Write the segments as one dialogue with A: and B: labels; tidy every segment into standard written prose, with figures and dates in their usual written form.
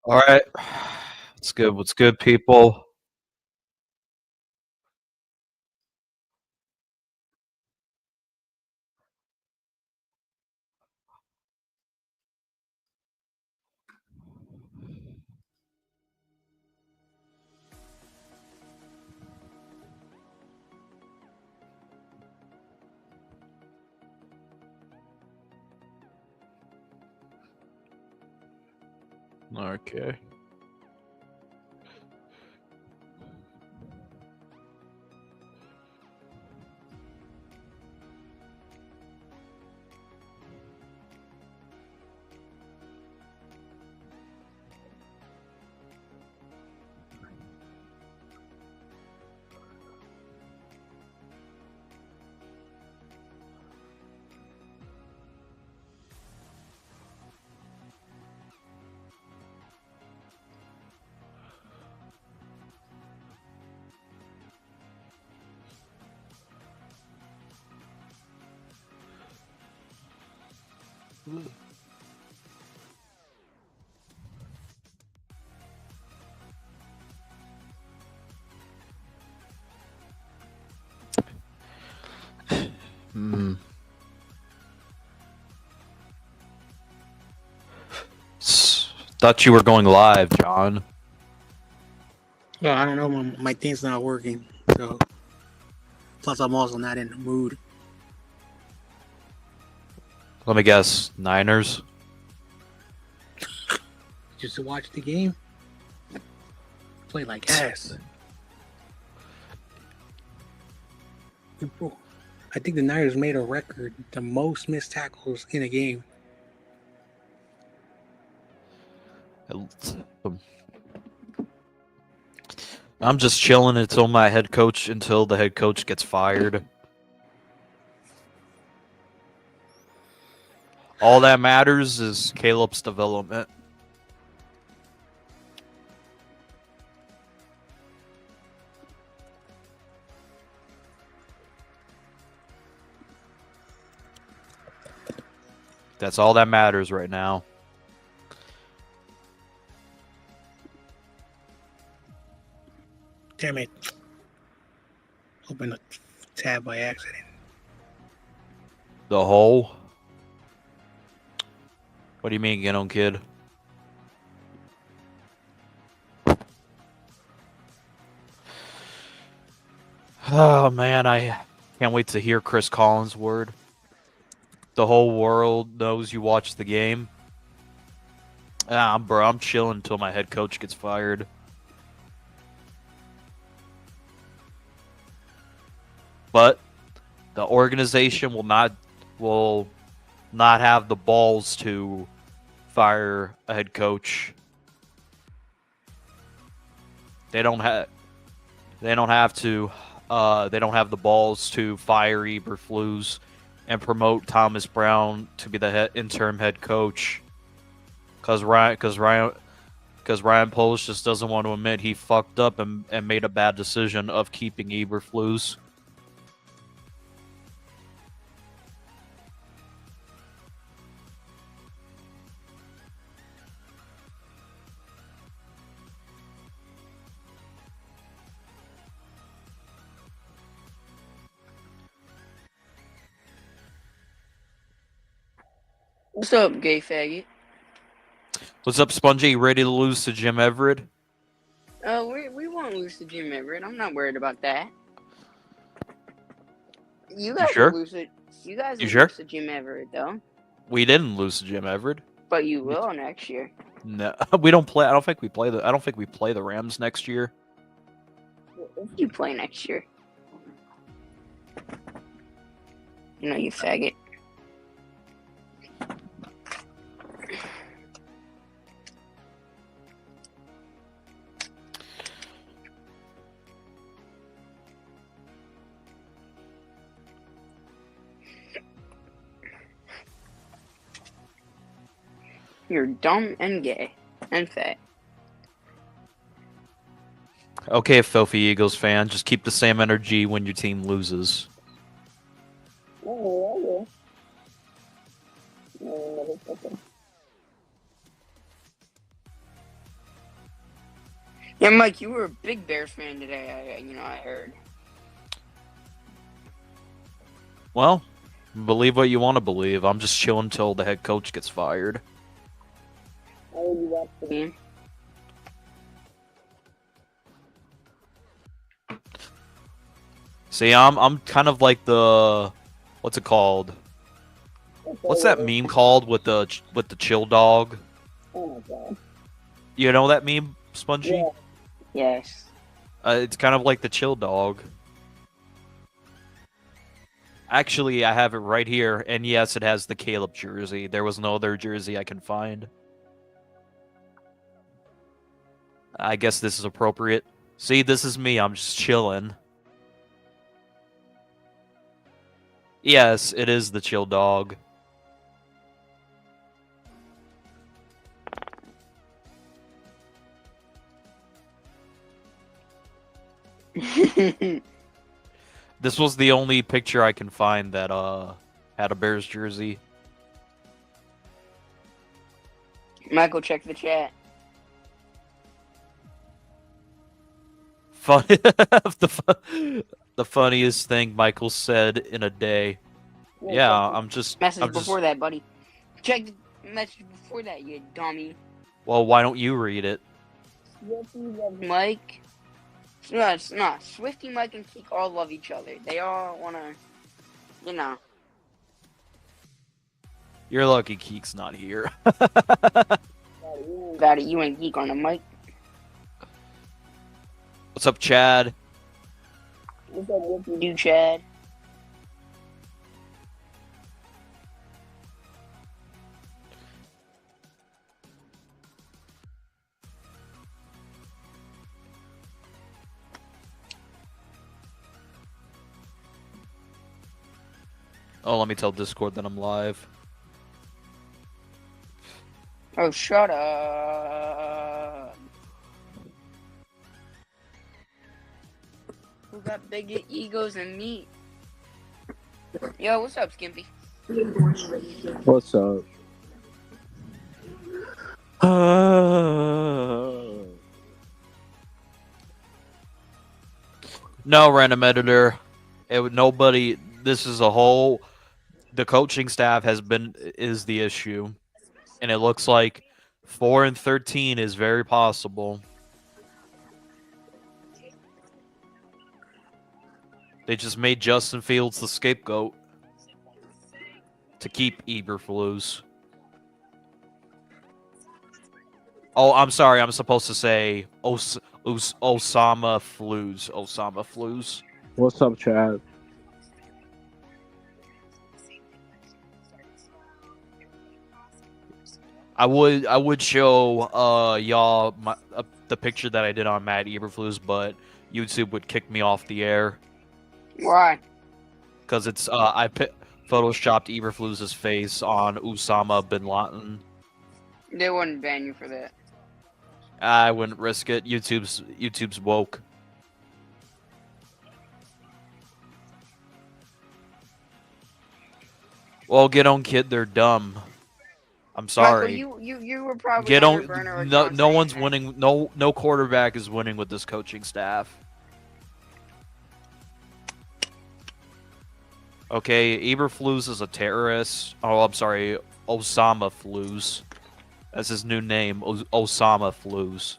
A: All right. What's good? What's good, people? Okay. Hmm. Thought you were going live, John.
B: Well, I don't know. My thing's not working. So, plus I'm also not in the mood.
A: Let me guess. Niners?
B: Just to watch the game. Play like ass. I think the Niners made a record, the most missed tackles in a game.
A: I'm just chilling until the head coach gets fired. All that matters is Caleb's development. That's all that matters right now.
B: Damn it. Open the tab by accident.
A: The whole? What do you mean, get on, kid? Oh, man, I can't wait to hear Chris Collins' word. The whole world knows you watched the game. Bro, I'm chilling until my head coach gets fired. But the organization will not have the balls to fire a head coach. They don't have to. They don't have the balls to fire Eberflus and promote Thomas Brown to be the interim head coach. Because Ryan Poles just doesn't want to admit he fucked up and made a bad decision of keeping Eberflus.
C: What's up, gay faggot?
A: What's up, Spongy? Ready to lose to Jim Everett?
C: We won't lose to Jim Everett. I'm not worried about that. You guys
A: sure?
C: will lose it. You guys will
A: sure?
C: lose to Jim Everett, though.
A: We didn't lose to Jim Everett.
C: But you will next year.
A: No, we don't play. I don't think we play the Rams next year.
C: If you play next year. No, you faggot. You're dumb and gay and fat.
A: Okay, filthy Eagles fan, just keep the same energy when your team loses.
C: Oh, okay. Yeah, Mike, you were a big Bears fan today. I heard.
A: Well, believe what you want to believe. I'm just chilling until the head coach gets fired.
C: Oh, you watched the game?
A: See, I'm kind of like the, what's it called? What's that meme called with the chill dog?
C: Oh my god.
A: You know that meme, Spongy?
C: Yeah. Yes.
A: It's kind of like the chill dog. Actually, I have it right here, and yes, it has the Caleb jersey. There was no other jersey I can find. I guess this is appropriate. See, this is me. I'm just chilling. Yes, it is the chill dog. This was the only picture I can find that had a Bears jersey.
C: Michael, check the chat.
A: Fun the funniest thing Michael said in a day. Yeah, I'm just
C: Message before that, buddy. Check the message before that, you dummy.
A: Well, why don't you read it?
C: Swifty loves Mike. No, it's not. Swifty, Mike, and Keek all love each other. They all wanna, you know.
A: You're lucky Keek's not here.
C: Got it. You and Geek on the mic.
A: What's up, Chad?
C: What's up, what you do, Chad?
A: Oh, let me tell Discord that I'm live.
C: Oh, shut up. Who got bigger egos than me? Yo, what's up, Skimpy?
D: What's up?
A: No, random editor. Nobody. This is a whole. The coaching staff is the issue, and it looks like 4-13 is very possible. They just made Justin Fields the scapegoat to keep Eberflus. Oh, I'm sorry. I'm supposed to say Osama Flus. Osama Flus.
D: What's up, Chad?
A: I would show y'all the picture that I did on Matt Eberflus, but YouTube would kick me off the air.
C: Why?
A: Because it's I photoshopped Eberflus's face on Osama bin Laden.
C: They wouldn't ban you for that.
A: I wouldn't risk it. YouTube's woke. Well, get on, kid. They're dumb. I'm sorry.
C: Michael, you were probably
A: Get
C: on your
A: on.
C: burner or
A: No,
C: John
A: no one's
C: saying
A: winning. No quarterback is winning with this coaching staff. Okay, Eberflus is a terrorist. Oh, I'm sorry, Osama Flus. That's his new name, Osama Flus.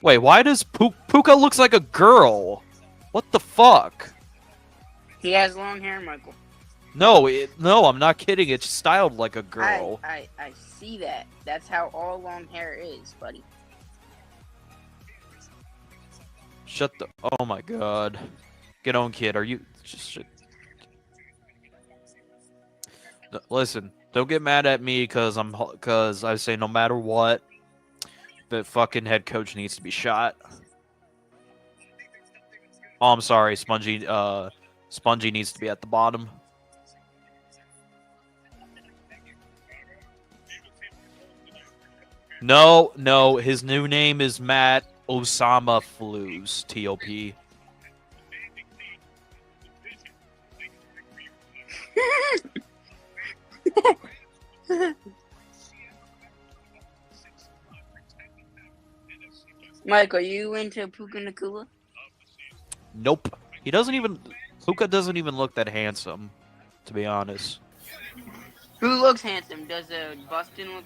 A: Wait, why does Puka looks like a girl? What the fuck?
C: He has long hair, Michael.
A: No, I'm not kidding. It's styled like a girl.
C: I see that. That's how all long hair is, buddy.
A: Shut the. Oh my god. Get on, kid. Are you just? Listen, don't get mad at me because I say no matter what, the fucking head coach needs to be shot. Oh, I'm sorry, Spongy. Spongy needs to be at the bottom. No, his new name is Matt Osama Flus, TOP.
C: Mike, are you into Puka Nakula?
A: Nope. He doesn't even. Puka doesn't even look that handsome, to be honest.
C: Who looks handsome? Does Bustin look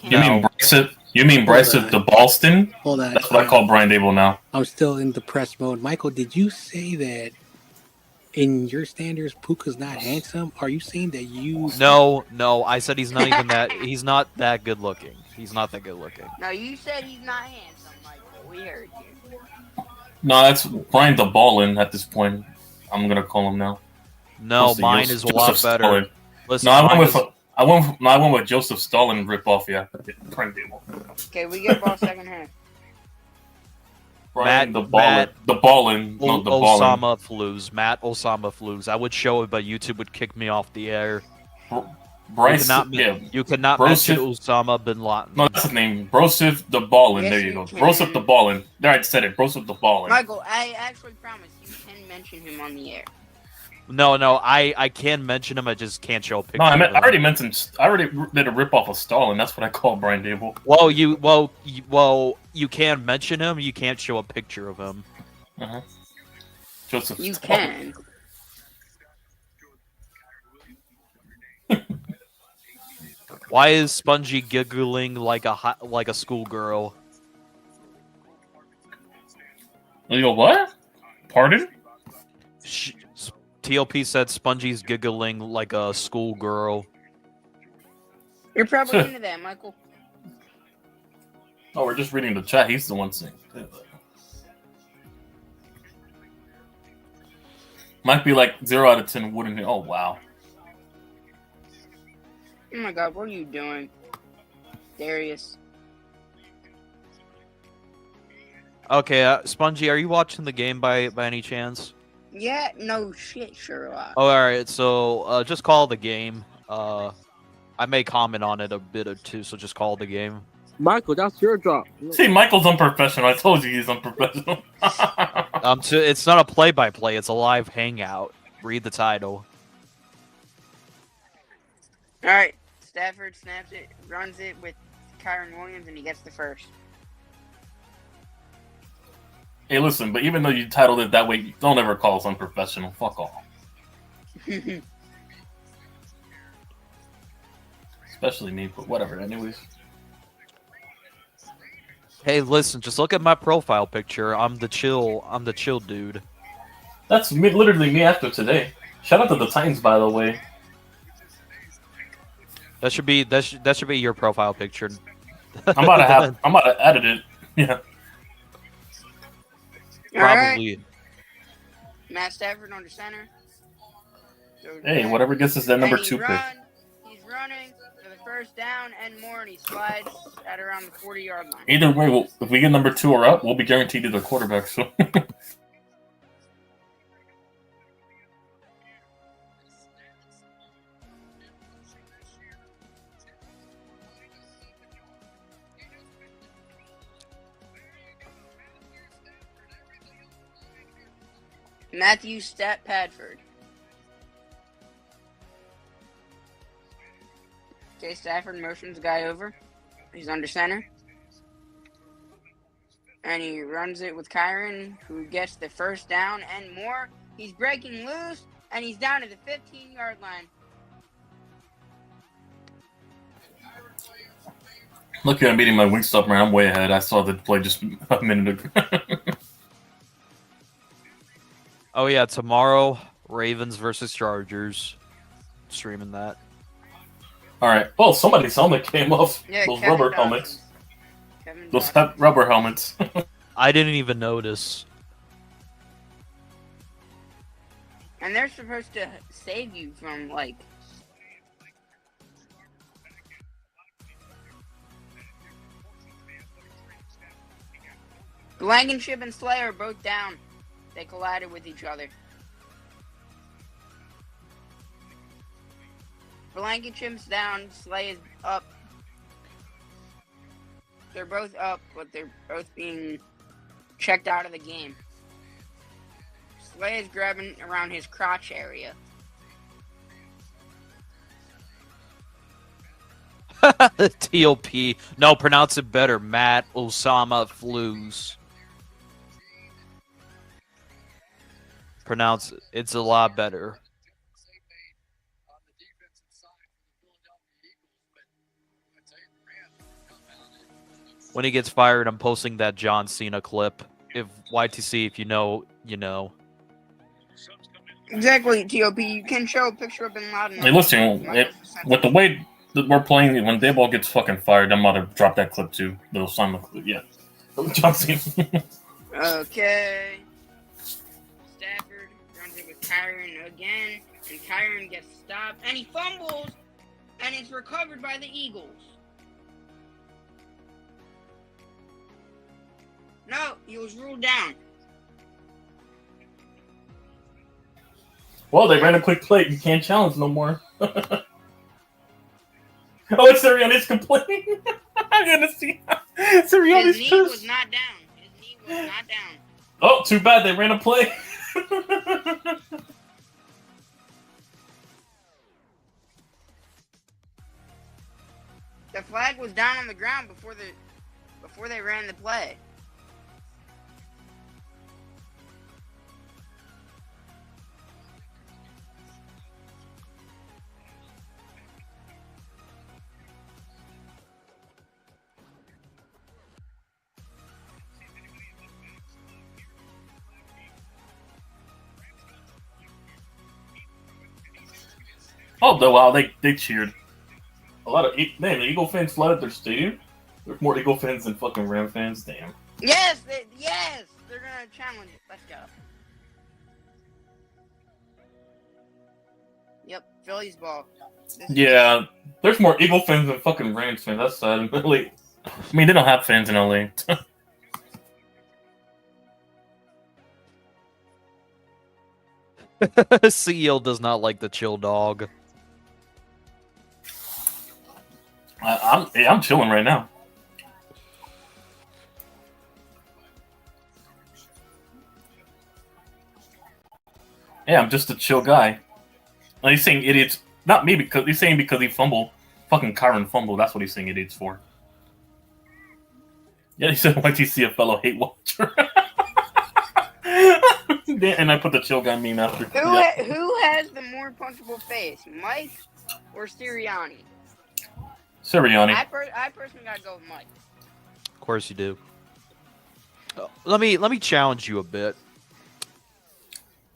E: You
C: handsome?
E: mean
A: No.
E: Bryson the Boston?
B: Hold on.
E: That's what I call Brian Dable now.
B: I'm still in depressed mode. Michael, did you say that in your standards, Puka's not handsome? Are you saying that you?
A: No. I said he's not even that. He's not that good looking. He's not that good looking.
C: No, you said he's not handsome, Michael. We heard you.
E: No, that's Brian the Ballin at this point. I'm gonna call him now.
A: No,
E: Joseph-
A: mine is a lot
E: Joseph
A: better.
E: Stalin.
A: Listen,
E: No, I
A: mine is-
E: went with Joseph Stalin ripoff. Yeah, Brian Dable.
C: Okay, we get ball second half.
E: Brian
A: Matt-
E: the Ballin.
A: Matt-
E: The Ballin. No, the Ballin.
A: Osama Flues. Matt Osama Flues. I would show it, but YouTube would kick me off the air.
E: Bryce.
A: You cannot
E: Broseph-
A: mention Osama bin Laden.
E: No, that's his name. Broseph the Ballin.
C: Yes,
E: There you
C: you
E: go.
C: can.
E: Broseph the Ballin. There, I said it. Broseph the Ballin.
C: Michael, I actually promise you can mention him on the air.
A: No, I can mention him. I just can't show a picture.
E: No, I
A: of him.
E: already mentioned. I already did a ripoff of Stalin. That's what I call Brian Dable.
A: Well, you can mention him. You can't show a picture of him.
E: Uh-huh. Joseph
C: You
E: Stalin.
C: can.
A: Why is Spongy giggling like a schoolgirl?
E: You go what? Pardon?
A: TLP said Spongy's giggling like a schoolgirl.
C: You're probably into that, Michael.
E: Oh, we're just reading the chat. He's the one saying. Might be like 0 out of 10 wouldn't it? Oh wow.
C: Oh my god, what are you doing? Darius.
A: Okay, Spongy, are you watching the game by any chance?
C: Yeah, no shit, Sherlock.
A: Oh, all right. So just call the game. I may comment on it a bit or two, so just call the game.
D: Michael, that's your job.
E: See, Michael's unprofessional. I told you he's unprofessional.
A: It's not a play-by-play. It's a live hangout. Read the title.
C: Alright, Stafford snaps it, runs it with Kyron Williams, and he gets the first.
E: Hey, listen, but even though you titled it that way, don't ever call us unprofessional. Fuck off. Especially me, but whatever. Anyways.
A: Hey, listen, just look at my profile picture. I'm the chill dude.
E: That's literally me after today. Shout out to the Titans, by the way.
A: That should be your profile picture.
E: I'm about to edit it. Yeah.
A: Probably.
C: Matt Stafford under center.
E: Hey, whatever gets us that number
C: And
E: 2 pick.
C: He's running for the first down and more, and he slides at around the 40-yard line.
E: Either way, if we get number 2 or up, we'll be guaranteed to the quarterback. So.
C: Matthew Padford. Okay, Stafford motions the guy over. He's under center. And he runs it with Kyron, who gets the first down and more. He's breaking loose, and he's down to the 15-yard line.
E: Lucky I'm beating my Wingstop, man. I'm way ahead. I saw the play just a minute ago.
A: Oh yeah, tomorrow Ravens versus Chargers. Streaming that.
E: All right. Oh, somebody's helmet came off.
C: Yeah,
E: Those
C: Kevin
E: rubber
C: Dawson.
E: helmets.
C: Kevin
E: Those
C: Dawson.
E: rubber helmets.
A: I didn't even notice.
C: And they're supposed to save you from, like... Blankenship and Slayer are both down. They collided with each other. Blankenship's down, Slay is up. They're both up, but they're both being checked out of the game. Slay is grabbing around his crotch area.
A: TOP. No, pronounce it better. Matt Osama Flues. Pronounce it. It's a lot better. When he gets fired, I'm posting that John Cena clip. If YTC, if you know, you know.
C: Exactly, TOP. You can show a picture of Bin Laden.
E: Hey, listen, with the way that we're playing, when Dayball gets fucking fired, I'm about to drop that clip too. The Osama clip, yeah. John Cena.
C: Okay. Stafford runs it with Kyron again, and Kyron gets stopped, and he fumbles, and it's recovered by the Eagles. No, he was ruled down.
E: Well, they ran a quick play. You can't challenge no more. Oh, it's Sirianni's complaining. I'm gonna see. Sirianni's
C: His knee
E: pissed.
C: was not down. His knee was not down.
E: Oh, too bad they ran a play.
C: The flag was down on the ground before they ran the play.
E: Oh, wow, they cheered. A lot of man, the Eagle fans flooded their stadium. There's more Eagle fans than fucking Ram fans. Damn.
C: Yes, they're gonna challenge it. Let's go. Yep, Phillies ball.
E: Yeah, there's more Eagle fans than fucking Rams fans. That's sad. Really, I mean, they don't have fans in LA.
A: CEO does not like the chill dog.
E: I'm chilling right now. Yeah, I'm just a chill guy. Like, he's saying idiots, not me, because he's saying because he fumbled. Fucking Kyron fumbled. That's what he's saying idiots for. Yeah, he said, "Why do you see a fellow hate watcher?" And I put the chill guy meme after.
C: Who has the more punchable face, Mike or Sirianni?
E: Sirianni.
C: I personally gotta go with Mike.
A: Of course you do. Let me challenge you a bit.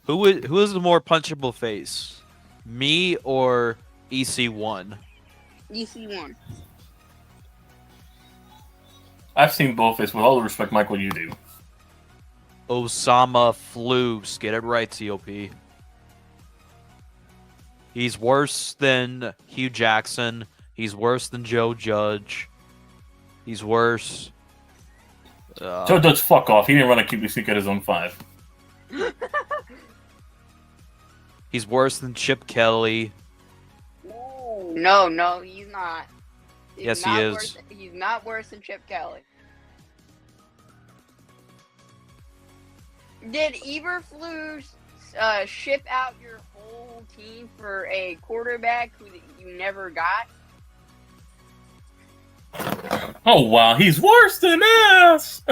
A: Who is the more punchable face? Me or EC1?
C: EC1.
E: I've seen both. With all the respect, Michael, you do.
A: Osama Flus. Get it right, COP. He's worse than Hugh Jackson. He's worse than Joe Judge. He's worse.
E: Joe Judge, fuck off. He didn't run a QB at his own 5.
A: He's worse than Chip Kelly.
C: No, he's not.
A: Yes, he is.
C: He's not worse than Chip Kelly. Did Eberflus ship out your whole team for a quarterback who you never got?
E: Oh wow, he's worse than us.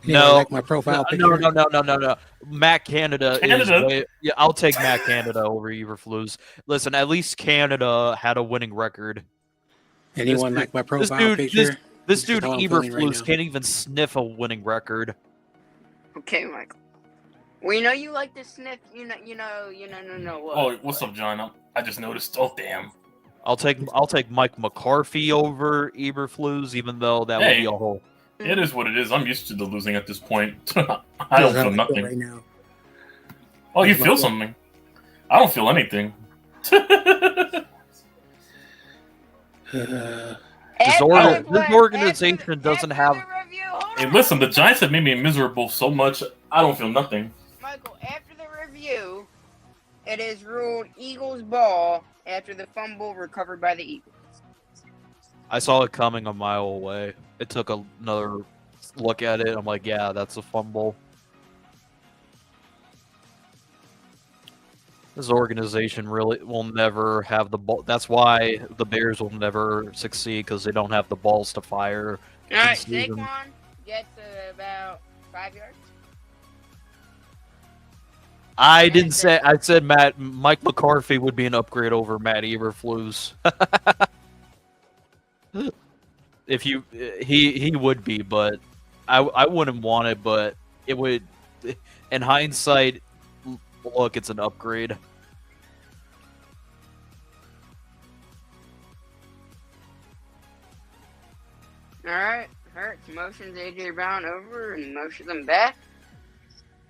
A: No,
B: like my profile picture.
A: No. Matt Canada.
E: Canada?
A: Yeah, I'll take Matt Canada over Eberflus. Listen, at least Canada had a winning record.
B: Anyone like my profile picture?
A: This dude
B: That's how I'm feeling
A: Eberflus
B: right
A: can't even sniff a winning record.
C: Okay, Michael. We know you like to sniff. You know.
E: Oh, what's up, John? I just noticed. Oh damn.
A: I'll take Mike McCarthy over Eberflus, even though that would be a whole.
E: It is what it is. I'm used to the losing at this point. I don't feel nothing
B: right now.
E: Oh, you feel something? I don't feel anything.
A: This organization doesn't have.
E: Hey, listen, the Giants have made me miserable so much. I don't feel nothing.
C: Michael, after the review, it is ruled Eagles ball after the fumble recovered by the Eagles.
A: I saw it coming a mile away. It took another look at it. I'm like, yeah, that's a fumble. This organization really will never have the ball. That's why the Bears will never succeed because they don't have the balls to fire.
C: All right,
A: season.
C: Saquon gets about 5 yards.
A: I didn't say. I said Mike McCarthy would be an upgrade over Matt Eberflus. If you, he would be, but I wouldn't want it. But it would, in hindsight, look, it's an upgrade.
C: All right, Hurts motions AJ Brown over and motions him back.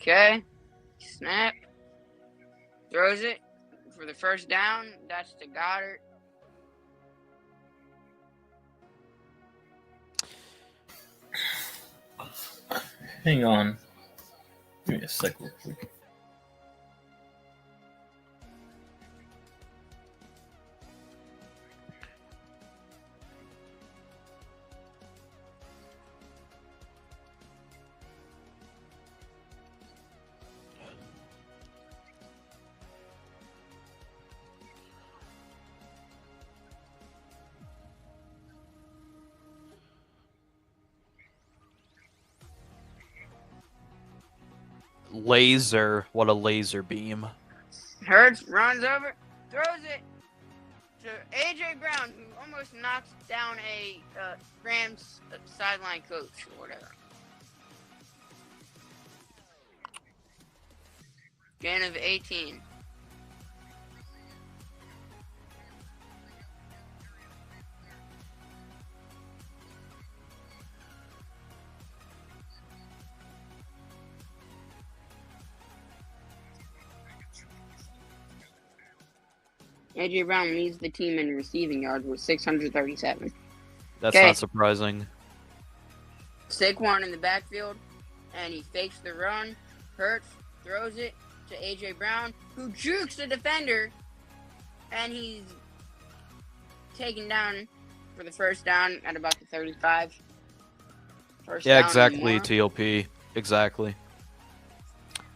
C: Okay, snap, throws it for the first down. That's to Goddard.
E: Hang on. Give me a sec real quick.
A: Laser, what a laser beam.
C: Hurts runs over, throws it to AJ Brown, who almost knocks down a Rams sideline coach or whatever. Gain of 18. AJ Brown leads the team in receiving yards with 637.
A: That's
C: Okay.
A: not surprising.
C: Saquon in the backfield, and he fakes the run. Hurts throws it to AJ Brown, who jukes the defender, and he's taken down for the first down at about the 35. First
A: Yeah,
C: down and
A: exactly,
C: more.
A: TLP. Exactly.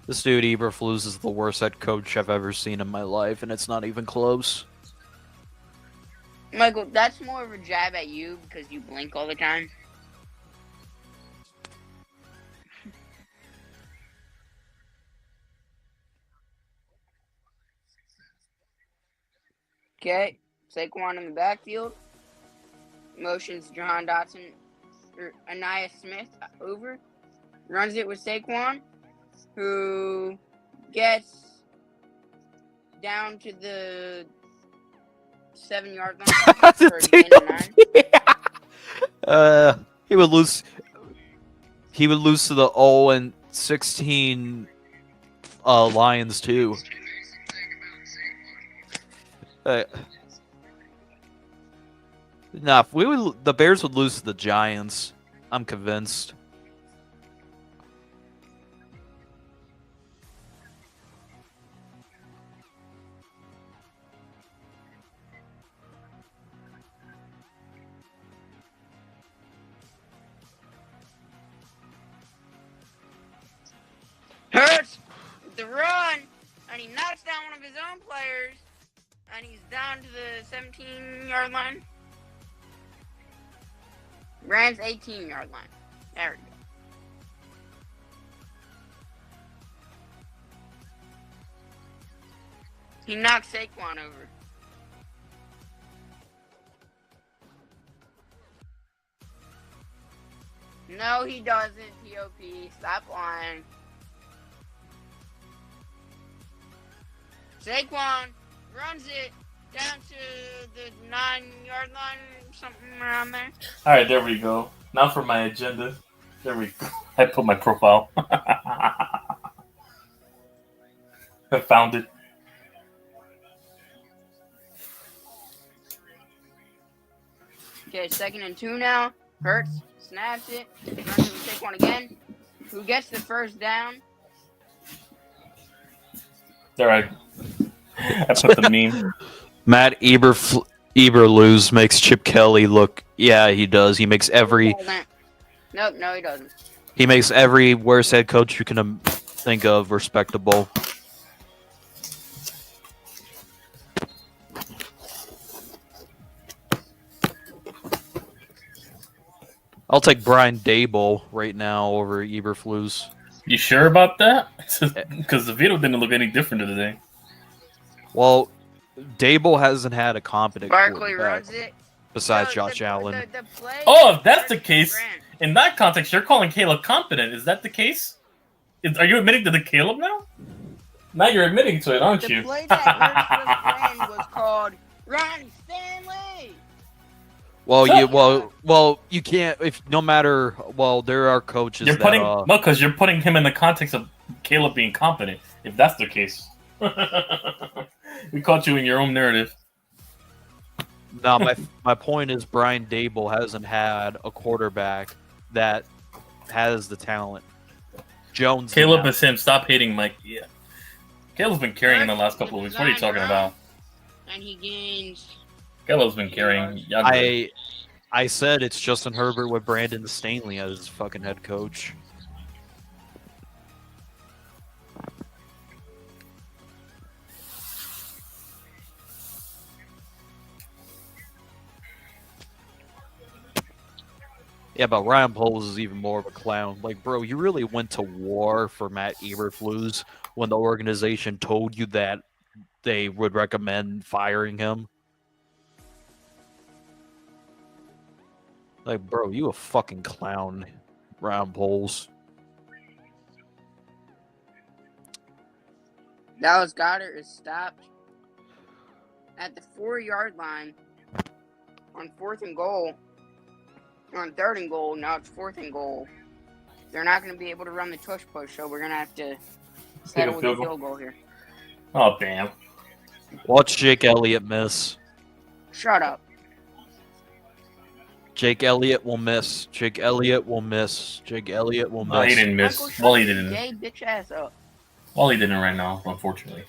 A: This dude, Eberflus, is the worst head coach I've ever seen in my life, and it's not even close.
C: Michael, that's more of a jab at you because you blink all the time. Okay, Saquon in the backfield. Motions John Dotson or Anaya Smith over. Runs it with Saquon, who gets down to the 7-yard line for a gain of 9.
A: He would lose. He would lose to the 0-16 Lions too. Nah, the Bears would lose to the Giants. I'm convinced.
C: Hurts with the run, and he knocks down one of his own players, and he's down to the 17-yard line. Rams 18-yard line. There we go. He knocks Saquon over. No, he doesn't, POP. Stop lying. Saquon runs it down to the 9-yard line, something around there.
E: All right, there we go. Now for my agenda. There we go. I put my profile. I found it.
C: Okay, 2nd and 2 now. Hurts snaps it. Runs it with Saquon again. Who gets the first down?
E: There I put the meme.
A: Matt Eberflus makes Chip Kelly look. Yeah, he does. He makes every.
C: Nope, no, he doesn't.
A: He makes every worst head coach you can think of respectable. I'll take Brian Dable right now over Eberflus.
E: You sure about that? Because the video didn't look any different today.
A: Well, Dable hasn't had a competent
C: Barkley
A: quarterback
C: runs it.
A: besides
C: So,
A: Josh Allen.
C: The play
E: Oh, if that's the
C: versus
E: case,
C: Grant.
E: in that context, you're calling Caleb competent. Is that the case? Are you admitting to the Caleb now? Now you're admitting to it, aren't
C: The
E: you?
C: play that Hurts was called Ron Stanley.
A: Well, you can't if no matter. Well, there are coaches.
E: You're putting
A: that,
E: no, because you're putting him in the context of Caleb being competent. If that's the case, we caught you in your own narrative.
A: No, my point is Brian Dable hasn't had a quarterback that has the talent. Jones.
E: Caleb
A: now.
E: is him. Stop hating Mike. Yeah, Caleb's been carrying in the last couple of weeks. What are you talking about?
C: And he gains.
E: Caleb's been carrying.
A: I said it's Justin Herbert with Brandon Stanley as his fucking head coach. Yeah, but Ryan Poles is even more of a clown. Like, bro, you really went to war for Matt Eberflus when the organization told you that they would recommend firing him. Like, bro, you a fucking clown, Ryan Poles.
C: Dallas Goedert is stopped at the 4-yard line on 4th and goal. On 3rd and goal, now it's 4th and goal. They're not going to be able to run the tush push, so we're going to have to settle with a field goal here.
E: Oh damn!
A: Watch Jake Elliott miss.
C: Shut up.
A: Jake Elliott will miss. Jake Elliott will miss. Jake Elliott will miss.
E: No, he didn't miss.
C: Michael,
E: Well, he
C: shut your
E: didn't.
C: gay bitch ass up.
E: Well, he didn't right now, unfortunately.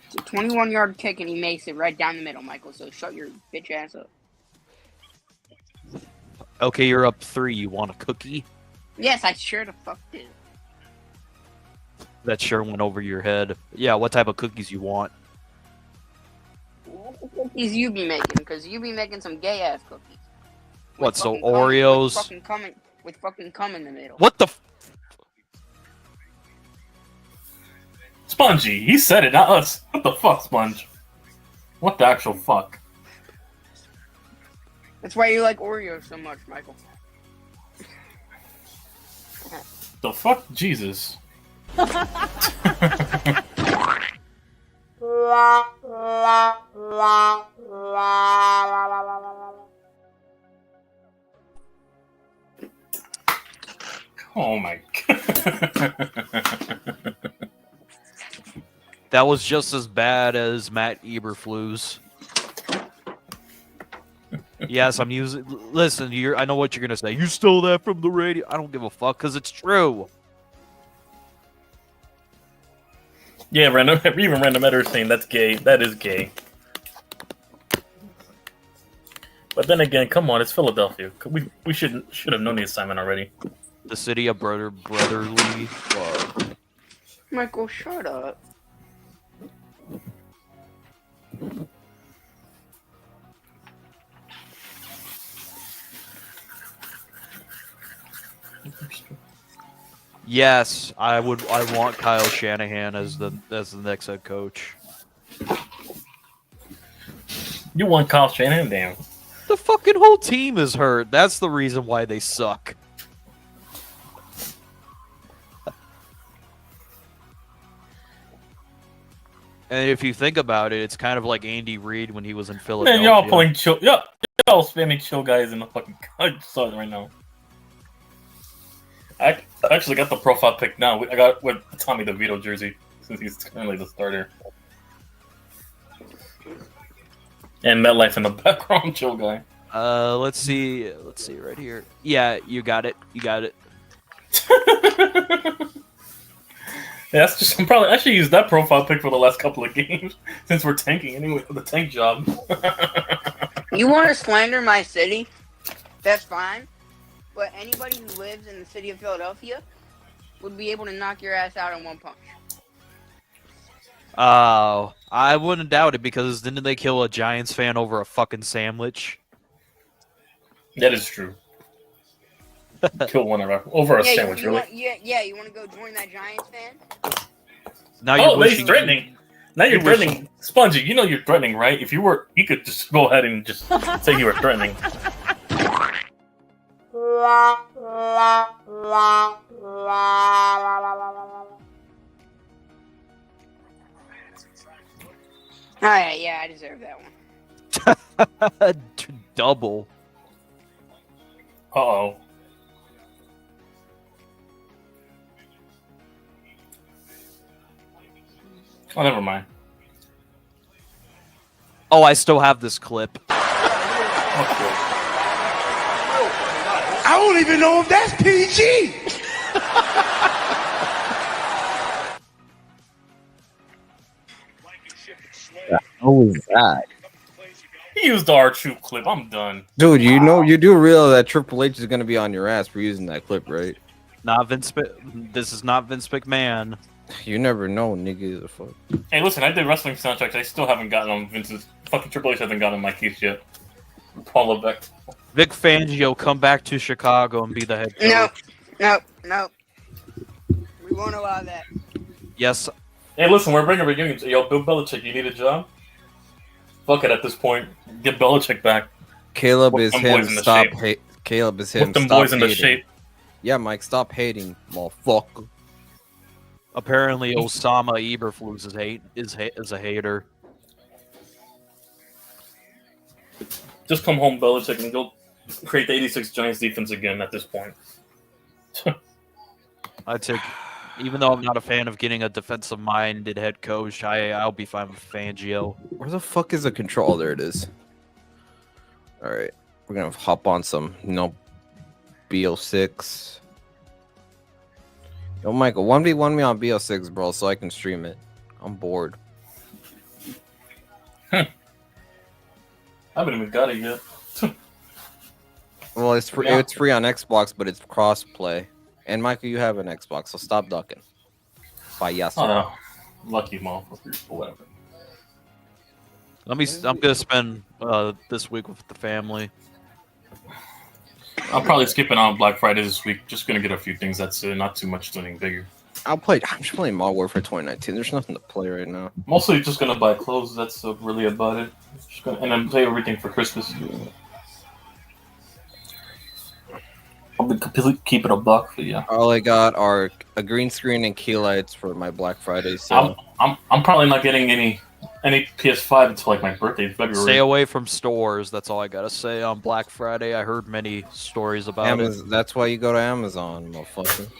C: It's a 21-yard kick, and he makes it right down the middle, Michael, so shut your bitch ass up.
A: Okay, you're up 3. You want a cookie?
C: Yes, I sure the fuck did.
A: That sure went over your head. Yeah, what type of cookies you want?
C: What the cookies you be making? Because you be making some gay-ass cookies.
A: What,
C: With
A: so
C: fucking cum-
A: Oreos?
C: With fucking cum in the middle.
A: What the
E: Spongy, he said it, not us. What the fuck, Sponge? What the actual fuck?
C: That's why you like Oreos so much, Michael.
E: The fuck, Jesus. Oh my god.
A: That was just as bad as Matt Eberflus. Yes, I'm using. Listen, I know what you're gonna say. You stole that from the radio. I don't give a fuck because it's true.
E: Yeah, even Random Editor saying that's gay. That is gay. But then again, come on, it's Philadelphia. We should have known the assignment already.
A: The city of brotherly love.
C: Michael, shut up.
A: Yes, I want Kyle Shanahan as the next head coach.
E: You want Kyle Shanahan? Damn.
A: The fucking whole team is hurt. That's the reason why they suck. And if you think about it, it's kind of like Andy Reid when he was in Philadelphia.
E: Man, y'all pulling chill. Y'all spamming chill guys in the fucking. I saw it right now. I actually got the profile pic now. I got with Tommy DeVito jersey since he's currently the starter. And MetLife in the background, chill guy.
A: Let's see right here. Yeah, you got it.
E: Yeah, that's just. I should use that profile pic for the last couple of games since we're tanking anyway for the tank job.
C: You want to slander my city? That's fine. But anybody who lives in the city of Philadelphia, would be able to knock your ass out in one punch.
A: Oh, I wouldn't doubt it because didn't they kill a Giants fan over a fucking sandwich?
E: That is true. Kill one over a
C: Yeah,
E: sandwich, really?
C: You want to go join that Giants fan?
A: Now
E: Oh,
A: you're
E: he's
A: wishing.
E: threatening. Now you're
A: you're wishing-
E: threatening. Spongy, you know you're threatening, right? If you were, you could just go ahead and just say you were threatening.
C: Alright, yeah, I deserve that one.
A: Double.
E: Uh-oh. Oh, never mind.
A: Oh, I still have this clip.
E: Okay.
F: I don't even know if that's PG.
D: What was that?
E: He used the R-Troop clip. I'm done.
D: Dude, you know, you do realize that Triple H is gonna be on your ass for using that clip, right?
A: Not Vince. This is not Vince McMahon.
D: You never know, nigga. The fuck.
E: Hey, listen, I did wrestling soundtracks. I still haven't gotten on Vince's. Fucking Triple H hasn't gotten on my case yet. Paul Levesque.
A: Vic Fangio, come back to Chicago and be the head coach.
C: No. We won't allow that.
A: Yes.
E: Hey, listen, we're bringing reunions. Yo, Bill Belichick, you need a job? Fuck it at this point. Get Belichick back.
D: Caleb
E: Whip
D: is
E: them
D: him.
E: boys into
D: Stop
E: shape.
D: hate. Caleb is him.
E: Put them
D: Stop
E: boys into
D: hating.
E: shape.
D: Yeah, Mike, stop hating, motherfucker.
A: Apparently, Osama Eberflus is a hater.
E: Just come home, Belichick, and go create the 86 Giants defense again at this point.
A: I take, even though I'm not a fan of getting a defensive-minded head coach, I'll be fine with Fangio.
D: Where the fuck is the control? Oh, there it is. All right, we're gonna hop on some, BO6. Yo, Michael, 1v1 me on BO6, bro, so I can stream it. I'm bored.
E: I haven't even got it yet.
D: Well, it's free.
E: Yeah.
D: It's free on Xbox, but it's cross-play. And Michael, you have an Xbox, so stop ducking. Bye, yes.
E: Oh no. Lucky motherfucker. Whatever.
A: I'm gonna spend this week with the family.
E: I'm probably skipping on Black Friday this week. Just gonna get a few things. That's it. Not too much something bigger.
D: I'm just playing Modern Warfare 2019. There's nothing to play right now.
E: Mostly just gonna buy clothes. That's really about it. And then play everything for Christmas. I'll be completely keeping a buck, but yeah.
D: All I got are a green screen and key lights for my Black Friday sale.
E: I'm probably not getting any PS5 until like my birthday in February.
A: Stay away from stores. That's all I gotta say on Black Friday. I heard many stories about it.
D: That's why you go to Amazon, motherfucker.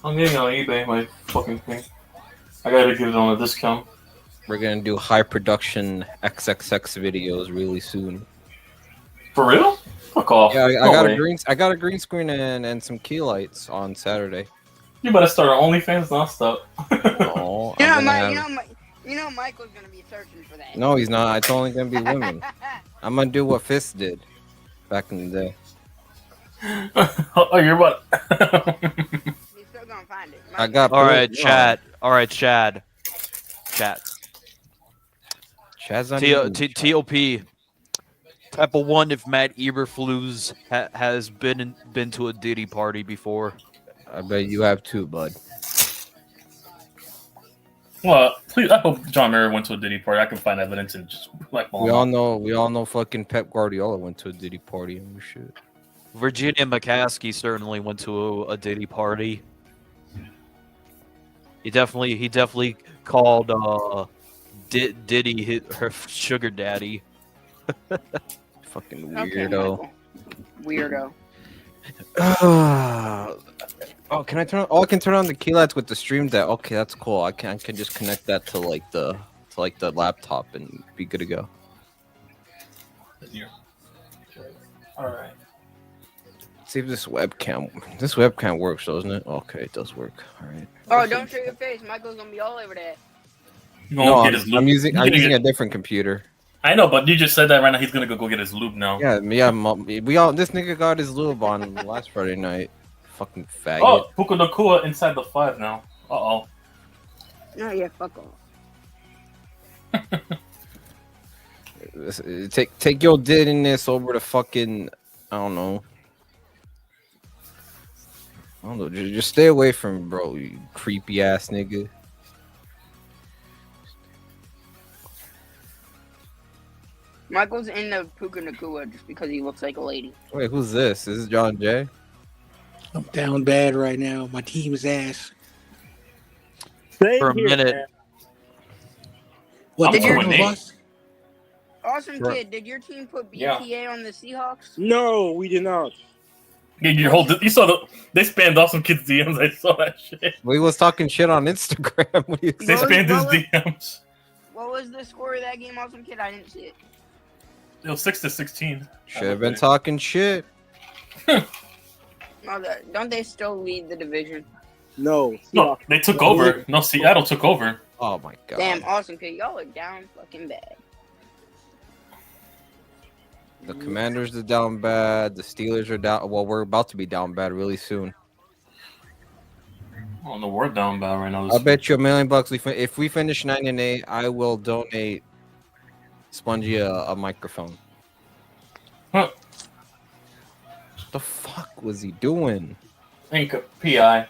E: I'm getting it on eBay, my fucking thing. I gotta get it on a discount.
D: We're gonna do high production XXX videos really soon.
E: For real? Fuck off.
D: Yeah,
E: No way.
D: I got a green screen and some key lights on Saturday.
E: You better start an OnlyFans nonstop.
D: Oh,
C: You know Michael's gonna be searching for that.
D: no, he's not. It's only gonna be women. I'm gonna do what Fist did back in the day.
E: Oh, you're what?
C: He's still gonna find it.
D: I got.
A: All right,
D: no.
A: Chad. All right, Chad.
D: Chad's not even-
A: TOP. Type of one. If Matt Eberflus has been to a Diddy party before.
D: I bet you have too, bud.
E: Well, please. I hope John Mayer went to a Diddy party. I can find evidence and just like.
D: We all know fucking Pep Guardiola went to a Diddy party and shit.
A: Virginia McCaskey certainly went to a Diddy party. He definitely called Diddy her sugar daddy.
D: Fucking
C: Okay,
D: weirdo.
C: Michael. Weirdo.
D: Oh, can I turn? Oh, I can turn on the key lights with the stream deck. Okay, that's cool. I can just connect that to the laptop and be good to go.
E: All right.
D: See if this webcam works, doesn't it? Okay, it does work. All right.
C: Oh, don't show your face. Michael's gonna be all over that.
D: No,
E: Get his lube.
D: I'm using
E: He's gonna
D: a different computer.
E: I know, but you just said that right now. He's gonna go get his lube now.
D: Yeah. We all. This nigga got his lube on last Friday night. fucking faggot.
E: Oh, Puka Nakua inside the 5 now. Uh-oh.
C: No, yeah, fuck off.
D: Take your didness over to fucking I don't know. Just stay away from me, bro, you creepy ass nigga.
C: Michael's in the Puka Nakua just because he looks like a lady.
D: Wait, who's this? This is John Jay?
B: I'm down bad right now. My team's ass.
G: Same
A: For a
G: here,
A: minute.
G: man.
B: What
E: I'm
B: the
C: doing
B: Cardinals
E: Nate.
B: lost?
C: Awesome
D: Bro.
C: kid, did your team put
E: Yeah.
C: BTA on the Seahawks?
G: No, we did not.
E: Yeah, you saw they spammed Awesome Kids DMs. I saw that shit.
D: We was talking shit on Instagram. What do you
E: They
C: What was-
E: spammed his
C: what was-
E: DMs.
C: What was the score of that game, Awesome Kid? I didn't see it.
E: It was 6-16.
D: Should have been talking shit.
C: No, don't they still lead the division?
G: No.
E: No, they took over. No, Seattle took over.
D: Oh my god.
C: Damn, Awesome Kid, y'all are down fucking bad.
D: The Commanders are down bad. The Steelers are down. Well, we're about to be down bad really soon.
E: Oh, no, we're down bad right now.
D: I bet you $1 million if we finish 9-8, I will donate Spongy a microphone.
E: Huh.
D: What the fuck was he doing?
E: Think PI.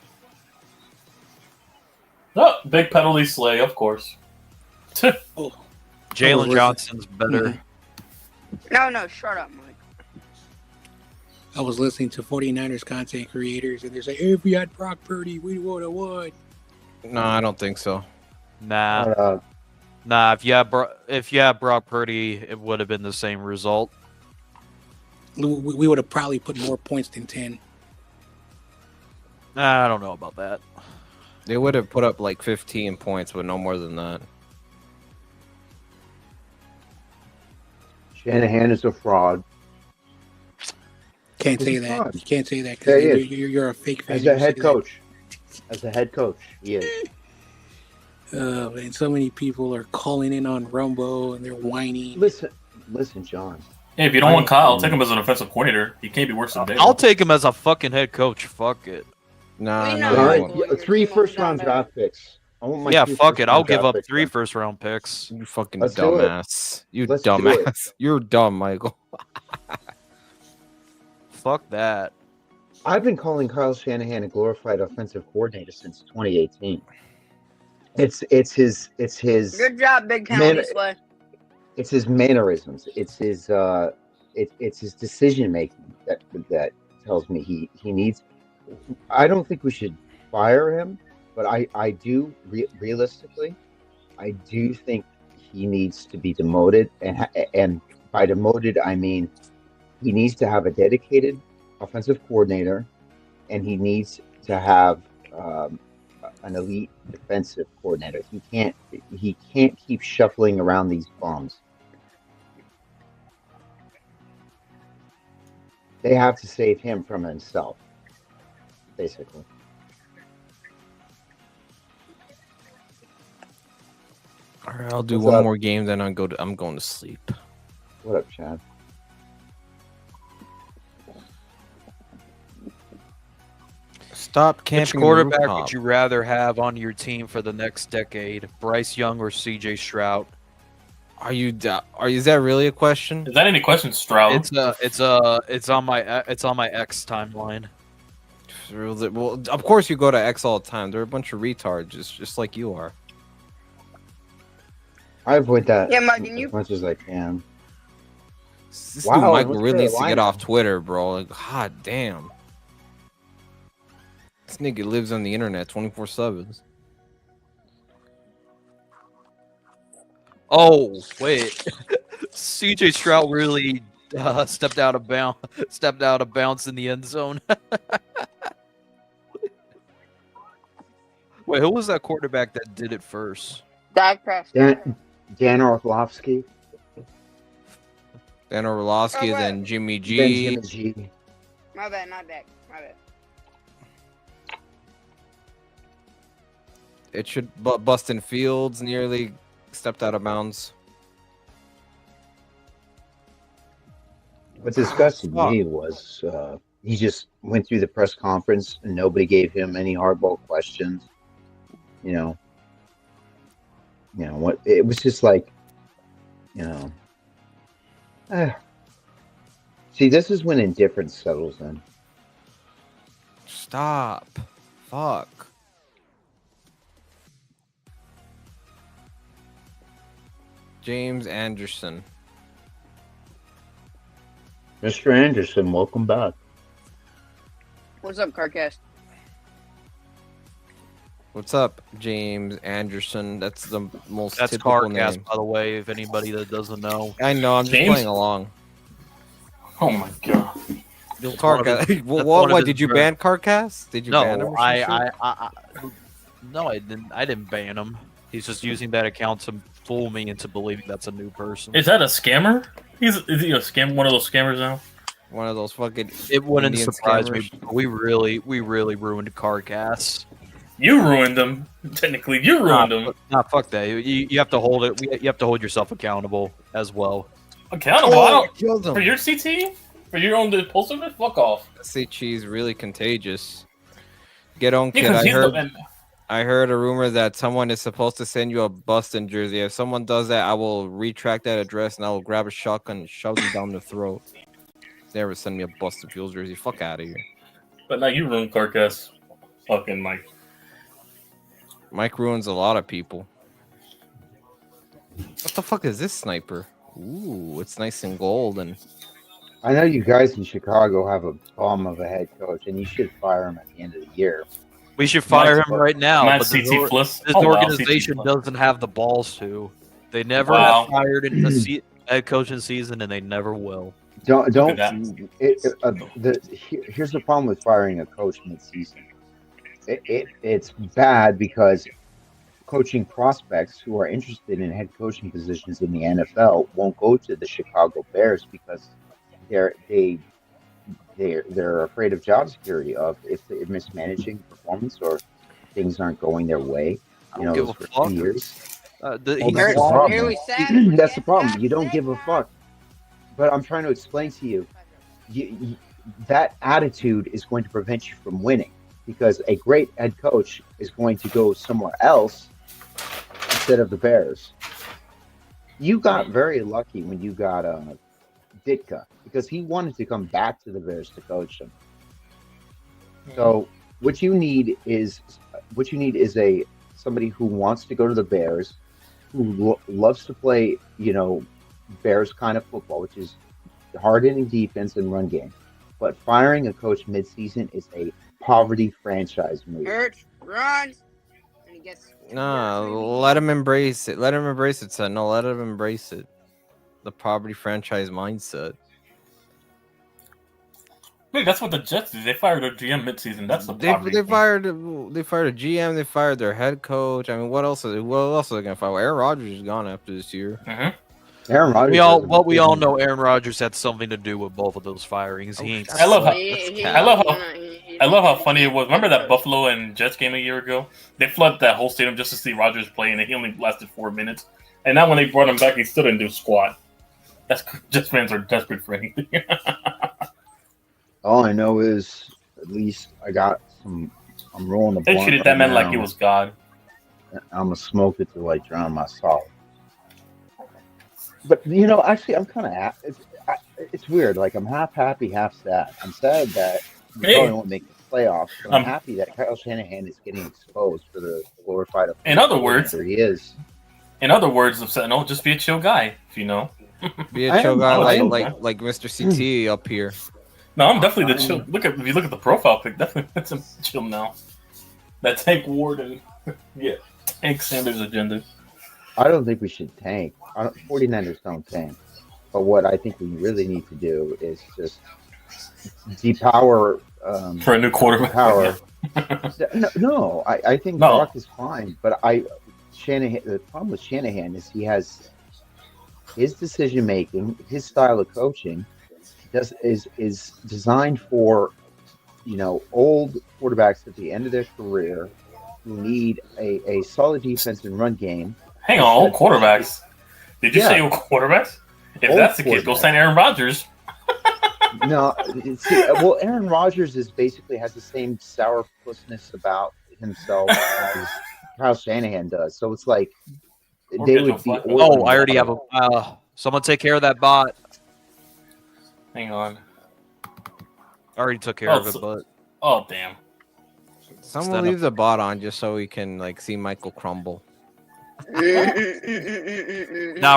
E: Oh, big penalty slay, of course.
B: Oh,
A: Jalen
B: listen.
A: Johnson's better.
C: No, shut up, Mike.
B: I was listening to 49ers content creators, and they're saying, if we had Brock Purdy, we would have won.
D: No, I don't think so.
A: Nah, nah. If you had Brock Purdy, it would have been the same result.
B: We would have probably put more points than 10.
A: Nah, I don't know about that.
D: They would have put up like 15 points, but no more than that.
H: Shanahan is a fraud.
B: Can't say
H: He's
B: that.
H: not.
B: You can't say that
H: Yeah, he
B: because
H: is.
B: you're a fake fan.
H: As
B: You
H: a head
B: say that.
H: coach. As a head coach, he is.
B: And so many people are calling in on Rumbo, and they're whining.
H: Listen, John.
E: Hey, if you don't want Kyle, take him as an offensive coordinator. He can't be worse than Dave.
A: I'll take him as a fucking head coach. Fuck it.
D: Nah,
C: We
D: no.
C: know
H: All right,
C: Michael, your
H: 3
C: team will be
H: first-round
C: down
H: draft picks. I want my
A: Yeah,
H: 3
A: fuck it. I'll
H: first-round
A: give
H: draft
A: up
H: picks
A: 3
H: then.
A: first-round picks.
D: You fucking
H: Let's do it.
D: dumbass. You
H: Let's do
D: dumbass. You're dumb, Michael.
A: Fuck that.
H: I've been calling Kyle Shanahan a glorified offensive coordinator since 2018. It's his
C: Good job, big penalty slay.
H: it's his mannerisms. It's his it's his decision making that tells me he needs. I don't think we should fire him, but I do realistically, I do think he needs to be demoted, and by demoted I mean he needs to have a dedicated offensive coordinator, and he needs to have an elite defensive coordinator. He can't keep shuffling around these bums. They have to save him from himself, basically.
D: All right, I'll do
H: What's
D: one
H: up?
D: more game, then I'm going to sleep.
H: What up, Chad?
D: Stop
A: Which
D: camping.
A: quarterback
D: rooftop.
A: would you rather have on your team for the next decade? Bryce Young or CJ Stroud?
D: Is that really a question?
E: Is that any question, Stroud?
A: It's on my X timeline.
D: Well, of course you go to X all the time. They're a bunch of retards, just like you are.
H: I avoid that
C: Yeah, Mike, and you-
H: as much as I can.
D: This
H: Wow,
D: dude
H: and
D: Michael
H: what's
D: really
H: the
D: needs to get
H: lineup?
D: off Twitter, bro. Like, god damn. This nigga lives on the internet 24/7.
A: Oh wait, CJ Stroud really stepped out of bounds in the end zone. Wait, who was that quarterback that did it first?
C: Dak Prescott.
H: Dan Orlovsky,
D: Then Orlovsky,
C: Oh, wait.
D: then Jimmy
H: then
D: G.
H: Jimmy G.
C: My bad, not Dak. My bad.
D: It should, but Bustin Fields nearly stepped out of bounds.
H: What disgusted
D: fuck.
H: me was he just went through the press conference and nobody gave him any hardball questions. You know what? It was just like, see, this is when indifference settles in.
D: Stop. Fuck. James Anderson.
H: Mr. Anderson, welcome back.
C: What's up, Carcast?
D: What's up, James Anderson? That's the most
A: That's
D: typical
A: CarCast,
D: name.
A: by the way, if anybody that doesn't know.
D: I know, I'm just
E: James?
D: playing along.
E: Oh my god.
D: CarCast.
A: one of
D: What?
A: his
D: Did you
A: bird-
D: ban CarCast? Did you ban him?
A: No,
D: Or some shit?
A: no, I didn't. I didn't ban him. He's just using that account to fool me into believing that's a new person.
E: Is that a scammer? Is he a scam? One of those scammers now?
D: One of those fucking.
A: It wouldn't
D: Indian
A: surprise
D: scammers.
A: me. We really ruined CarCast.
E: You ruined them. Technically, you ruined them.
A: Nah, fuck that. You have to hold it. You have to hold yourself accountable as well.
E: Accountable? I don't.
D: Killed him.
E: For your CT? For your own impulsiveness? Fuck off.
D: CT is really contagious. Get on, kid.
E: Because
D: I
E: he's
D: heard.
E: the
D: I heard a rumor that someone is supposed to send you a Boston jersey. If someone does that, I will retract that address and I will grab a shotgun and shove them down the throat. Never send me a Boston Fuels jersey. Fuck out of here.
E: But now you ruined Carcass. Fucking Mike.
D: Mike ruins a lot of people. What the fuck is this sniper? Ooh, it's nice and gold and
H: I know you guys in Chicago have a bum of a head coach, and you should fire him at the end of the year.
A: We should fire him right now.
E: Mad
A: But this,
E: CT Fliss.
A: this
E: Oh, wow,
A: organization
E: CT Fliss.
A: doesn't have the balls to. They never
E: Wow.
A: have fired in the head coaching season, and they never will.
H: Don't.
E: that.
H: Here's the problem with firing a coach mid-season. It's bad because coaching prospects who are interested in head coaching positions in the NFL won't go to the Chicago Bears because they're afraid of job security, of if they're mismanaging performance or things aren't going their way.
A: I don't give a
H: for
A: fuck.
H: 2 years.
A: Well,
H: that's
C: Heard-
H: the problem.
C: nearly said-
H: That's the problem. You don't give a fuck. But I'm trying to explain to you, that attitude is going to prevent you from winning because a great head coach is going to go somewhere else instead of the Bears. You got very lucky when you got Ditka because he wanted to come back to the Bears to coach them. So what you need is somebody who wants to go to the Bears, who loves to play, Bears kind of football, which is hard-hitting defense and run game. But firing a coach mid-season is a poverty franchise move.
C: Hurts, runs, and he gets.
D: nah, let him embrace it. Let him embrace it, son. No, let him embrace it. The poverty franchise mindset.
E: Wait, that's what the Jets did. They fired their GM midseason. That's the
D: They
E: poverty thing.
D: fired a GM. They fired their head coach. I mean, what else are they gonna fire? Aaron Rodgers is gone after this year.
E: Mhm.
H: Aaron Rodgers.
A: We all know Aaron Rodgers had something to do with both of those firings. He ain't.
E: I love how-
C: He-
E: I love how funny it was. Remember that Buffalo and Jets game a year ago? They flooded that whole stadium just to see Rodgers play, and he only lasted 4 minutes. And now when they brought him back, he still didn't do squat. Jets fans are desperate for anything.
H: All I know is at least I got some. I'm rolling the
E: They
H: blunt
E: treated
H: right
E: that man like
H: now.
E: he was God.
H: I'm gonna smoke it to drown my sorrow. But actually, I'm kind of it's weird. Like I'm half happy, half sad. I'm sad that we
E: Hey.
H: probably won't make the playoffs. But I'm
E: Um,
H: happy that Kyle Shanahan is getting exposed for the glorified.
E: In other words-
H: he is.
E: In other words of Sentinel, just be a chill guy, if you know.
D: Be
H: I
D: a chill
H: am-
D: guy
H: I am.
D: like Mr. CT up here.
E: No, I'm definitely the chill. If you look at the profile pic, definitely that's a chill now. That Tank Ward and Hank Sanders agenda.
H: I don't think we should tank. 49ers don't tank. But what I think we really need to do is just depower.
E: For a new quarterback.
H: Power. No, I think
E: No.
H: Brock is fine, but Shanahan. The problem with Shanahan is he has his decision making, his style of coaching, is designed for old quarterbacks at the end of their career who need a solid defense and run game.
E: Hang on, old quarterbacks. Did you
H: Yeah.
E: say old quarterbacks? If
H: Old
E: that's the case, go
H: quarterbacks.
E: sign Aaron Rodgers.
H: No, well, Aaron Rodgers is basically has the same sourpussness about himself as Kyle Shanahan does. So it's like
E: Or
H: they
E: get Joe
H: would be
E: Flacco.
A: Oh,
H: oiling
A: I already have
H: water.
A: a. Someone take care of that bot.
E: Hang on.
A: I already took care
E: Oh,
A: of it,
E: so-
A: but
E: Oh damn.
D: Someone
A: Stand up.
D: leave the bot on just so we can like see Michael crumble.
A: now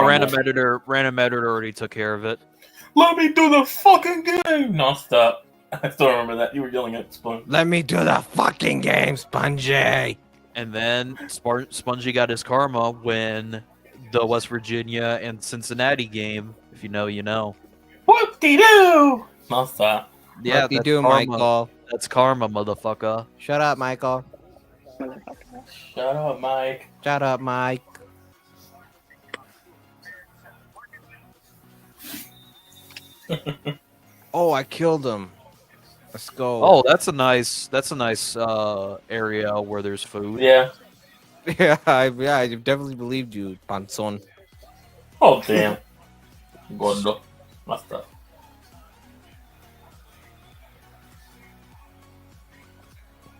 A: random editor already took care of it.
E: Let me do the fucking game. No, stop. I still remember that. You were yelling at Spoon.
D: Let me do the fucking game, Spongy.
A: And then Spongy got his karma when the West Virginia and Cincinnati game. If you know, you know.
E: Whoop-de-doo. No, stop.
A: Yeah,
D: What do you
A: that's
D: do,
A: karma.
D: Michael?
A: That's karma, motherfucker.
D: Shut up, Michael.
E: Shut up, Mike.
D: Shut up, Mike. Oh, I killed him. Let's go.
A: Oh, that's a nice area where there's food.
E: Yeah.
D: yeah, I definitely believed you, Panzon.
E: Oh, damn. Gordo. No, stop.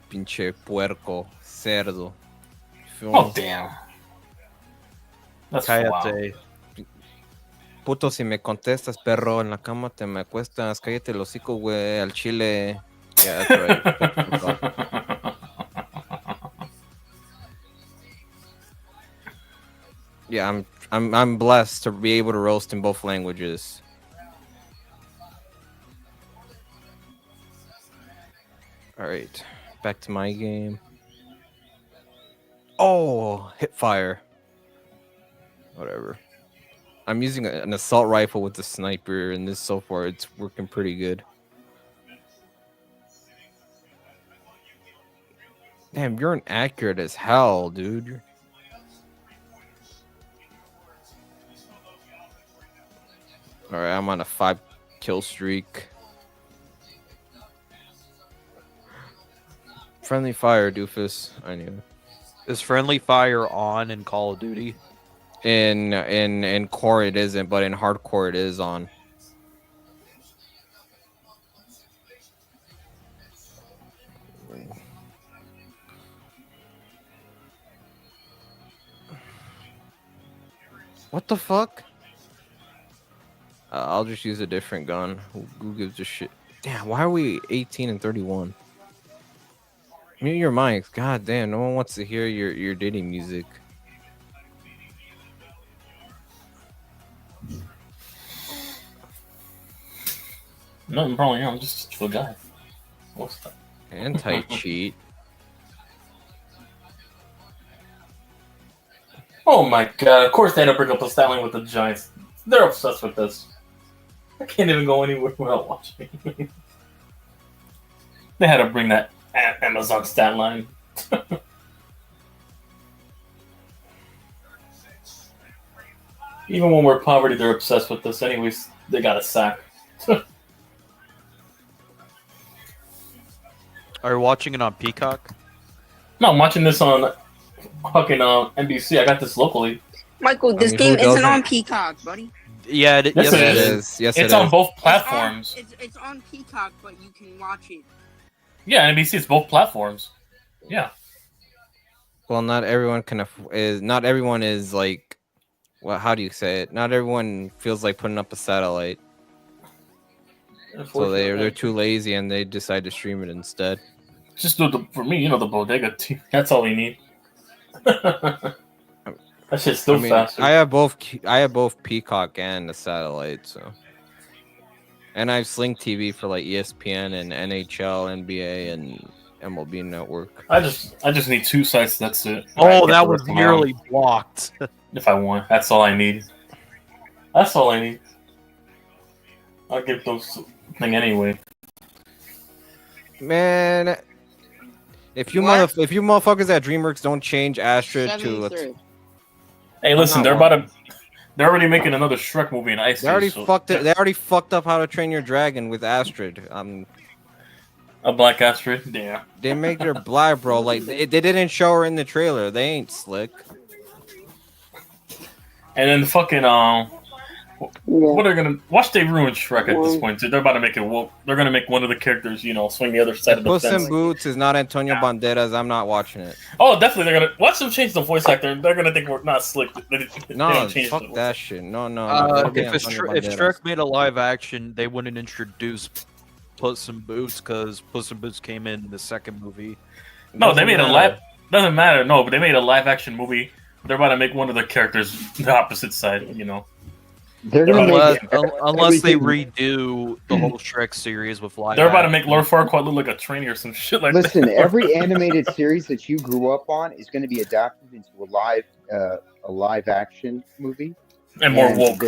D: Pinche puerco, cerdo.
E: Oh, damn. That's wow.
A: Cállate.
D: Puto, si me contestas, perro, en la cama te me acuestas. Cállate el hocico, güey, al chile. Yeah, that's right. Shut the fuck up. Yeah, I'm blessed to be able to roast in both languages. All right, back to my game. Oh, hip fire. Whatever. I'm using an assault rifle with the sniper, and this so far it's working pretty good. Damn, you're inaccurate as hell, dude. All right, I'm on a 5-kill streak. Friendly fire, doofus. I knew.
A: Is friendly fire on in Call of Duty?
D: In core it isn't, but in hardcore it is on. What the fuck? I'll just use a different gun. Who gives a shit? Damn, why are we 18 and 31? Mute your mics. God damn, no one wants to hear your Diddy music.
E: Nothing wrong here. I'm just a chill guy. What's that?
D: Anti-cheat.
E: Oh my god, of course they had to bring up the stat line with the Giants. They're obsessed with this. I can't even go anywhere without watching. They had to bring that Amazon stat line. Even when we're poverty, they're obsessed with this. Anyways, they got a sack.
A: Are you watching it on Peacock?
E: No, I'm watching this on fucking NBC. I got this locally.
C: Michael, this
D: I mean,
C: game
D: who
C: isn't
D: doesn't?
C: on Peacock, buddy.
A: Yeah,
E: Yes,
A: yes,
E: it
A: it
E: is.
A: is.
D: Yes,
E: It's
D: it
E: on
D: is.
E: both platforms.
C: It's on Peacock, but you can watch it.
E: Yeah, NBC. It's both platforms. Yeah.
D: Well, not everyone can not everyone is like, well, how do you say it? Not everyone feels like putting up a satellite, so they're too lazy and they decide to stream it instead.
E: Just do the, for me, the bodega team. That's all we need. That shit's still faster.
D: I have both Peacock and the satellite, so. And I have Sling TV for like ESPN and NHL, NBA, and MLB Network.
E: I just need 2 sites. That's it.
A: Oh, that was nearly blocked.
E: If I want, that's all I need. That's all I need. I'll get those thing anyway.
D: Man, if you
C: What?
D: if you motherfuckers at DreamWorks don't change Astrid to
C: 73.
E: Hey, listen, they're already making another Shrek movie in Ice.
D: they already
E: Age, so-
D: fucked it. They already fucked up How to Train Your Dragon with Astrid.
E: A Black Astrid. Yeah.
D: They make her black, bro. Like they didn't show her in the trailer. They ain't slick.
E: And then fucking What are gonna watch? They ruin Shrek at this point. They're about to make it woke. They're gonna make one of the characters, swing the other side of the
D: Puss
E: fence.
D: in Boots is not Antonio Banderas. I'm not watching it.
E: Oh, definitely. They're gonna watch them change the voice actor. They're gonna think we're not slick.
D: No, fuck that shit. No.
A: If Shrek made a live action, they wouldn't introduce Puss in Boots because Puss in Boots came in the second movie.
E: No, they made a live. Doesn't matter. No, but they made a live action movie. They're about to make one of the characters the opposite side.
H: They're gonna
A: Unless they redo the whole Shrek series with live.
E: They're about to make Lord Farquaad look like a trainee or some shit like that.
H: Listen, every animated series that you grew up on is going to be adapted into a live action movie.
E: And more woke.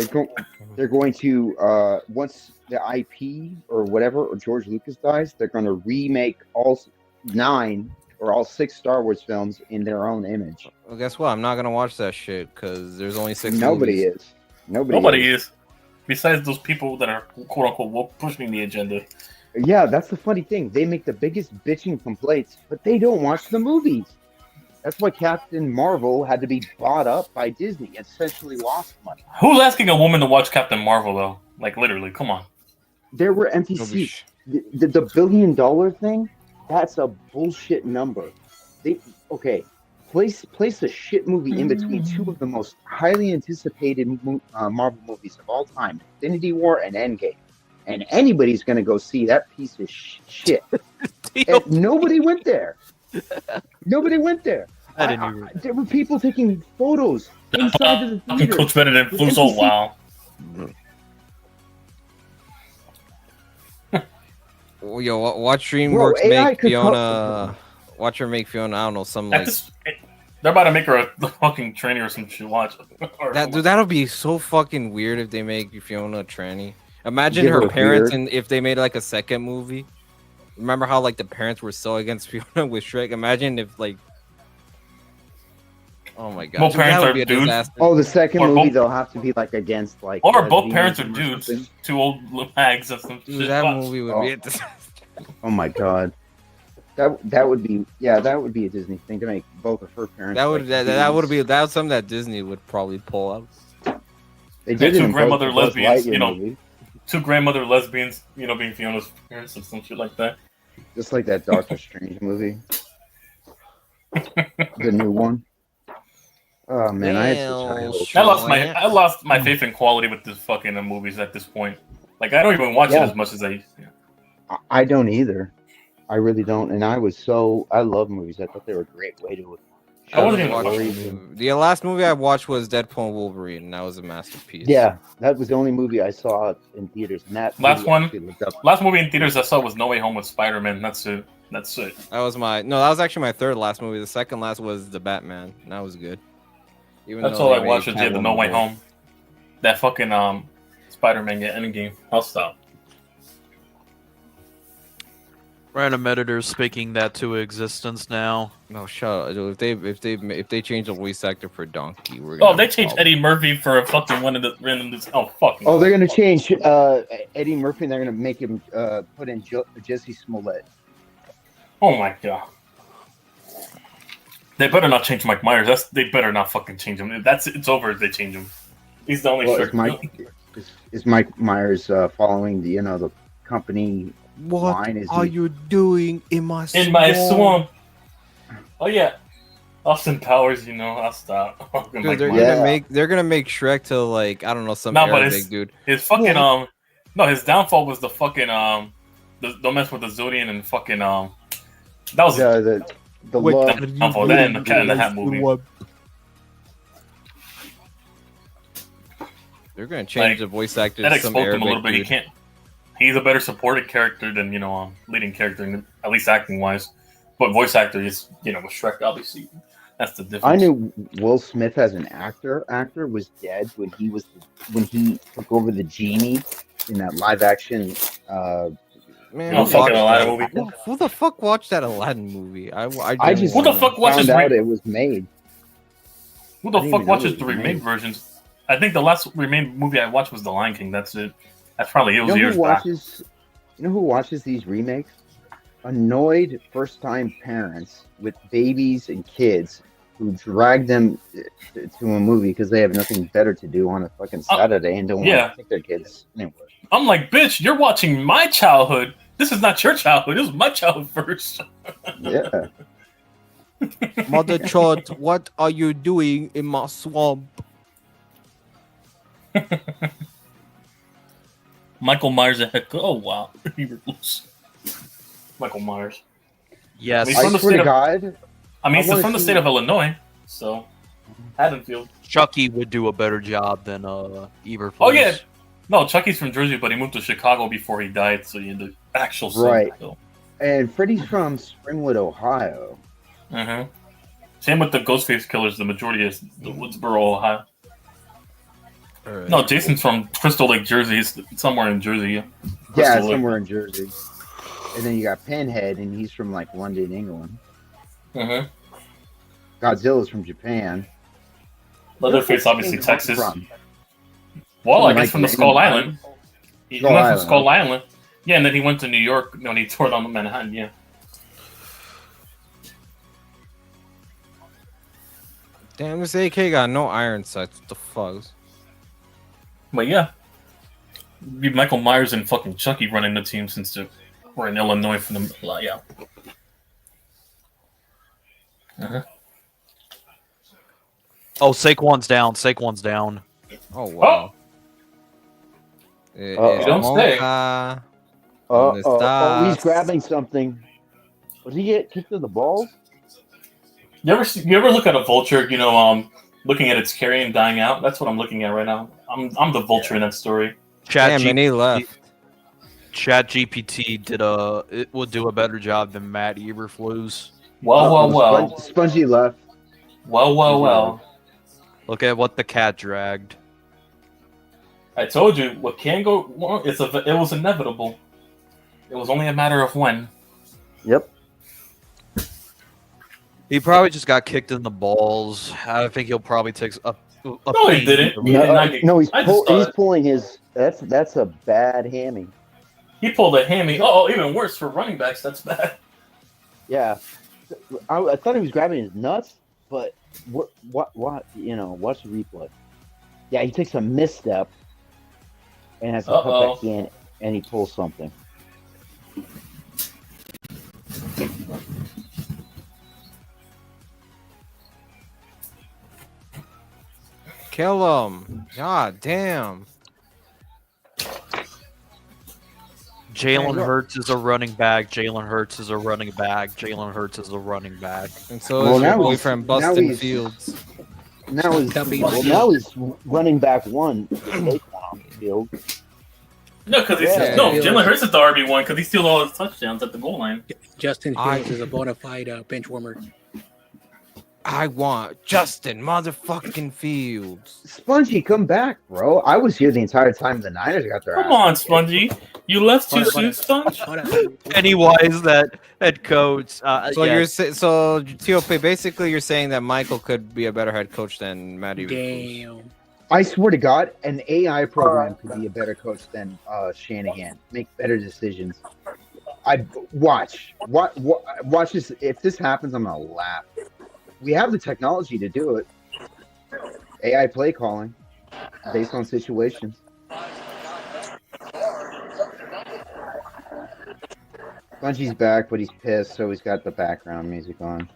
H: They're going to once the IP or whatever or George Lucas dies, they're going to remake all 9 or all 6 Star Wars films in their own image.
D: Well, guess what? I'm not gonna watch that shit because there's only 6.
H: Nobody
D: movies.
H: is.
E: Nobody is. Besides those people that are quote unquote woke pushing the agenda.
H: Yeah, that's the funny thing. They make the biggest bitching complaints, but they don't watch the movies. That's why Captain Marvel had to be bought up by Disney. It essentially lost money.
E: Who's asking a woman to watch Captain Marvel though? Like literally, come on.
H: There were empty seats. The $1 billion thing, that's a bullshit number. Place a shit movie in between 2 of the most highly anticipated Marvel movies of all time, Infinity War and Endgame. And anybody's going to go see that piece of shit. And nobody went there. Nobody went there. There were people taking photos inside of the theater.
E: Coach Benedict flew so wow.
D: Well, yo, watch DreamWorks make Fiona. Watch her make Fiona. I don't know, some like.
E: They're about to make her a fucking tranny or some shit. Watch.
D: That'll be so fucking weird if they make Fiona a tranny. Imagine her parents, and if they made like a second movie. Remember how like the parents were so against Fiona with Shrek? Imagine if like. Oh my god!
E: Both parents are dudes.
H: Oh, the second movie they'll have to be like against like.
E: Or both parents are dudes. 2 old hags or some shit.
D: That movie would be a disaster.
H: Oh my god. That would be a Disney thing to make both of her parents.
D: That's something that Disney would probably pull out.
H: They did
E: 2 grandmother lesbians,
H: movie.
E: 2 grandmother lesbians, being Fiona's parents or some shit like that.
H: Just like that Doctor Strange movie, the new one. Oh man,
E: I lost my faith in quality with this fucking movies at this point. Like I don't even watch it as much as I used to.
H: I don't either. I really don't, and I love movies. I thought they were a great way to.
D: The last movie I watched was Deadpool and Wolverine, and that was a masterpiece.
H: Yeah, that was the only movie I saw in theaters. And that
E: last movie in theaters I saw was No Way Home with Spider-Man. That's it.
D: That was actually my third last movie. The second last was The Batman. And that was good.
E: That's all I watched was the No Way Home. That fucking Spider-Man Endgame. I'll stop.
A: Random editors speaking that to existence now.
D: No, shut up. If they change the voice actor for Donkey, we're
E: gonna. Oh, they changed Eddie Murphy for a fucking one of the random. Oh fuck.
H: Oh, they're gonna change Eddie Murphy, and they're gonna make him put in Jesse Smollett.
E: Oh my god. They better not change Mike Myers. They better not fucking change him. It's over if they change him. He's the only.
H: Is Mike Myers following the company?
D: What are you doing in my swamp?
E: In my swamp. Oh yeah, Austin Powers. I'll stop.
D: Dude, they're gonna make Shrek to like I don't know some big dude.
E: His fucking no, his downfall was the fucking don't mess with the Zodian and fucking that was
H: the
E: downfall. Then the Cat in the Hat movie.
D: They're gonna change the voice actor.
E: That exposed him a little bit. He can't. He's a better supporting character than leading character, at least acting wise. But voice actor is with Shrek, obviously. That's the difference.
H: I knew Will Smith as an actor was dead when he took over the genie in that live action.
D: Man, Aladdin movie. Who the fuck watched that Aladdin movie?
H: I just
E: who the fuck watches
H: it was made.
E: Who the fuck watches the remake versions? I think the last remake movie I watched was The Lion King. That's it. That's probably years back.
H: You know who watches these remakes? Annoyed first-time parents with babies and kids who dragged them to a movie because they have nothing better to do on a fucking Saturday and don't want to take their kids anywhere.
E: I'm like, bitch, you're watching my childhood. This is not your childhood. This is my childhood first.
H: Yeah.
D: Mother Chod, what are you doing in my swamp?
E: Michael Myers a heck. Oh wow, Michael Myers.
A: Yes.
E: He's
H: I
E: from the
H: swear
E: state
H: to
E: of,
H: God.
E: I mean,
H: I
E: he's
H: wanna
E: from the
H: see-
E: state of Illinois, so Haddonfield.
A: Chucky would do a better job than Eberflus.
E: Oh yeah, no, Chucky's from Jersey, but he moved to Chicago before he died, so he had the actual
H: Right.
E: So.
H: And Freddy's from Springwood, Ohio.
E: Mm-hmm. Same with the Ghostface killers. The majority is the Woodsboro, Ohio.
D: Right.
E: No, Jason's from Crystal Lake, Jersey. It's somewhere in Jersey. Yeah,
H: Yeah,
E: Crystal Lake.
H: somewhere in Jersey. And then you got Pinhead, and he's from like London, England.
E: Mm-hmm.
H: Godzilla's from Japan.
E: Leatherface, obviously
H: Where's
E: Texas.
H: From?
E: Well, I
H: From,
E: guess
H: like,
E: from the
H: the
E: Skull
H: Empire?
E: Island. He
H: Skull
E: went from
H: Island,
E: Skull
H: okay.
E: Island. Yeah, and then he went to New York when he toured on Manhattan. Yeah.
D: Damn, this AK got no iron sights. What the fuck?
E: But yeah, be Michael Myers and fucking Chucky running the team since we're in Illinois for the yeah. Uh-huh.
A: Oh, Saquon's down. Saquon's down.
D: Oh wow.
E: You don't say.
H: He's grabbing something. Did he get kicked in the balls?
E: You ever look at a vulture? You know, looking at its carrion dying out. That's what I'm looking at right now. I'm the vulture in that story.
D: Damn, and he left.
A: Chat GPT would do a better job than Matt Eberflus.
E: Well.
H: Spongy left.
E: Well.
A: Look at what the cat dragged.
E: I told you what can go wrong. It was inevitable. It was only a matter of when.
H: Yep.
A: He probably just got kicked in the balls. I think he'll probably take a
E: No, he didn't.
H: No, he's
E: I just thought-
H: pulling his. That's a bad hammy.
E: He pulled a hammy. Oh, even worse for running backs. That's bad.
H: Yeah, I thought he was grabbing his nuts, but what? You know, watch the replay. Yeah, he takes a misstep and has to cut back in, and he pulls something.
D: Kill him. God damn.
A: Jalen Hurts is a running back. Jalen Hurts is a running back. Jalen Hurts is a running back.
D: And so is your boyfriend Bustin Fields.
H: Now he's running back one. Field.
E: No, because Jalen Hurts is the RB1 because he steals all his touchdowns at the goal line.
B: Justin Fields is a bona fide bench warmer.
D: I want Justin motherfucking Fields.
H: Spongy, come back, bro. I was here the entire time the Niners got their
E: Come on, Spongy. You left too soon, Sponge.
A: Pennywise, that head coach.
D: So
A: yeah.
D: so TOP, basically you're saying that Michael could be a better head coach than Matty.
B: Damn.
H: I swear to God, an AI program could be a better coach than Shanahan. Make better decisions. I watch this. If this happens, I'm gonna laugh. We have the technology to do it. AI play calling based on situations. Spongy's back, but he's pissed, so he's got the background music on.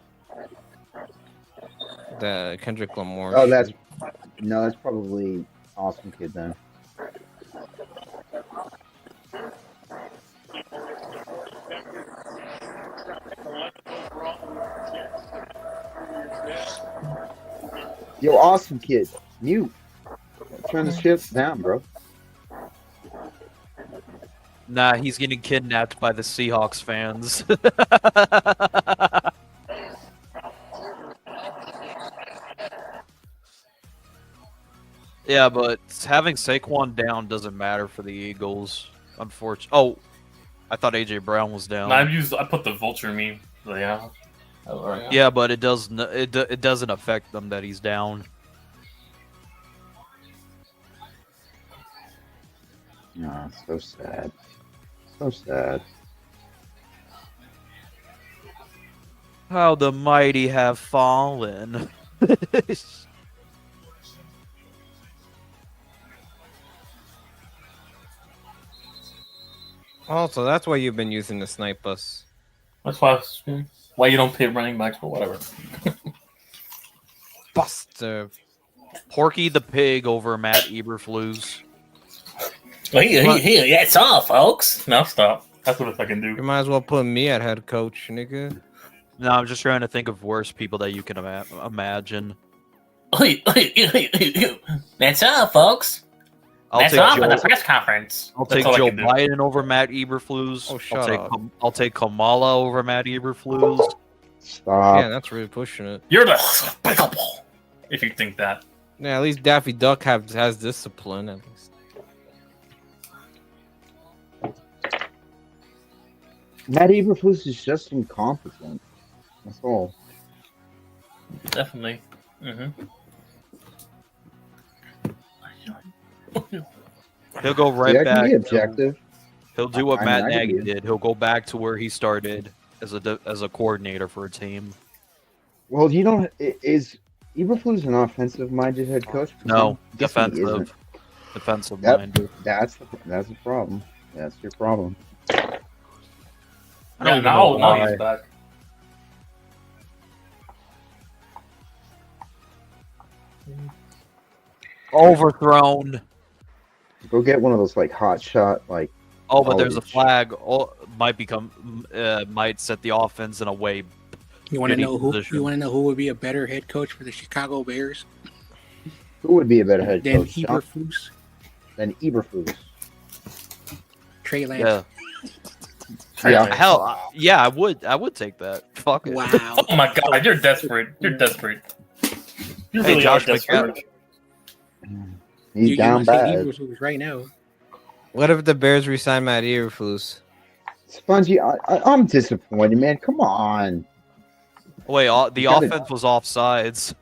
D: The Kendrick Lamar.
H: Oh, that's probably Awesome Kid then. Yo, Awesome Kid, mute. Turn the shit down, bro.
A: Nah, he's getting kidnapped by the Seahawks fans. Yeah, but having Saquon down doesn't matter for the Eagles. Unfortunately. Oh, I thought AJ Brown was down.
E: I put the vulture meme. So yeah.
A: Yeah, but it doesn't. It doesn't affect them that he's down.
H: No, so sad. So sad.
A: How the mighty have fallen.
D: Also, that's why you've been using the snipe us.
E: That's why you don't pay running backs or whatever.
D: Buster.
A: Porky the Pig over Matt Eberflus.
E: Hey, that's all, folks. No, stop. That's what I can do.
D: You might as well put me at head coach, nigga.
A: No, I'm just trying to think of worse people that you can imagine.
E: That's all, folks.
A: I'll
E: That's
A: take
E: all
A: Joe,
E: for the press conference.
A: I'll
E: That's
A: take
E: all I
A: Joe
E: can do.
A: Biden over Matt Eberflus.
D: Oh, shut up.
A: I'll take Kamala over Matt Eberflus.
H: Stop.
D: Yeah, that's really pushing it.
E: You're the despicable. If you think that.
D: Yeah, at least Daffy Duck has discipline, at least.
H: Matt Eberflus is just incompetent. That's all.
E: Definitely.
A: He'll go right
H: Yeah, I can
A: back.
H: be objective.
A: He'll do what
H: I
A: Matt
H: mean, I can
A: Nagy
H: be-
A: did. He'll go back to where he started as a coordinator for a team.
H: Well, you don't. Is Eberflus an offensive-minded head coach?
A: No,
H: Guess he isn't.
A: defensive
H: Yep.
A: minded.
H: That's the problem. That's your problem.
A: I don't
E: Yeah,
A: even know
E: now
A: why.
E: he's back.
A: Overthrown.
H: Go get one of those like hot shot like.
A: Oh, but there's a
H: college.
A: flag. Oh, might set the offense in a way.
B: You want to
A: Shitty
B: know who?
A: position.
B: You want to know who would be a better head coach for the Chicago Bears
H: Who would be a better head
B: than
H: coach? Sean?
B: Eberflus?
H: Than Eberflus.
B: Trey Lance.
A: Yeah.
H: Yeah.
A: Hell, yeah, I would take that. Fuck it.
B: Wow.
E: Oh my god, you're desperate. You're desperate. You
A: Hey,
E: really
A: Josh
E: are desperate.
H: He's
B: you
H: down
B: want to say
H: bad.
B: Eberflus right now?
D: What if the Bears resign Matt Eberflus?
H: Spongy, I'm disappointed, man. Come on.
A: Wait, the
H: You gotta-
A: offense was offsides.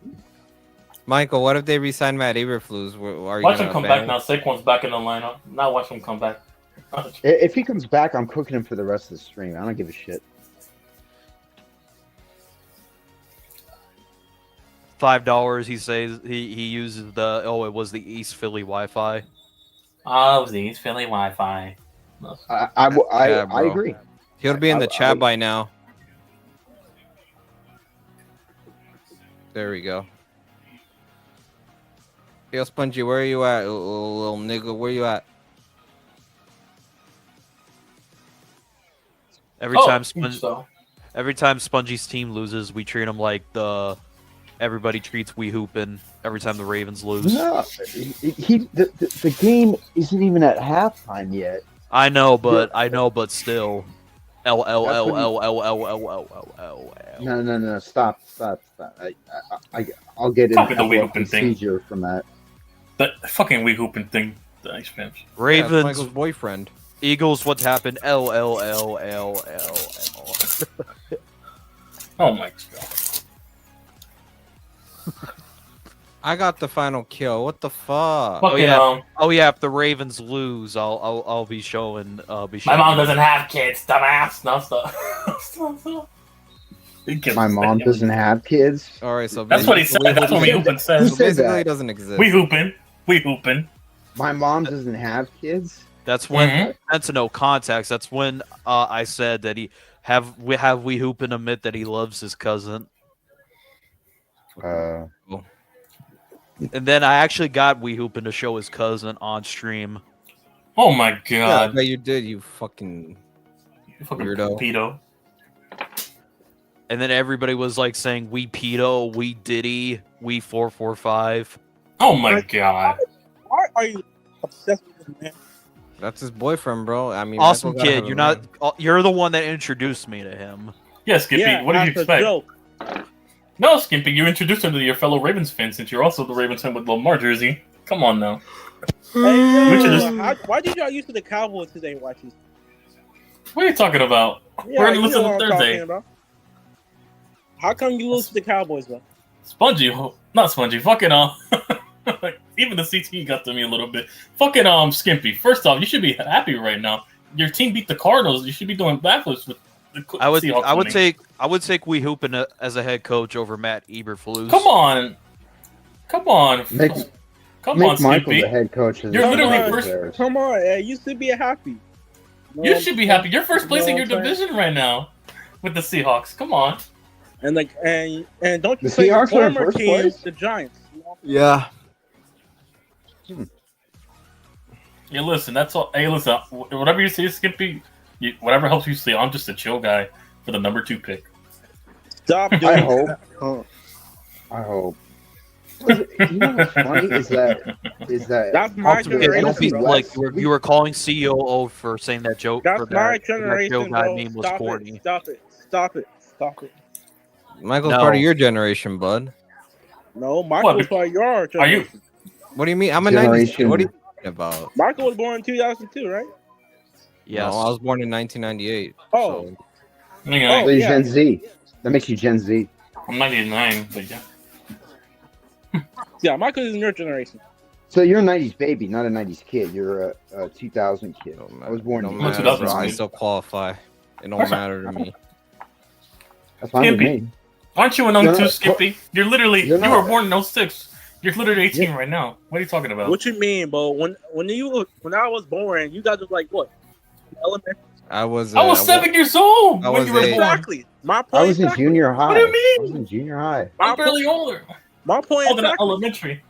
D: Michael, what if they resign Matt Eberflus? Are you
E: Watch
D: gonna
E: him come
D: ban
E: back
D: him?
E: now. Saquon's back in the lineup. Now watch him come back.
H: If he comes back, I'm cooking him for the rest of the stream. I don't give a shit.
A: $5. He says he uses the it was the East Philly Wi-Fi.
E: Oh, the East Philly Wi-Fi.
H: I
D: Yeah, bro.
H: agree.
D: He'll be in the
H: I-
D: chat by now. There we go. Yo, Spongy, where are you at, little nigga? Where you at?
A: Every
E: Oh,
A: time
E: so.
A: every time Spongy's team loses, we treat him like everybody treats We Hoopin' every time the Ravens lose.
H: No, the game isn't even at halftime yet.
A: I know, but still. L L
H: That's
A: L
H: when you-
A: L L L L L L L L.
H: No, stop. I'll get
E: Fuck with
H: into
E: the We
H: a
E: Hoopin' thing.
H: procedure from that.
E: That fucking wee hooping thing. Thanks, man.
D: Yeah, it's
A: Ravens,
D: Michael's boyfriend.
A: Eagles, what happened? L L L L L L.
E: Oh my god.
D: I got the final kill. What the fuck?
E: Fucking,
A: yeah. Oh yeah, if the Ravens lose, I'll be showing.
E: my mom doesn't have kids, dumbass. No, stop.
H: My mom doesn't have kids.
D: All right, so
E: That's what he said. That's what we hooping
H: Who
E: says.
H: said
D: basically
H: that?
D: it doesn't exist.
E: We hooping.
H: My mom doesn't have kids.
A: That's when
E: Mhm.
A: that's no context. That's when I said that we Hoopin' admit that he loves his cousin,
H: Uh,
A: and then I actually got We Hoopin' to show his cousin on stream.
E: Oh my
D: Yeah, I
E: god.
D: bet you did, you fucking.
E: You fucking
D: Weirdo.
E: pedo.
A: And then everybody was like saying we pedo, we Diddy, we 445.
E: Oh my god.
G: Why are you obsessed with this man?
D: That's his boyfriend, bro. I mean,
A: Awesome
D: Michael gotta have
A: kid,
D: a
A: you're
D: man.
A: not. You're the one that introduced me to him.
E: Yeah, Skippy,
G: Yeah,
E: what did you
G: that's a
E: expect?
G: joke.
E: No, Skippy, you introduced him to your fellow Ravens fan since you're also the Ravens fan with Lamar jersey. Come on now.
G: Hey,
E: We should
G: yo,
E: just-
G: why did y'all used to the Cowboys today, watching?
E: What are you talking about?
G: Yeah,
E: We're gonna
G: you
E: listen
G: know
E: on
G: what I'm
E: Thursday.
G: talking about. How come you lose to the Cowboys, though?
E: Spongy, not Spongy, fucking even the CT got to me a little bit. Fucking Skimpy. First off, you should be happy right now. Your team beat the Cardinals. You should be doing backflips with
A: I would
E: Seahawks
A: I would
E: winning.
A: take Wee Hoopin as a head coach over Matt Eberflus.
E: Come on. Come on,
H: Make
E: Skippy.
H: Michael the head coach of the
E: You're literally
H: Chicago
E: first-
H: Bears.
G: Come on, you should be happy.
E: You should be happy. You're first place in your
G: No, I'm saying-
E: division right now with the Seahawks. Come on.
G: And like and don't you
H: The
G: say your
H: Seahawks are in
G: former
H: first
G: team,
H: place?
G: the Giants?
D: Yeah.
E: Yeah, listen, that's all. Hey, listen, whatever you say, Skippy, whatever helps you see, I'm just a chill guy for the number 2 pick.
G: Stop doing
H: I
G: that.
H: hope. I hope. You know what's funny is that
G: That's my
H: Also,
G: generation,
A: Don't be
G: bro.
A: like you were calling COO for saying that joke.
G: That's
A: for
G: my
A: that Joe
G: generation,
A: Guy
G: bro.
A: meme was
G: Stop
A: corny.
G: it. Stop it. Stop it. Stop it.
D: Michael's
A: No.
D: part of your generation, bud.
G: No, Michael was
E: What?
G: part of your
E: Are you?
G: generation.
D: What do you mean? I'm a 90s kid.
H: Generation.
D: What are you talking about?
G: Michael was born in 2002, right?
A: Yes.
D: No, I was born in 1998.
G: Oh.
D: so-
E: Anyway,
H: So you're
G: yeah.
H: Gen Z. That makes you Gen Z.
E: I'm 99, but yeah.
G: Yeah, Michael is in your generation.
H: So you're a '90s baby, not a '90s kid. You're a 2000 kid.
D: Don't
H: I was born
D: Don't
H: in
E: I'm a
D: matter,
E: 2000
D: bro. I
E: kid.
D: still qualify. It don't matter to me.
H: That's fine with
E: Skippy.
H: me.
E: Aren't you an
H: You're
E: 02,
H: not-
E: Skippy? You're literally,
H: You're
E: you
H: not.
E: were born in 06. You're literally 18 right now. What are you talking about?
G: What you mean, bro? When I was born, you guys was like what? Elementary.
D: I was.
E: I was 7 years old
D: I
E: when
D: was
E: you were
D: eight.
E: born.
G: Exactly. My point.
H: I was in
G: exactly.
H: junior high.
E: do you mean?
H: I was in junior high.
G: My
E: I'm barely
G: point.
E: older.
G: My point.
E: Older than
G: Exactly.
E: elementary.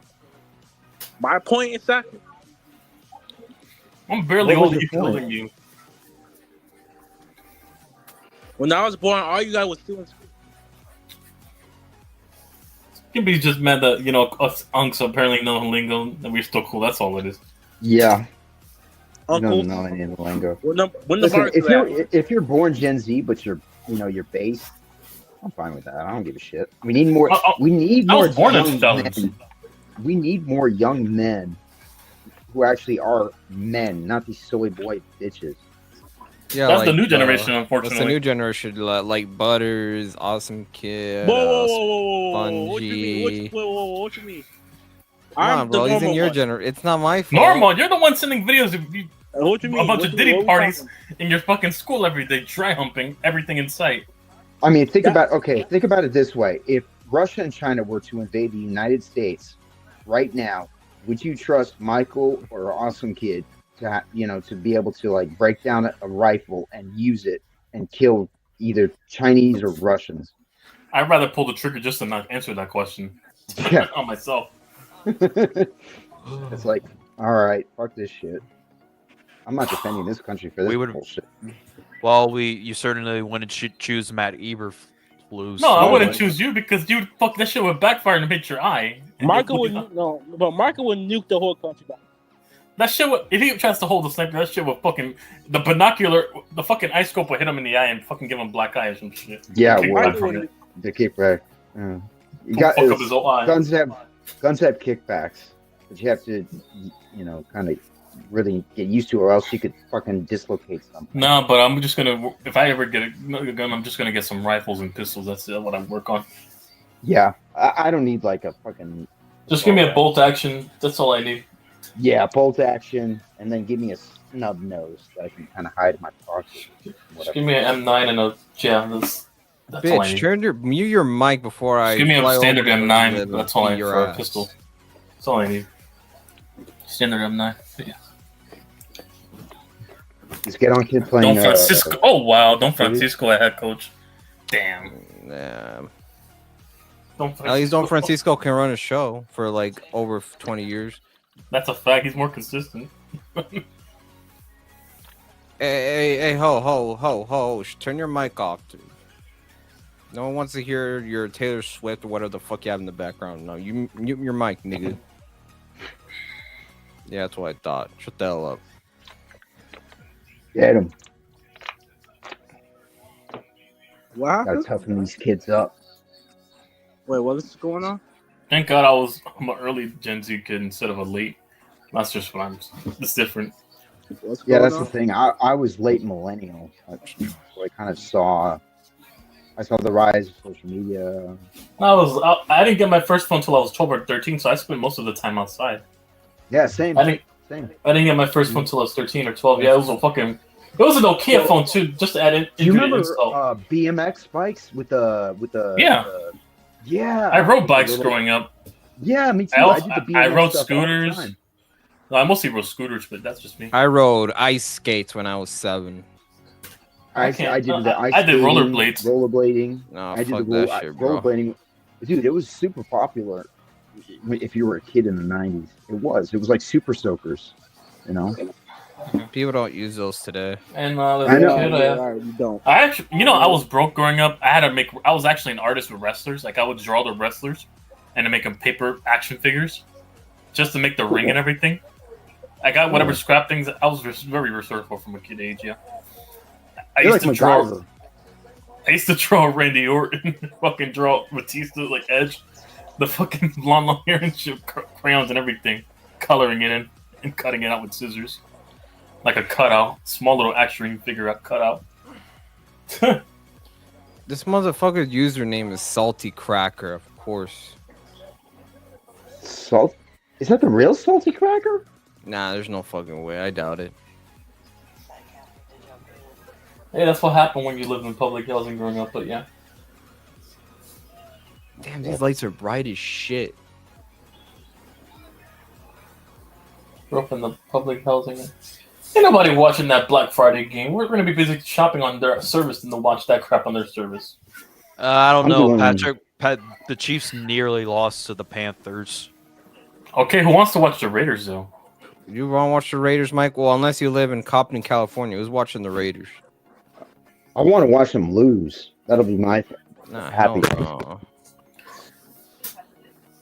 G: My point exactly.
E: I'm barely
H: What was
E: older
H: your point?
E: than you.
G: When I was born, all you guys was doing.
E: Skippy's just mad that, us unks apparently know lingo and we're still cool. That's all it is.
H: Yeah. You
G: Uncle.
H: don't know any of the lingo.
G: When the
H: Listen,
G: barbecue
H: if you're born Gen Z, but you're based, I'm fine with that. I don't give a shit. We need more. We need
E: I
H: more
E: was born in
H: young
E: 2000s.
H: men. We need more young men who actually are men, not these silly boy bitches.
D: Yeah,
E: That's the
D: like,
E: new generation,
D: That's
E: unfortunately.
D: the new generation, like Butters, Awesome Kid.
G: Whoa. What you mean?
D: Spongy.
G: What you mean?
D: Come on, bro. He's in your generation. It's not my fault.
E: Normal, you're the one sending videos of you,
G: What you mean?
E: a bunch
G: What
E: of
G: you-
E: Diddy
G: what we
E: parties
G: talking?
E: in your fucking school every day, dry humping everything in sight.
H: I mean, think about it this way: if Russia and China were to invade the United States right now, would you trust Michael or Awesome Kid to to be able to like break down a rifle and use it and kill either Chinese or Russians?
E: I'd rather pull the trigger just to not answer that question
H: Yeah.
E: on myself.
H: It's like, all right, fuck this shit. I'm not defending this country for this
A: We would-
H: bullshit.
A: Well, you certainly wouldn't choose Matt Eberflus.
E: No, I wouldn't
H: Right.
E: choose you because you fuck that shit would backfire and hit your eye. And
G: Michael
E: you'll-
G: would but Michael would nuke the whole country back.
E: That shit would, if he tries to hold the sniper, that shit would fucking the fucking ice scope would hit him in the eye and fucking give him black eye or some shit.
H: Yeah,
E: Kick
H: well,
E: back from it.
H: the kickback. You
E: Fuck up his whole eye.
H: guns have kickbacks, but you have to kind of really get used to, or else you could fucking dislocate something.
E: No, but I'm just gonna. If I ever get a gun, I'm just gonna get some rifles and pistols. That's what I work on.
H: Yeah, I don't need like a fucking
E: Just give me a bolt action. That's all I need.
H: bolt action, and then give me a snub nose that I can kind of hide in my pocket.
E: Just
H: Whatever.
E: give me an M9 and that's all I
D: Bitch,
E: need.
D: mute your mic before I.
E: Just give me
D: fly
E: a standard
D: over
E: M9.
D: and
E: That's all I
D: beat
E: need
D: your
E: for a
D: ass.
E: pistol. That's all I need. Standard M9. But yeah.
H: Just get on kid playing.
E: Don Francisco. Oh wow, Don Francisco, a head coach. Damn.
D: Yeah.
E: Don
D: At least Don
E: Francisco.
D: Francisco can run a show for like over 20 years.
E: That's a fact. He's more consistent.
D: Hey, ho. Turn your mic off, dude. No one wants to hear your Taylor Swift or whatever the fuck you have in the background. No, you mute your mic, nigga. Yeah, that's what I thought. Shut the hell up.
H: Get him.
G: What
H: Gotta
G: happened?
H: toughen these kids up.
G: Wait, what is going on?
E: Thank God I'm an early Gen Z kid instead of a late. That's just what I'm. It's different.
G: What's
H: Yeah,
G: going
H: that's
G: on?
H: the thing. I was late millennial, so I kind of saw. I saw the rise of social media.
E: I didn't get my first phone until I was 12 or 13, so I spent most of the time outside.
H: Yeah, same.
E: I didn't
H: Same.
E: get my first phone until I was 13 or 12. Yeah, it was a fucking It was an Nokia phone too, just to add in.
H: Do you
E: into the
H: remember
E: install.
H: BMX bikes with the
E: Yeah.
H: yeah?
E: I rode bikes
H: little-
E: growing up.
H: Yeah, me too.
E: I, also,
H: did the BMX
E: I rode
H: stuff all the
E: scooters.
H: time.
E: No, I mostly rode scooters, but that's just me.
D: I rode ice skates when I was 7.
H: I
E: can't-
H: did the ice
E: I did
H: skating,
E: rollerblades.
H: rollerblading.
D: No,
H: I did
D: fuck
H: the
D: that shit, bro.
H: rollerblading. Dude, it was super popular. If you were a kid in the '90s, it was like super soakers, you know.
D: People don't use those today.
E: And
H: I know.
G: You don't.
E: I actually, I was broke growing up. I was actually an artist with wrestlers. Like I would draw the wrestlers, and then make them paper action figures, just to make the ring and everything. I got whatever scrap things. I was very resourceful from a kid age. Yeah. I used to draw. I used to draw Randy Orton, fucking draw Batista like Edge, the fucking long hair and shit, crayons and everything, coloring it in and cutting it out with scissors, like a cutout, small little action figure cutout.
D: This motherfucker's username is Salty Cracker, of course.
H: Salt? Is that the real Salty Cracker?
D: Nah, there's no fucking way. I doubt it.
E: Hey, that's what happened when you lived in public housing growing up. But yeah.
D: Damn, these lights are bright as shit.
E: Grew up in the public housing. Ain't nobody watching that Black Friday game. We're gonna be busy shopping on their service than to watch that crap on their service.
A: I don't
H: I'm
A: know,
H: doing-
A: the Chiefs nearly lost to the Panthers.
E: Okay, who wants to watch the Raiders though?
D: You want to watch the Raiders, Mike? Well, unless you live in Compton, California. Who's watching the Raiders?
H: I want to watch them lose. That'll be my
D: Nah,
H: happy.
D: hell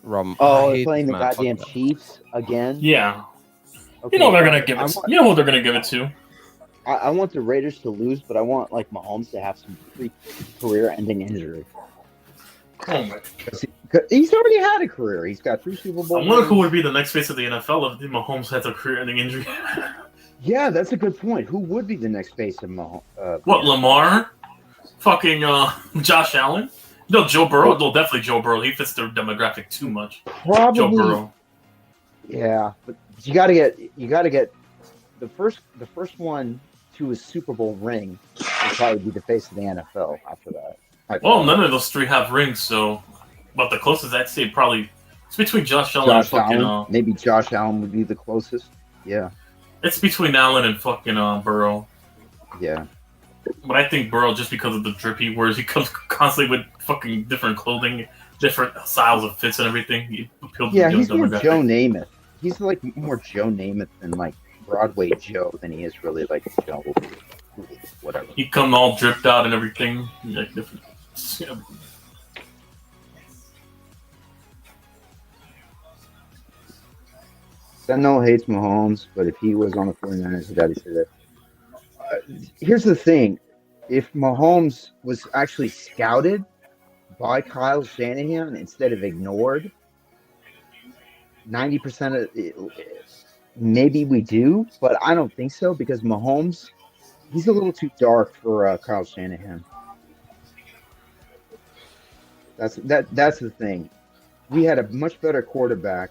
D: no.
H: Oh,
D: I
H: they're
D: hate
H: playing the
D: this, man. Fuck
H: goddamn
D: them.
H: Chiefs again.
E: Yeah,
H: Okay,
E: you know they're gonna give
H: I
E: it.
H: want-
E: You know who they're gonna give it to?
H: I want the Raiders to lose, but I want like Mahomes to have some career-ending injury.
E: Oh my!
H: 'Cause he's already had a career. He's got 3 Super
E: I
H: Bowl.
E: wonder who
H: rings.
E: would be the next face of the NFL if Mahomes has a career-ending injury.
H: Yeah, that's a good point. Who would be the next face of Mahomes?
E: What, Lamar? Fucking Josh Allen? No, Joe Burrow. No, definitely Joe Burrow. He fits their demographic too much.
H: Probably.
E: Joe Burrow.
H: Yeah, but you got to get the first one to a Super Bowl ring will probably be the face of the NFL after that.
E: Well, none of those three have rings, so. But the closest I'd say probably it's between Josh Allen
H: Josh
E: and fucking.
H: Allen. Maybe Josh Allen would be the closest. Yeah.
E: It's between Allen and fucking Burrow.
H: Yeah.
E: But I think Burrow, just because of the drip he wears, he comes constantly with fucking different clothing, different styles of fits and everything. He appealed to
H: Yeah,
E: the
H: he's more
E: demographic.
H: Joe Namath. He's like more Joe Namath than like Broadway Joe than he is really like Joe. Whatever.
E: He come all dripped out and everything. Like different.
H: Sentinel hates Mahomes, but if he was on the 49ers, I got to say that. Here's the thing. If Mahomes was actually scouted by Kyle Shanahan instead of ignored, 90% of it, maybe we do, but I don't think so because Mahomes, he's a little too dark for Kyle Shanahan. That's the thing. We had a much better quarterback.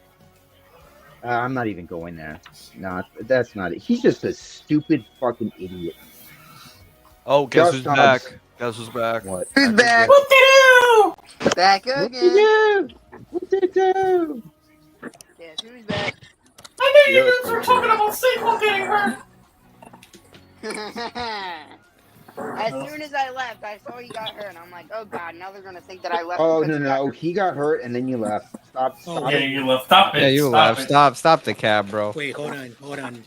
H: I'm not even going there. No, that's not it. He's just a stupid fucking idiot.
A: Oh, guess
H: Josh
A: who's
H: Dobbs.
A: back? Guess who's back?
H: What?
C: Who's back?
E: What to do?
C: Back
H: What
C: again.
H: to do? What to do?
C: Guess who's back?
E: I knew you guys were talking about Saquon getting hurt.
C: As soon as I left, I saw you got hurt, and I'm like, oh god, now they're gonna think that I left.
H: Oh
C: because
H: no,
C: you got
H: no,
C: hurt.
H: he got hurt and then you left. Stop.
C: Oh,
E: Yeah, you left. Stop it.
D: Yeah, you
E: Stop
D: left.
E: it.
D: Stop the cab, bro.
B: Wait, hold on.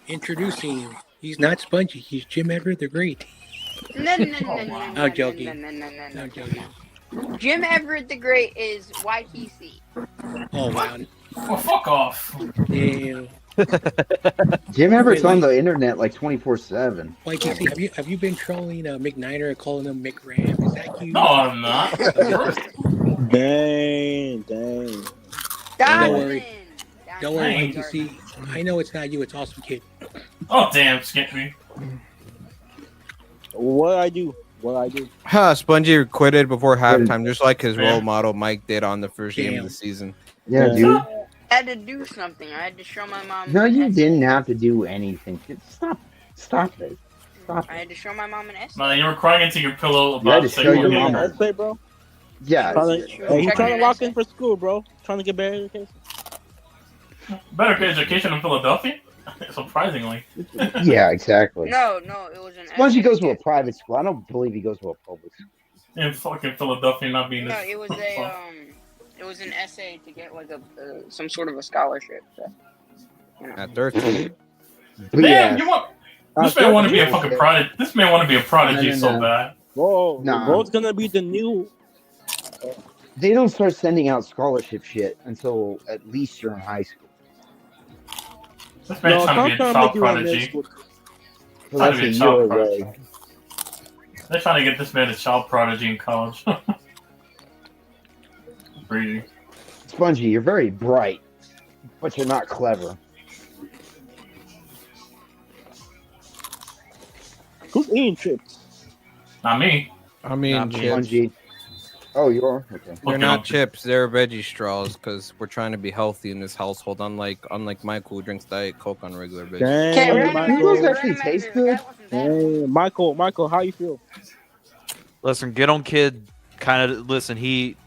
B: Introducing him. He's not Spongy. He's Jim Everett the Great.
C: No,
B: I'm joking.
C: No,
B: I'm joking.
C: Jim Everett the Great is YTC.
B: Oh wow.
E: Well, fuck off.
B: Damn.
H: Jim Everett's on the internet like 24/7.
B: YTC, have you been trolling McNiner, calling him McRam? Is that you?
E: No, I'm not.
G: Dang.
B: Don't worry. Don't worry,
E: Dang.
B: YTC. I know it's not you. It's Awesome Kid.
E: Oh damn, Skippy.
G: What I do?
D: Huh, Spongy quitted before halftime, just like his role model Mike did on the first game of
B: Damn.
D: the season.
H: Yeah, dude.
C: I had to do something. I had to show my mom.
H: No, you didn't have to do anything. Stop it.
C: I had to show my mom an essay.
E: No, you were crying into your pillow
H: You had
E: about
H: to show your
E: Saquon.
H: mama.
G: Essay, bro.
H: Yeah,
G: Hey, he's trying to lock in for school, bro. Trying to get better education.
E: Better education in Philadelphia? Surprisingly.
H: yeah, exactly.
C: No, it was an
H: Once he
C: essay.
H: goes to a private school, I don't believe he goes to a public school.
E: In fucking Philadelphia not being
C: No,
E: this.
C: it was it was an essay to get like some sort of a scholarship. So, you know.
D: At 13.
H: But
E: Damn,
H: yeah,
E: you want this man want to be a fucking prodigy. This man want to be a prodigy
H: No.
E: so bad.
G: Whoa,
H: Nah.
G: bro's gonna be the new.
H: they don't start sending out scholarship shit until at least you're in high school.
E: This man's trying to be a child prodigy.
H: So
E: Trying
H: that's
E: to
H: a
E: be a
H: year
E: child prodigy.
H: away.
E: They're trying to get this man a child prodigy in college. Crazy.
H: Spongy, you're very bright, but you're not clever.
G: Who's eating chips?
E: Not me.
D: I mean,
A: Not me.
D: chips.
H: Spongy. Oh, you are? Okay.
D: They're
E: Okay,
D: not
E: okay.
D: chips. They're veggie straws because we're trying to be healthy in this household. Unlike Michael who drinks Diet Coke on a regular basis.
C: Okay,
G: Dang,
C: random
G: Michael.
H: Those actually taste good.
G: Hey, Michael, how you feel?
A: Listen, get on kid. Kind of listen. He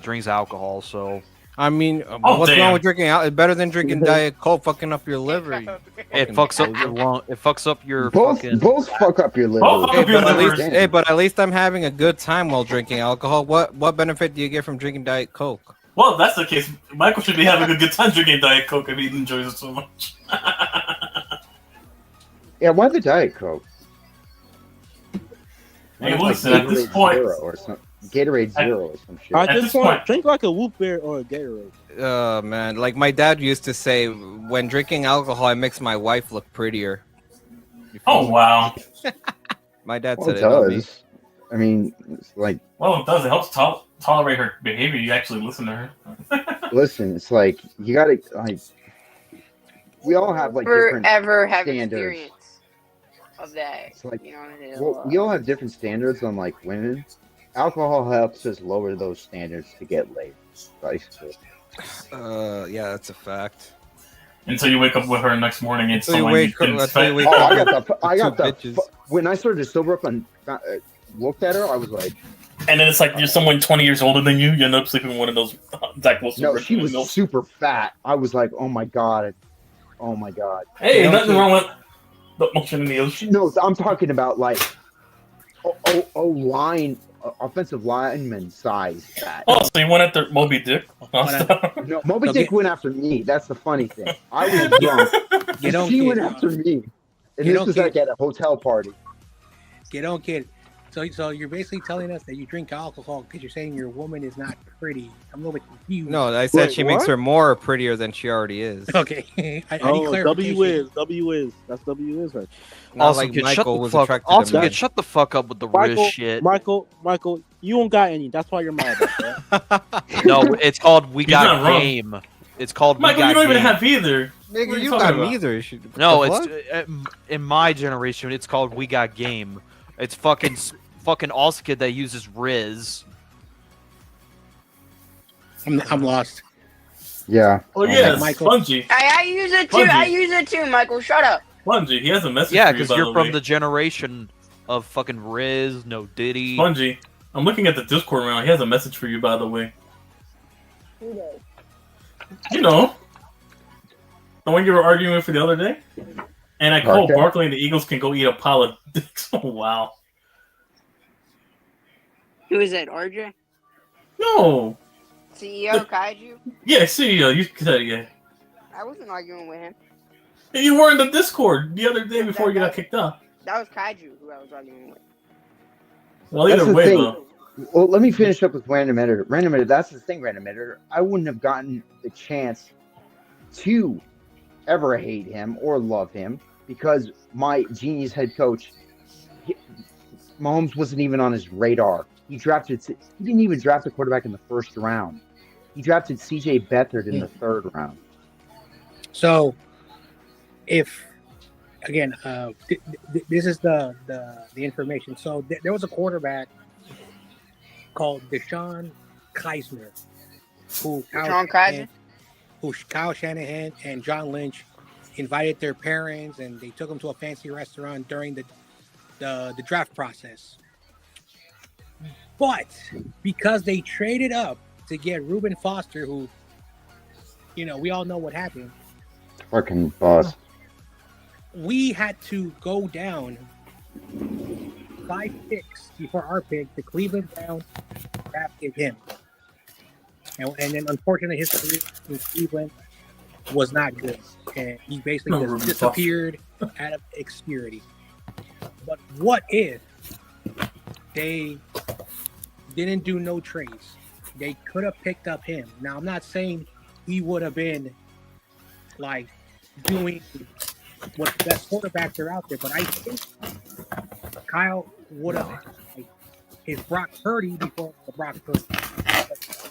A: drinks alcohol, so
D: I mean,
E: Oh,
D: what's
E: damn.
D: wrong with drinking out? It's better than drinking Diet Coke, fucking up your liver.
A: it fucks up your lung. It fucks up your
H: Both
A: fucking.
H: fuck up your liver.
E: Both fuck
D: Hey,
E: up your
D: but at
E: liver.
D: least, hey, but at least I'm having a good time while drinking alcohol. What benefit do you get from drinking Diet Coke?
E: Well, if that's the case, Michael should be having a good time drinking Diet Coke if he enjoys it so much.
H: Yeah, why the Diet Coke? Why
E: Hey,
H: not, like,
E: listen, at this
H: Gatorade
E: point-
H: Zero or some Gatorade Zero or some shit.
G: I
E: At
G: just
E: this
G: want
E: point-
G: drink like a Whoop Beer or a Gatorade.
D: Man, like my dad used to say, when drinking alcohol, it makes my wife look prettier. You feel
E: Oh
D: me?
E: wow.
D: My dad
H: Well,
D: said
H: it
D: it, not me.
H: does. I mean, it's like,
E: Well, it does. It helps tolerate her behavior. You actually listen to her.
H: listen, it's like you gotta like. We all have like different.
C: Forever have
H: standards.
C: experience of that.
H: It's like,
C: You know, it
H: well, we all have different standards on like women. Alcohol helps us lower those standards to get laid. Basically.
D: Yeah, that's a fact.
E: Until you wake up with her next morning and
D: Until you
E: someone
D: wake
E: you didn't
D: up- until you
E: expect.
D: wake
H: Oh,
D: up.
H: I got the.
D: Two bitches.
H: When I started to sober up and looked at her, I was like,
E: And then it's like you're someone 20 years older than you. You end up sleeping with one of those Zach Wilson.
H: no, she
E: milk.
H: was super fat. I was like, oh my god, oh my god.
E: Hey,
D: You
E: nothing
D: don't
E: wrong with the motion in the ocean.
H: No, I'm talking about like, offensive lineman size fat.
E: Oh, so you went after Moby Dick?
H: No, Moby
B: So
H: Dick
B: get-
H: went after me. That's the funny thing. I was drunk.
B: Get on,
H: She went
B: kid.
H: after me. And
B: Get
H: this
B: on,
H: was
B: kid.
H: like at a hotel party.
B: Get on, kid. So you're basically telling us that you drink alcohol because you're saying your woman is not pretty. I'm a little bit confused.
D: No, I said
G: Wait,
D: she makes
G: what?
D: her more prettier than she already is.
B: Okay. I need
G: Oh,
B: clarification.
G: W is. That's W is right.
D: Not
A: Also,
D: like
A: kid, shut
D: Michael
A: the
D: was
A: fuck.
D: attracted
A: Also,
D: to me.
A: kid, shut the fuck up with the
G: Michael,
A: Riz shit.
G: Michael, you don't got any. That's why you're mad about that.
A: No, it's called We
E: He's
A: Got
E: not wrong.
A: Game. It's called
E: Michael,
A: We Got
E: you don't even
A: Game.
E: have either. What are
D: Nigga,
E: you
D: you
E: talking
D: got
E: about?
D: neither.
A: No,
D: The
A: it's
D: fuck?
A: in my generation. It's called We Got Game. It's fucking also kid that uses Riz.
B: I'm lost.
H: Yeah.
E: Oh yeah,
B: Michael.
E: Spongy.
C: I use it too.
E: Bungie.
C: I use it too, Michael. Shut up.
E: Spongy, he has a message
A: Yeah,
E: for you,
A: because
E: by
A: you're
E: the
A: from
E: way.
A: the generation of fucking Riz, no Diddy.
E: Spongy, I'm looking at the Discord round. He has a message for you, by the way. You know, the one you were arguing with for the other day. And I called
H: Okay.
E: Barkley and the Eagles can go eat a pile of dicks. Oh wow.
C: Who is that, RJ?
E: No.
C: CEO Kaiju?
E: Yeah, see, you said yeah.
C: I wasn't arguing with him.
E: You were in the Discord the other day before you got kicked out.
C: That was Kaiju who I was arguing with.
E: Well,
H: That's
E: either
H: the
E: way,
H: thing.
E: though.
H: Well, let me finish up with Random Editor. Random Editor, that's the thing, Random Editor. I wouldn't have gotten the chance to ever hate him or love him because my genius head coach, Mahomes wasn't even on his radar. He didn't even draft a quarterback in the first round. He drafted C.J. Beathard in the third round.
B: So, if again, this is the information. So there was a quarterback called Deshaun Keisner, who Kyle Shanahan and John Lynch invited their parents, and they took him to a fancy restaurant during the draft process. But because they traded up to get Reuben Foster, who, we all know what happened.
H: Fucking boss.
B: We had to go down 5 picks before our pick. The Cleveland Browns drafted him. And then, unfortunately, his career in Cleveland was not good. And he basically just disappeared out of obscurity. But what if they didn't do no trades? They could have picked up him. Now, I'm not saying he would have been, like, doing what the best quarterbacks are out there, but I think Kyle would have like, his Brock Purdy before the Brock Purdy.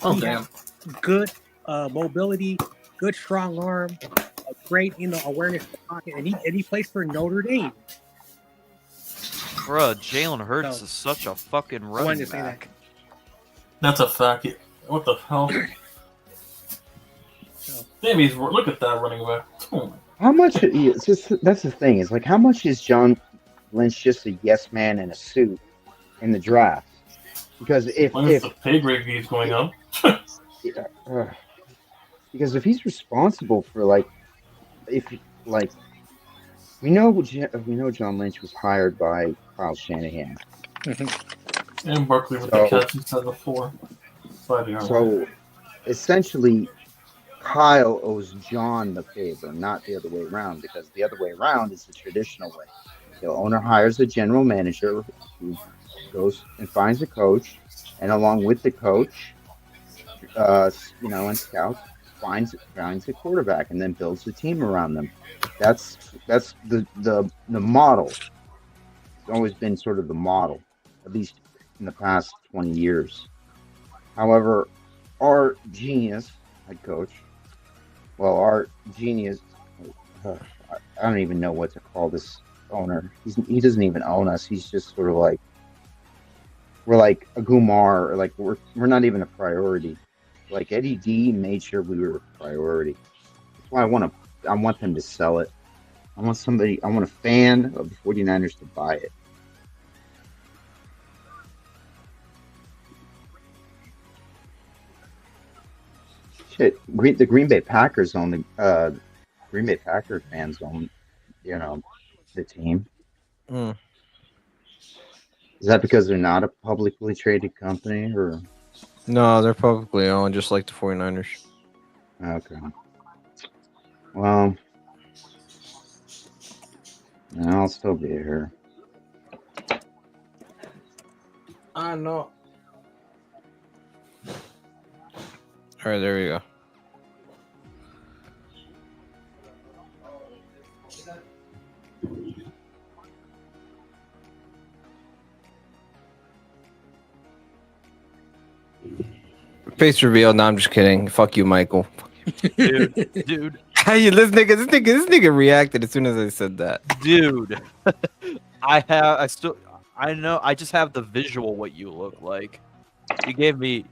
E: Oh, damn.
B: Good mobility, good strong arm, a great awareness of the pocket, and he plays for Notre Dame.
A: Bruh, Jalen Hurts is such a fucking running back.
E: That's a fact. What the hell? Damn, look at that running back. Oh.
H: How much? That's the thing. Is like, how much is John Lynch just a yes man in a suit in the draft? Because if
E: the pay grade keeps going up,
H: because if he's responsible for we know John Lynch was hired by Kyle Shanahan,
E: and Barkley with the catch instead of 4.
H: So essentially, Kyle owes John the favor, not the other way around, because the other way around is the traditional way. The owner hires a general manager who goes and finds a coach, and along with the coach, and scouts, finds a quarterback, and then builds a team around them. That's the model. It's always been sort of the model, at least in the past 20 years. However, our genius head coach, I don't even know what to call this owner. He doesn't even own us. He's just sort of like, we're like a Gumar, or like we're not even a priority. Like Eddie D made sure we were a priority. That's why I want them to sell it. I want a fan of the 49ers to buy it. Shit, the Green Bay Packers own the Green Bay Packer fans own, the team.
D: Mm.
H: Is that because they're not a publicly traded company, or?
D: No, they're publicly owned, just like the 49ers.
H: Okay. Well, I'll still be here.
D: I know. All right, there we go. Face reveal. No, I'm just kidding. Fuck you, Michael.
A: Dude.
D: Hey, this nigga reacted as soon as I said that.
A: Dude. I just have the visual what you look like. You gave me.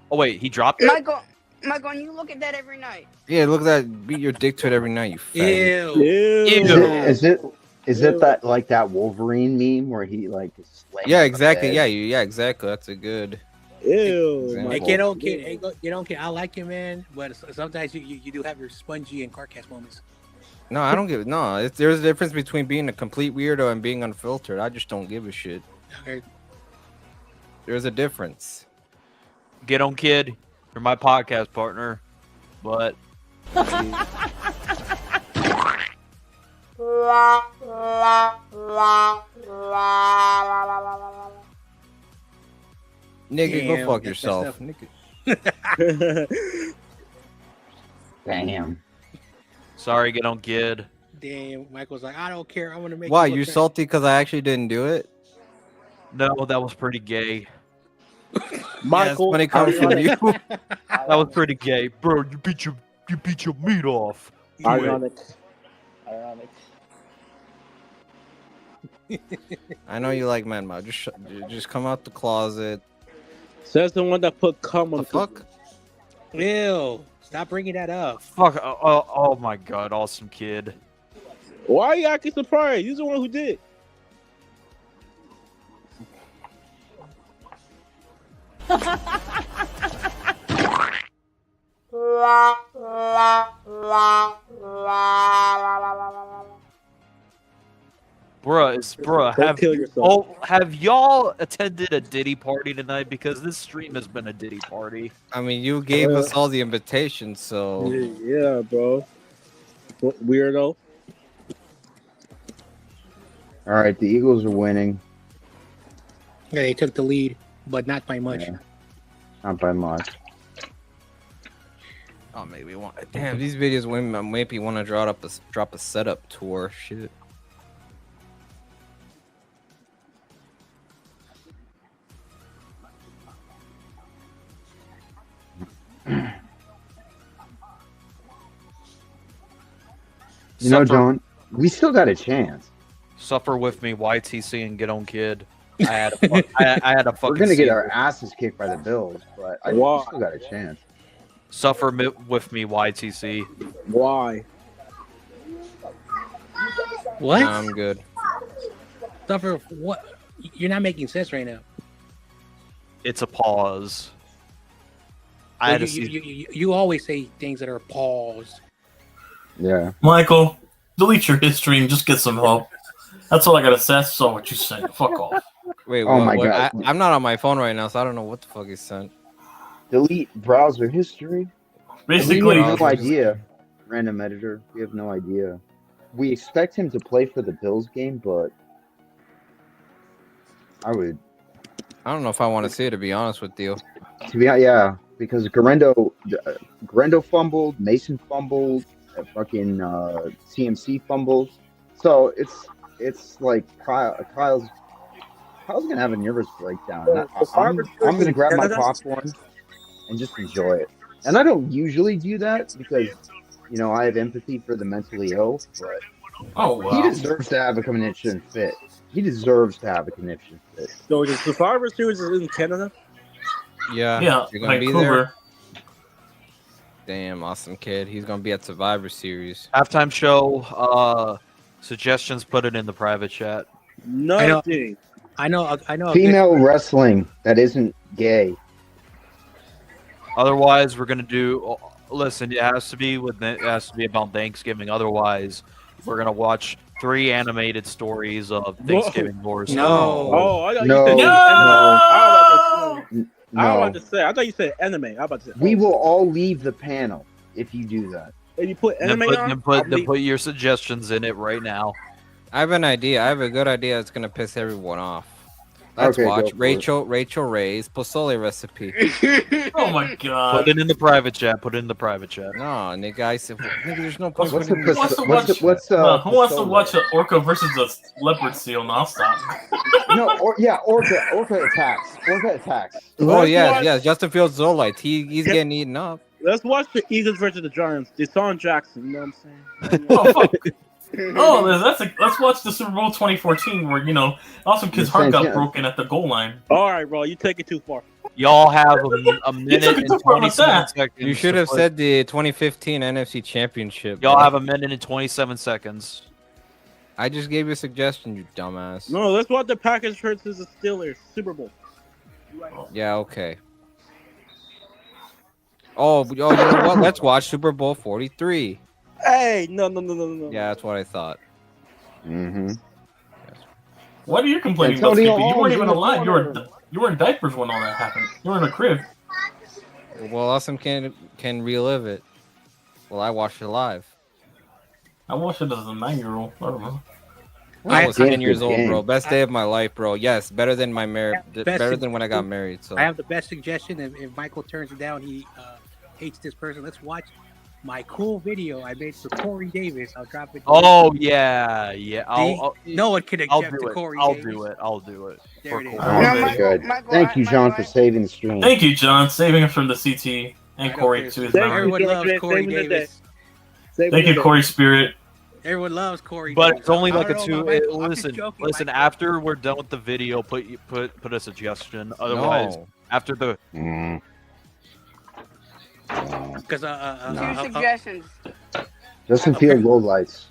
A: Oh wait, he dropped it.
C: Michael, and you look at that every night.
D: Yeah, look at that. Beat your dick to it every night, you faggot.
B: Ew.
H: Is it that like that Wolverine meme where he like is laying
D: Yeah,
H: on the
D: exactly.
H: bed?
D: Yeah, exactly. That's a good.
G: Ew.
B: Hey, get on, kid. Get on, kid. I like you, man. But sometimes you do have your spongy and carcass moments.
D: No, I don't give it. No, there's a difference between being a complete weirdo and being unfiltered. I just don't give a shit.
B: Okay.
D: There's a difference.
A: Get on, kid. You're my podcast partner, but
D: Nigga, go
B: Damn,
D: fuck
B: that's
D: yourself.
B: messed
D: Nigga.
H: Damn.
A: sorry, get on, kid.
B: Damn, Michael's like, I don't care. I want to make.
D: Why,
B: you
D: you
B: look
D: salty because I actually didn't do it?
A: No, that was pretty gay.
G: Michael,
D: When it comes from you.
A: That was pretty gay, bro. You beat your meat off.
G: ironic.
D: I know you like man mouth. Just come out the closet.
G: Says the one that put cum on
D: The fuck?
B: Ew. Stop bringing that up.
A: Fuck. Oh my god, awesome kid.
G: Why are you acting surprised? You're the one who did. Don't kill yourself.
A: have y'all attended a Diddy party tonight? Because this stream has been a Diddy party.
D: I mean, you gave us all the invitations, so
G: Yeah, bro. Weirdo.
H: All right, the Eagles are winning.
B: Yeah, they took the lead, but not by much.
H: Yeah. Not by much.
D: oh, maybe one. Damn, these videos maybe want to drop a setup tour. Shit.
H: You know, John, we still got a chance.
A: Suffer with me, YTC, and get on kid. I had a fucking.
H: We're gonna get
A: seizure.
H: our asses kicked by the Bills, but I think we still got a chance.
A: Suffer with me, YTC.
G: Why?
B: What?
D: Nah, I'm good.
B: Suffer? What? You're not making sense right now.
A: It's a pause. I had a seizure.
B: You always say things that are paused.
H: Yeah.
E: Michael, delete your history and just get some help. That's all I gotta say. That's all what you said. Fuck off.
D: Wait,
H: Oh my
D: what?
H: God.
D: I'm not on my phone right now, so I don't know what the fuck he sent.
H: Delete browser history.
E: Basically,
H: We have no idea. Random editor. We have no idea. We expect him to play for the Bills game, but I
D: don't know if I want to see it, to be honest with you.
H: to be yeah, because Garendo fumbled, Mason fumbled, fucking CMC fumbled. So it's like Kyle's gonna have a nervous breakdown. I'm gonna grab my popcorn and just enjoy it. And I don't usually do that because, you know, I have empathy for the mentally ill, but he deserves to have a conniption fit. He deserves to have a conniption fit.
G: So the Survivor Series is in Canada?
D: Yeah.
E: yeah,
D: You're gonna be
E: Vancouver.
D: Damn, awesome kid. He's gonna be at Survivor Series.
A: Halftime show. Suggestions. Put it in the private chat.
G: Nothing.
B: I know.
H: Female wrestling that isn't gay.
A: Otherwise, we're gonna do. Listen, it has to be about Thanksgiving. Otherwise, we're gonna watch 3 animated stories of Thanksgiving horror stories.
B: No.
G: Oh, I thought
H: No,
G: you said
H: no,
G: I was about
H: no.
G: to say. I thought you said anime. I was about to say.
H: We will all leave the panel if you do that.
G: If you put
A: Then
G: anime on, I'll leave.
A: put your suggestions in it right now.
D: I have an idea. I have a good idea that's gonna piss everyone off. Let's
H: Okay,
D: watch
H: go for it.
D: Rachel Ray's Pozole recipe.
E: Oh my god.
A: Put it in the private chat. Put it in the private chat.
D: No, nigga, I said, nigga, there's no point.
H: What's
D: putting
H: the
D: this-
E: Who wants to watch? Who wants to
H: Pozole?
E: watch an orca versus a leopard seal nonstop?
H: No, Orca attacks. Orca attacks.
D: Oh
G: Let's
D: yes,
G: watch-
D: yes. Justin Fields Zolite. He's
G: Yeah.
D: getting eaten up.
G: Let's watch the Eagles versus the Giants. Deshaun Jackson. You know what I'm saying?
E: Oh fuck. Oh, let's watch the Super Bowl 2014 where, you know, Awesome Kid's heart got broken at the goal line.
G: All right, bro. You take it too far.
A: Y'all have a
E: took
A: minute
E: it
A: and
E: too far with
A: 27
E: that.
A: seconds.
D: You should
A: to
D: have
A: put-
D: said the 2015 NFC Championship.
A: Y'all
D: bro.
A: have a minute and 27 seconds.
D: I just gave you a suggestion, you dumbass.
G: No, let's watch the Packers versus the Steelers Super Bowl.
D: Yeah, okay. Oh, you know what? Let's watch Super Bowl 43.
G: Hey, no.
D: Yeah, that's what I thought.
H: Mm-hmm.
E: What are you complaining about,
H: Antonio
E: Skippy? You weren't
H: Holmes
E: even
H: in the
E: alive.
H: corner.
E: You were in diapers when all that happened. You were in a crib.
D: Well, Awesome can relive it. Well, I watched it live.
E: I watched it as a 9-year-old. I don't know.
D: I was
H: Game
D: 10 years
H: for
D: old,
H: game.
D: bro. Best day of my life, bro. Yes, better than my marriage.
B: Best
D: Better
B: thing-
D: than when I got married. So
B: I have the best suggestion. If Michael turns it down, he hates this person. Let's watch my cool video I made for Corey Davis. I'll drop it.
A: Oh yeah.
B: No one can
A: I'll
B: object
A: do
B: to
A: it.
B: Corey
A: I'll
B: Davis.
A: do it. I'll do it.
B: There it is.
H: Oh, my God. Thank you, John, for saving the stream.
E: Thank you, John, saving him from the CT and Corey to his
G: Thank
E: memory.
B: Everyone
G: you,
B: loves
G: Davis.
B: Corey
G: Saving the
B: Davis.
E: Thank you, Corey Spirit.
B: Everyone loves Corey
A: But
B: Davis.
A: it's only
B: I
A: like a
B: don't
A: two.
B: know about Michael. I'm just
A: Listen,
B: joking,
A: listen.
B: Michael.
A: After we're done with the video, put a suggestion. Otherwise,
D: no.
A: after the
H: Mm.
B: Because
C: Two suggestions.
H: Justin Field low lights.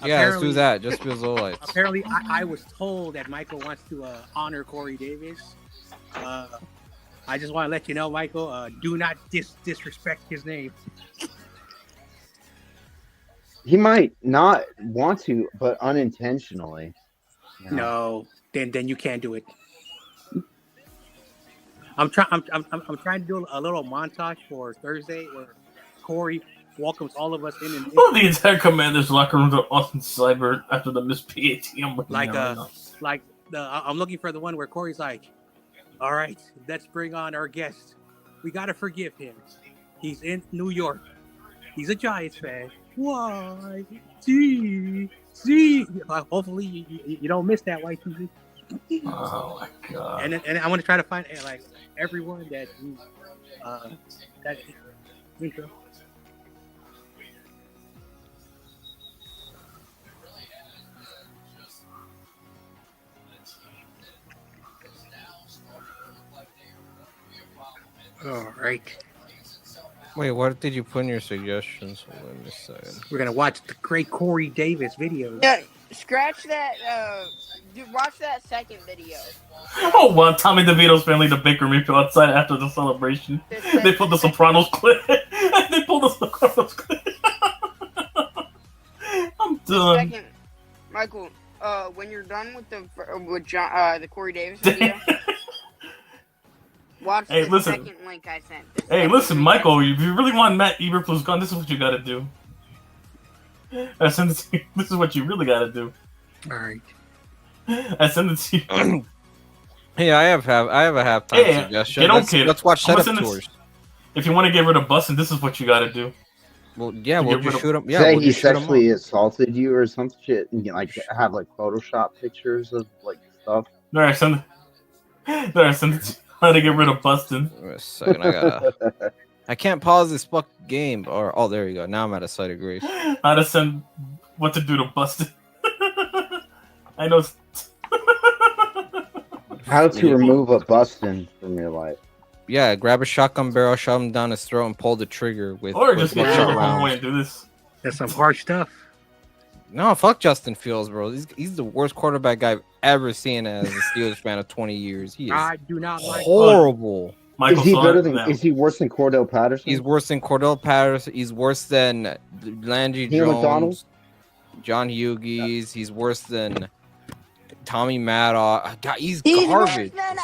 D: Yeah, let's do
B: apparently-
D: that. Just feels all lights.
B: Apparently, I was told that Michael wants to honor Corey Davis. I just want to let you know, Michael. Do not disrespect his name.
H: He might not want to, but unintentionally. You know?
B: No, then you can't do it. I'm trying. I'm trying to do a little montage for Thursday where Corey welcomes all of us in.
E: Oh, the entire commander's locker rooms are on cyber after the missed PAT. I'm looking
B: Like
E: at it right now.
B: like I'm looking for the one where Corey's like, "All right, let's bring on our guest. We gotta forgive him. He's in New York. He's a Giants fan. Why? See. Hopefully you don't miss that, white TV.
E: Oh my god.
B: And I want to try to find like everyone that that intro. All right,
D: Wait, what did you put in your suggestions? Hold on a second.
B: we're gonna watch the great Corey Davis video.
C: Yeah, scratch that. Dude, watch that second video.
E: Oh wow, Tommy DeVito's family, the Baker Mayfield outside after the celebration. They put the Sopranos clip. They pulled the Sopranos clip. I'm done.
C: Second, Michael. When you're done with the Corey Davis video, watch
E: Hey,
C: the
E: listen.
C: second link I sent. The
E: Hey,
C: second
E: listen,
C: link
E: Michael. If you really want Matt Eberflus gone, this is what you gotta do. I send it to you. This is what you really gotta do.
B: All right.
E: I send it to you.
D: Hey, I have a halftime
E: Hey,
D: suggestion.
E: get on, kid.
D: Let's watch
E: I'm gonna
D: setup
E: send this-
D: tours.
E: If you want to get rid of Bustin, this is what you gotta do.
D: Well, yeah,
E: To
D: we'll
E: get
D: just
E: rid of-
D: shoot him. Yeah,
H: Say
D: we'll
H: he
D: just shoot 'em
H: sexually
D: up.
H: assaulted you or some shit, and have like Photoshop pictures of like stuff.
E: There, I send it. There, I send it to you. How to get rid of Bustin.
D: Wait a second, I can't pause this fuck game. Or there you go. Now I'm at a site of grace.
E: How to send what to do to Bustin. I know.
H: How to remove a bustin from your life.
D: Yeah, grab a shotgun barrel, shove him down his throat, and pull the trigger with.
E: Or
D: with
E: just get
D: buckshot
E: your
D: rounds.
E: homeboy and do this.
B: That's some harsh stuff.
D: No, fuck Justin Fields, bro. He's the worst quarterback I've ever seen as a Steelers fan of 20 years. He is
B: I do not like.
D: horrible.
E: Michael
H: Is he
E: saw
H: better
E: it
H: than?
E: now.
H: Is he worse than Cordell Patterson?
D: He's worse than Cordell Patterson. He's worse than Landry
H: Neil
D: Jones,
H: McDonald?
D: John Hughes. He's worse than Tommy Maddox. God, he's
C: He's worse
D: garbage.
C: than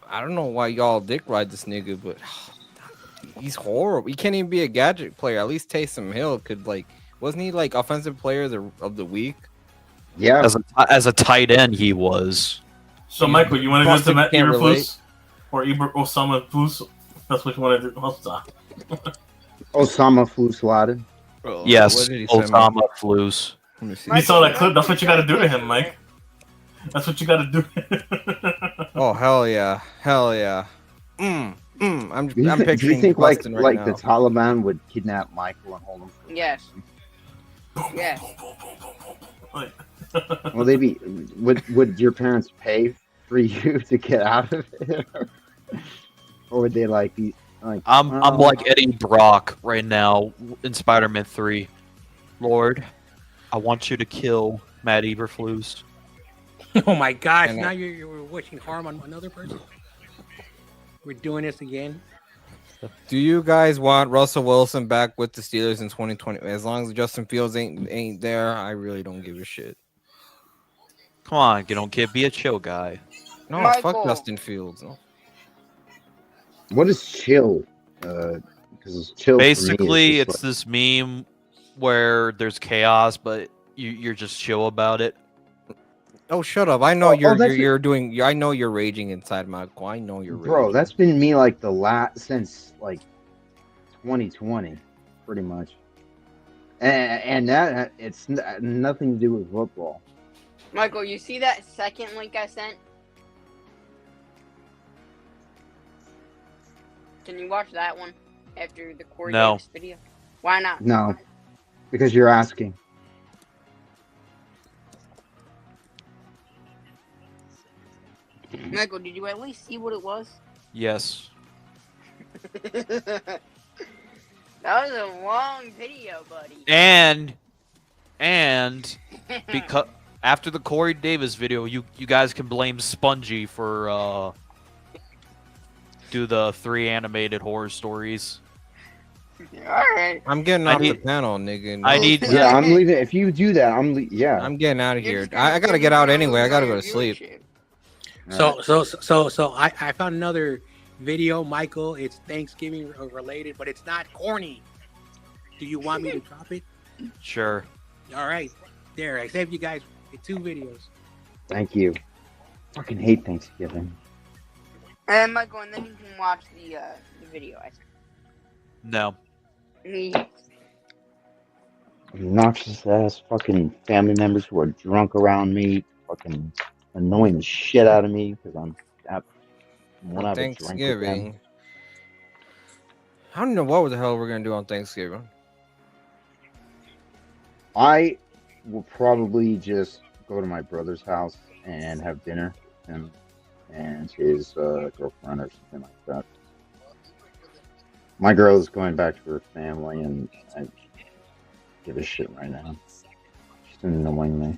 D: I don't know why y'all dick ride this nigga, but he's horrible. He can't even be a gadget player. At least Taysom Hill could wasn't he like offensive player of the week?
H: Yeah.
A: As a tight end, he was.
E: So, Michael, you want to go
D: Boston
E: to Matt
D: can't relate.
E: Eberflus or Osama Flus? That's what you want to do. Oh, stop.
H: Osama Flusladin.
A: Yes,
D: What did he send me?
A: Osama Flus.
D: Let me see.
E: You saw that clip. That's what you got to do to him, Mike. That's what you got to do.
D: Oh hell yeah, hell yeah. I'm
H: Do you
D: picturing
H: think like
D: Boston right now.
H: the Taliban would kidnap Michael and hold him?
C: Yes. Yes.
E: Like,
H: Well, they be. Would your parents pay for you to get out of it, or would they like be like?
A: I'm
H: "Oh,
A: like Eddie Brock right now in Spider-Man 3. Lord, I want you to kill Matt Eberflus.
B: Oh my gosh!
D: And
B: Now you're wishing harm on another person. We're doing this again.
D: Do you guys want Russell Wilson back with the Steelers in 2020? As long as Justin Fields ain't there, I really don't give a shit.
A: Come on, you don't kid. Be a chill guy.
D: No,
C: Michael.
D: fuck Justin Fields. No.
H: What is chill? Because chill.
A: Basically, it's this meme where there's chaos, but you're just chill about it.
D: Oh, shut up! I know
H: that's
D: you're doing. I know you're raging inside, Michael. I know you're raging.
H: bro. That's been me like since like 2020, pretty much. And that it's nothing to do with football.
C: Michael, you see that second link I sent? Can you watch that one after the Corey
A: No.
C: Davis video? Why not?
H: No, because you're asking.
C: Michael, did you at least see what it was?
A: Yes.
C: That was a long video, buddy.
A: And because After the Corey Davis video, you guys can blame Spongy for do the 3 animated horror stories.
C: All right.
D: I'm getting
A: I
D: off the
A: need-
D: panel, nigga.
A: I need-
H: Yeah, I'm leaving. If you do that, yeah.
D: I'm getting out of
C: You're
D: here.
C: just gonna
D: I gotta
C: sit
D: get
C: here
D: out
C: and
D: anyway. I
C: lose
D: gotta
C: all
D: go
C: your
D: to sleep.
C: viewership.
B: So I found another video, Michael. It's Thanksgiving related, but it's not corny. Do you want me to drop it?
A: Sure.
B: All right, there. I saved you guys 2 videos.
H: Thank you. Fucking hate Thanksgiving.
C: And Michael, and then you can watch the video. I think.
A: No.
H: Obnoxious ass fucking family members who are drunk around me, fucking annoying the shit out of me because I'm want to have a drink with them.
D: Thanksgiving. I don't know what the hell we're gonna do on Thanksgiving.
H: I will probably just go to my brother's house and have dinner with him and his girlfriend or something like that. My girl is going back to her family, and I give a shit right now. She's annoying me.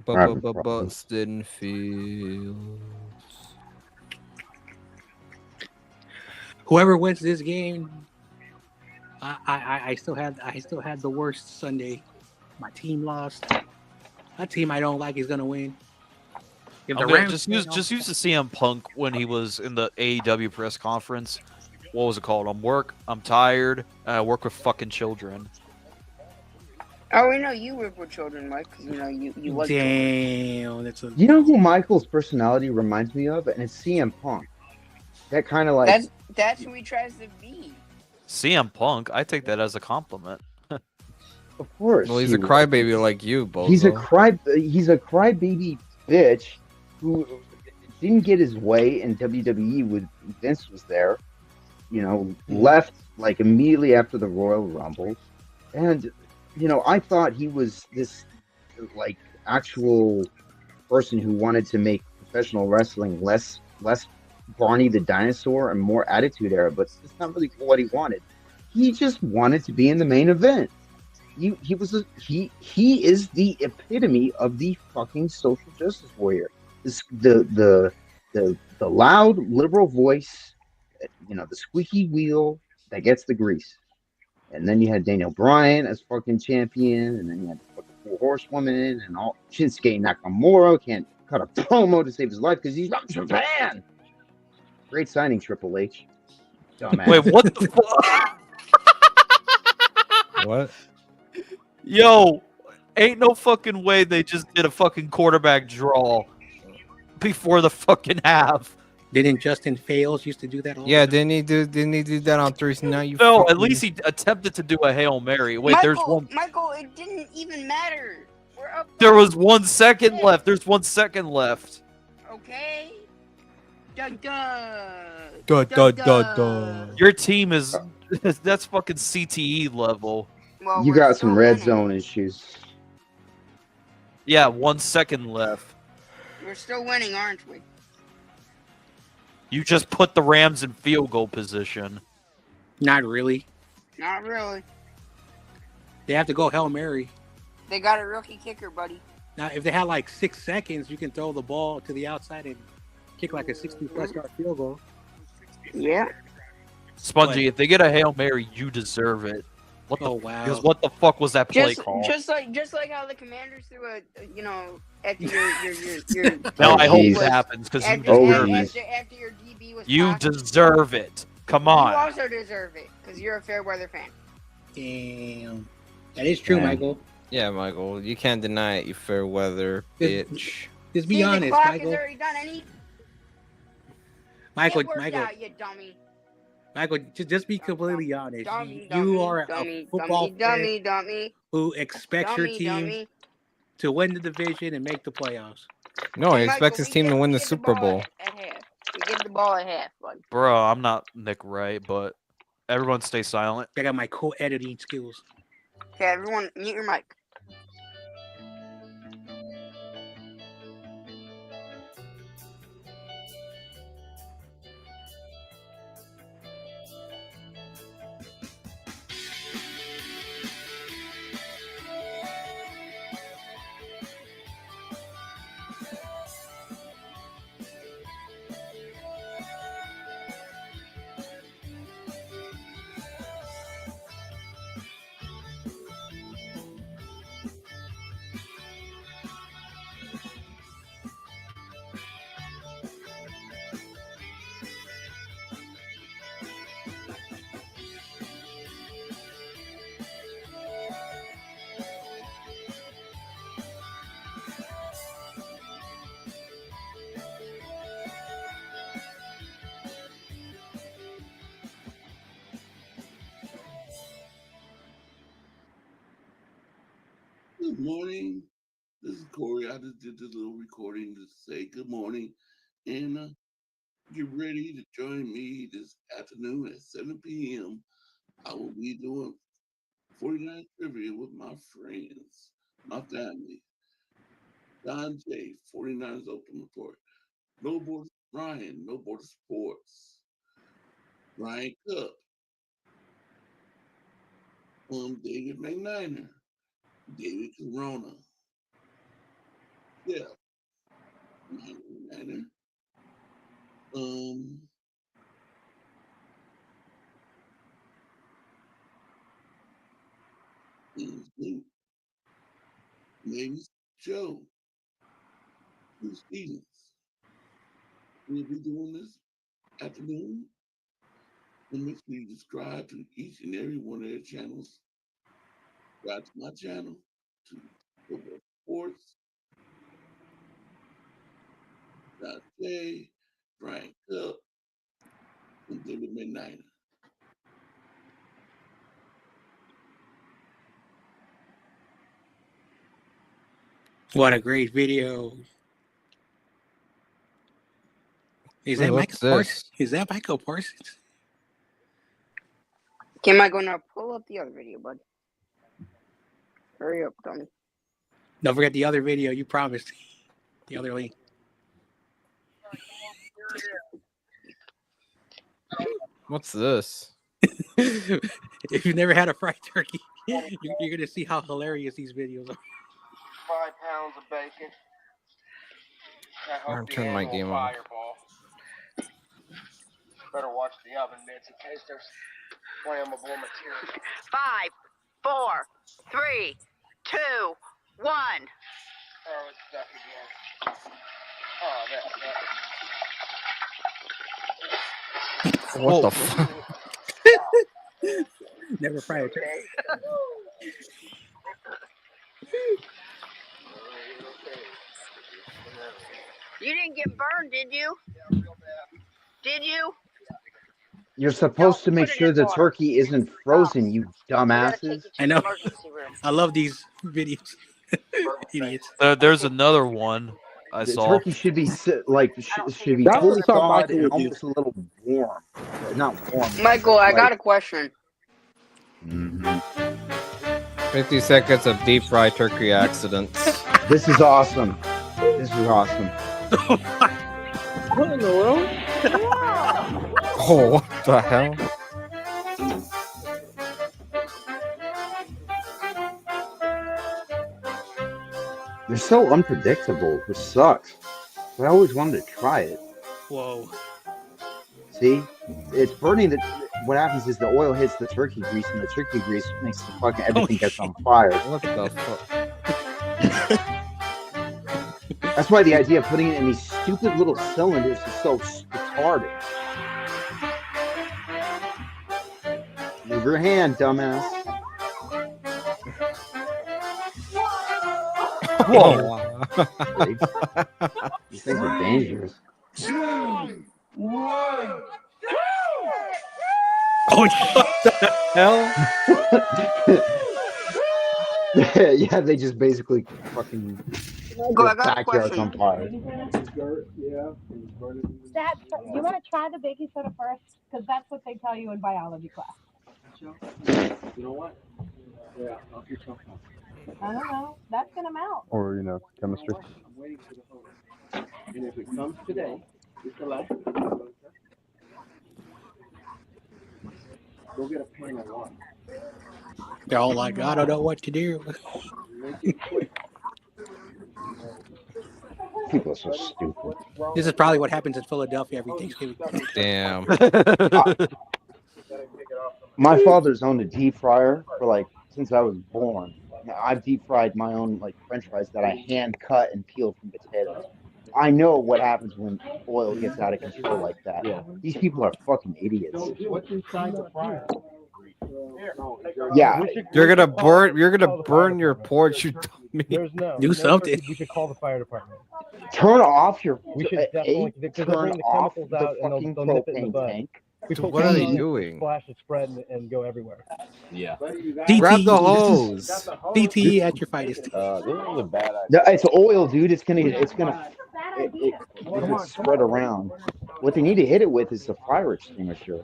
D: Busted Fields.
B: Whoever wins this game, I still had the worst Sunday. My team lost. A team I don't like is gonna win. If the Rams
A: Just
B: win,
A: use the CM Punk when he was in the AEW press conference. What was it called? I'm tired. I work with fucking children.
C: Oh, we know you work with children, Mike. 'Cause you know you like.
B: Damn, that's a
H: You know who Michael's personality reminds me of? And it's CM Punk. That kind of like.
C: That's who he tries to be.
A: CM Punk, I take that as a compliment.
H: Of course.
D: Well, he's a crybaby like you, Bozo.
H: He's a crybaby bitch who didn't get his way in WWE when Vince was there. You know, left like immediately after the Royal Rumble, and you know, I thought he was this like actual person who wanted to make professional wrestling less Barney the dinosaur and more Attitude Era, but it's not really what he wanted. He just wanted to be in the main event. He is the epitome of the fucking social justice warrior. The loud liberal voice, you know, the squeaky wheel that gets the grease. And then you had Daniel Bryan as fucking champion, and then you had the fucking 4 Horsewoman and all. Shinsuke Nakamura can't cut a promo to save his life because he's not Japan. Great signing, Triple H. Dumbass.
A: Wait, what the fuck?
D: What?
A: Yo, ain't no fucking way they just did a fucking quarterback draw before the fucking half.
B: Didn't Justin Fales used to do that all
D: Yeah,
B: the time?
D: didn't he do that on Thursday night? You
A: No, at
D: fucking-
A: least he attempted to do a Hail Mary. Wait,
C: Michael,
A: there's one.
C: Michael, it didn't even matter. We're up.
A: There was 1 second left. There's 1 second left.
C: Okay. Dun dun.
D: Dun, dun, dun, dun.
A: Your team is that's fucking CTE level.
C: Well,
H: You
C: we're
H: got
C: still
H: some red
C: winning.
H: zone issues.
A: Yeah, 1 second left.
C: We're still winning, aren't we?
A: You just put the Rams in field goal position.
B: Not really.
C: Not really.
B: They have to go Hail Mary.
C: They got a rookie kicker, buddy.
B: Now, if they had like 6 seconds, you can throw the ball to the outside and kick like a 60-plus yard field goal.
C: Yeah.
A: Spongy, if they get a Hail Mary, you deserve it. What the
B: Oh, wow.
A: Because what the fuck was that play
C: Just
A: call?
C: like how the Commanders threw after your
A: No, I hope
H: jeez.
A: it happens because you
C: after,
A: deserve
H: jeez.
A: it.
C: after your DB was
A: You
C: cocky.
A: deserve it. Come
C: You
A: on.
C: also deserve it because you're a fair weather fan.
B: Damn. That is true,
H: Yeah.
B: Michael.
D: Yeah, Michael, you can't deny it, you fair weather
B: This-
D: bitch.
B: Just be
C: See,
B: honest,
C: the clock
B: Michael.
C: is already done. Any
B: Michael,
C: Get worked
B: Michael,
C: out, you dummy.
B: Michael, just be completely honest.
C: Dummy,
B: You are
C: dummy,
B: a football
C: dummy,
B: fan
C: dummy,
B: who expects your
C: dummy,
B: team
C: dummy.
B: to win the division and make the playoffs.
D: No, he
C: Hey,
D: expects
C: Michael,
D: his team to win the Super Bowl.
C: At half. We get the ball at half, buddy.
A: Bro, I'm not Nick Wright, but everyone stay silent.
B: I got my cool editing skills.
C: Okay, everyone, mute your mic.
I: This is Corey. I just did this little recording to say good morning and get ready to join me this afternoon at 7 p.m. I will be doing 49 trivia with my friends, my family. Don J, 49ers Open Report. No Border Ryan, No Border Sports. Ryan Cup. David McNiner. David Corona. Yeah. McNiner. Maybe Joe. Two Stevens. We'll be doing this afternoon. And make sure you subscribe to each and every one of their channels. Subscribe to my channel, to Football Sports, Dr. J, Brian Cup, and David McNiner.
B: What a great video. Is that
D: What's
B: Michael Parsons?
D: this?
B: Is that Michael Parsons?
C: Okay, Michael, now pull up the other video, bud. Hurry up, dummy.
B: Don't forget the other video you promised. The other link.
D: What's this?
B: If you've never had a fried turkey, you're going to see how hilarious these videos are.
J: 5 pounds of bacon.
D: I'm turning my game on.
J: Fireball. Better watch the oven mitts in case there's flammable material.
K: 5, 4, 3, 2, 1.
J: Oh, it's stuck again. Oh, that's
D: What the fuck?
B: Never fried a turkey.
K: You didn't get burned, did you? Did you?
H: You're supposed to make sure the turkey isn't frozen, you dumbasses.
B: I know. I love these videos. Idiots.
A: There's another one I
H: The
A: saw.
H: turkey should be should be
G: That's
H: fully
G: what I thought
H: thawed
G: Michael
H: and
G: would
H: almost a little warm. Not warm.
C: Michael, I
H: like-
C: got a question.
D: 50 seconds of deep fried turkey accidents.
H: This is awesome. This is awesome.
G: What in the world?
D: Oh, what the hell?
H: They're so unpredictable, which sucks. But I always wanted to try it.
B: Whoa.
H: See? It's burning the what happens is the oil hits the turkey grease and the turkey grease makes the fucking everything gets on fire.
D: What the fuck?
H: That's why the idea of putting it in these stupid little cylinders is so retarded. Move your hand, dumbass.
D: Whoa.
H: These things are dangerous.
F: 2, 1.
B: Oh, what the hell?
H: Yeah, they just basically fucking
C: Michael, I
H: the
C: got a
H: backyard's on
C: question.
H: fire.
L: That, you want to try the baking soda first? Because that's what they tell you in biology class.
G: You know what? Yeah, I'll get something.
L: I don't know. That's going to melt.
M: Or, chemistry.
G: I'm waiting for the hose. And if it comes today, it's the last. Go get a pan of water.
B: They're all like, I don't know what to do.
G: Make it quick.
H: People are so stupid.
B: This is probably what happens in Philadelphia every Thanksgiving.
D: Damn.
H: My father's owned a deep fryer for since I was born. I've deep fried my own French fries that I hand cut and peel from potatoes. I know what happens when oil gets out of control like that.
G: Yeah.
H: These people are fucking idiots.
G: What's inside the fryer?
H: Yeah.
D: You're gonna burn your porch, you dummy.
B: Do something.
M: We should call the fire department.
H: Turn off your
M: We should definitely
H: turn off the fucking propane tank.
D: What are they doing?
M: Splash and spread and go everywhere.
N: Yeah.
D: Grab the hose.
B: DT at your finest.
N: This is a bad idea.
H: No, it's oil, dude. It's gonna spread around. What they need to hit it with is the fire extinguisher.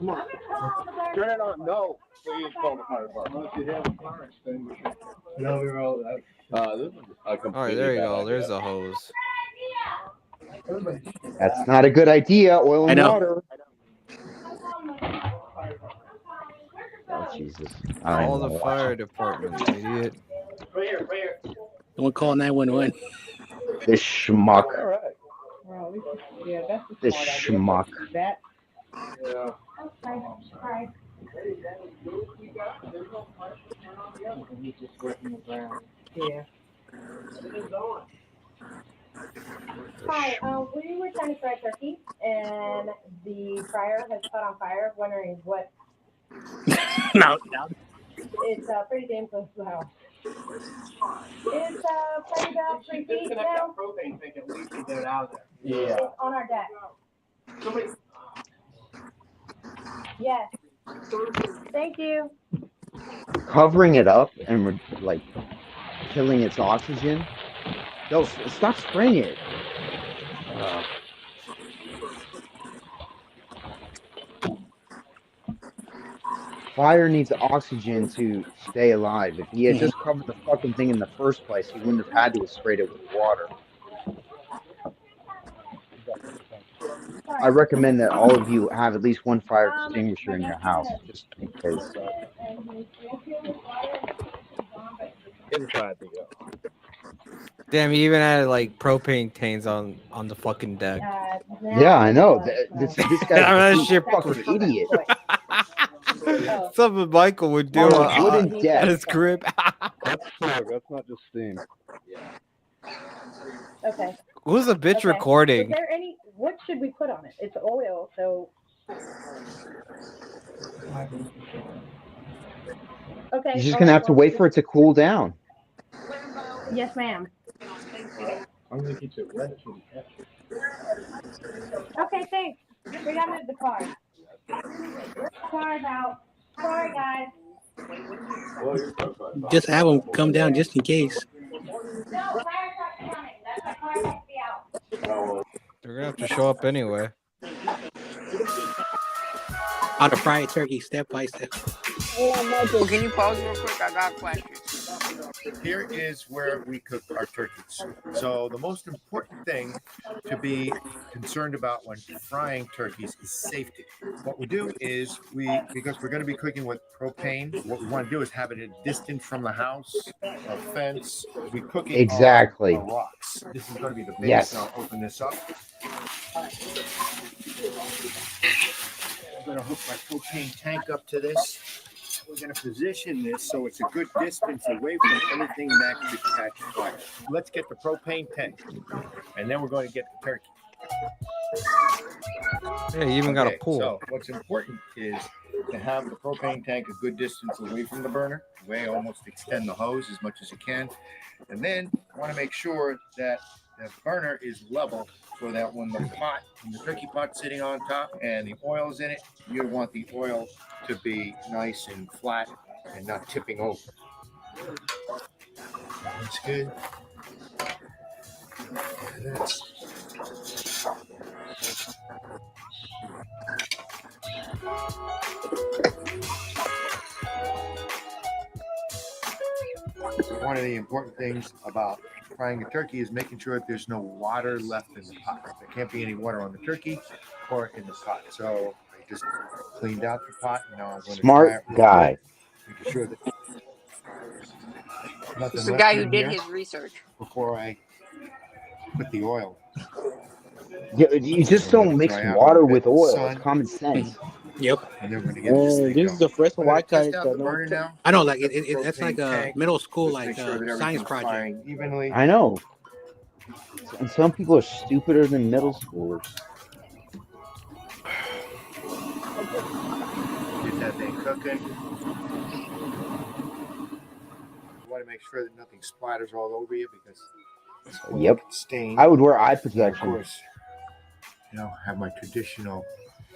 N: Turn it on. No. Please call the fire department.
M: No, we were all.
N: This is a
D: All right, there you go. There's a hose.
H: That's not a good idea. Oil and
B: I know.
H: water. Oh Jesus! I
D: Call
H: know.
D: the fire department, idiot.
B: Don't call 911.
H: This schmuck.
N: all right.
H: This schmuck.
L: Yeah. Hi, we were trying to fry turkey, and the fryer has caught on fire. Wondering what?
B: No.
L: It's pretty damn close to the house. It's probably about 3 feet now.
M: Yeah.
L: It's on our deck. Yes. Thank you.
H: Covering it up and like killing its oxygen. No, stop spraying it. Fire needs oxygen to stay alive. If he had just covered the fucking thing in the first place, he wouldn't have had to have sprayed it with water. I recommend that all of you have at least one fire extinguisher in your house, just in case.
D: Damn, he even had like propane tanks on the fucking deck.
H: Yeah, I know. This guy's
D: That
H: a
D: shit
H: fucking idiot.
D: Something Michael would do
H: On a wooden deck.
D: at his crib.
M: That's smoke. That's not just steam.
L: Okay.
D: Who's a bitch
L: Okay.
D: recording?
L: Is there any? What should we put on it? It's oil, so. Okay.
H: You're just gonna have to wait for it to cool down.
L: Yes, ma'am.
M: I'm gonna keep it wet.
L: Okay, thanks. We gotta move the car. Car's out. Sorry, guys.
B: Just have them come down just in case.
L: No, fire truck's coming. That's the car has to be out.
D: They're gonna have to show up anyway.
B: How to fry a turkey step by step.
C: Michael, can you pause real quick? I got questions.
O: Here is where we cook our turkeys. So the most important thing to be concerned about when frying turkeys is safety. What we do is because we're going to be cooking with propane, what we want to do is have it a distance from the house, a fence. We cook it
H: Exactly.
O: on rocks. This is going to be the base.
H: Yes.
O: I'll open this up. I'm going to hook my propane tank up to this. We're going to position this so it's a good distance away from anything that could catch fire. Let's get the propane tank, and then we're going to get the turkey.
D: Yeah, you even got a pool.
O: So what's important is to have the propane tank a good distance away from the burner, almost extend the hose as much as you can, and then want to make sure that the burner is level so that when the turkey pot's sitting on top and the oil's in it, you want the oil to be nice and flat and not tipping over. That's good. One of the important things about frying a turkey is making sure that there's no water left in the pot. There can't be any water on the turkey or in the pot. So I just cleaned out the pot. And now I'm going to
H: Smart guy.
O: making sure that nothing
C: It's the
O: left
C: guy who
O: in
C: did
O: here
C: his research.
O: before I put the oil.
H: Yeah, you just don't mix water with oil. It's common sense.
B: Yep.
O: And then we're going to get this thing
G: This is the first one I
O: Test
G: tried.
O: out the burner now.
B: I know, like that's like a
O: Propane
B: middle school
O: tank.
B: like
O: Just make sure that
B: science
O: everything's
B: project.
O: frying evenly.
H: I know. And some people are stupider than middle schoolers.
O: Get that thing cooking. You want to make sure that nothing splatters all over you because
H: Yep.
O: stain.
H: I would wear eye
O: And of
H: protection.
O: course, have my traditional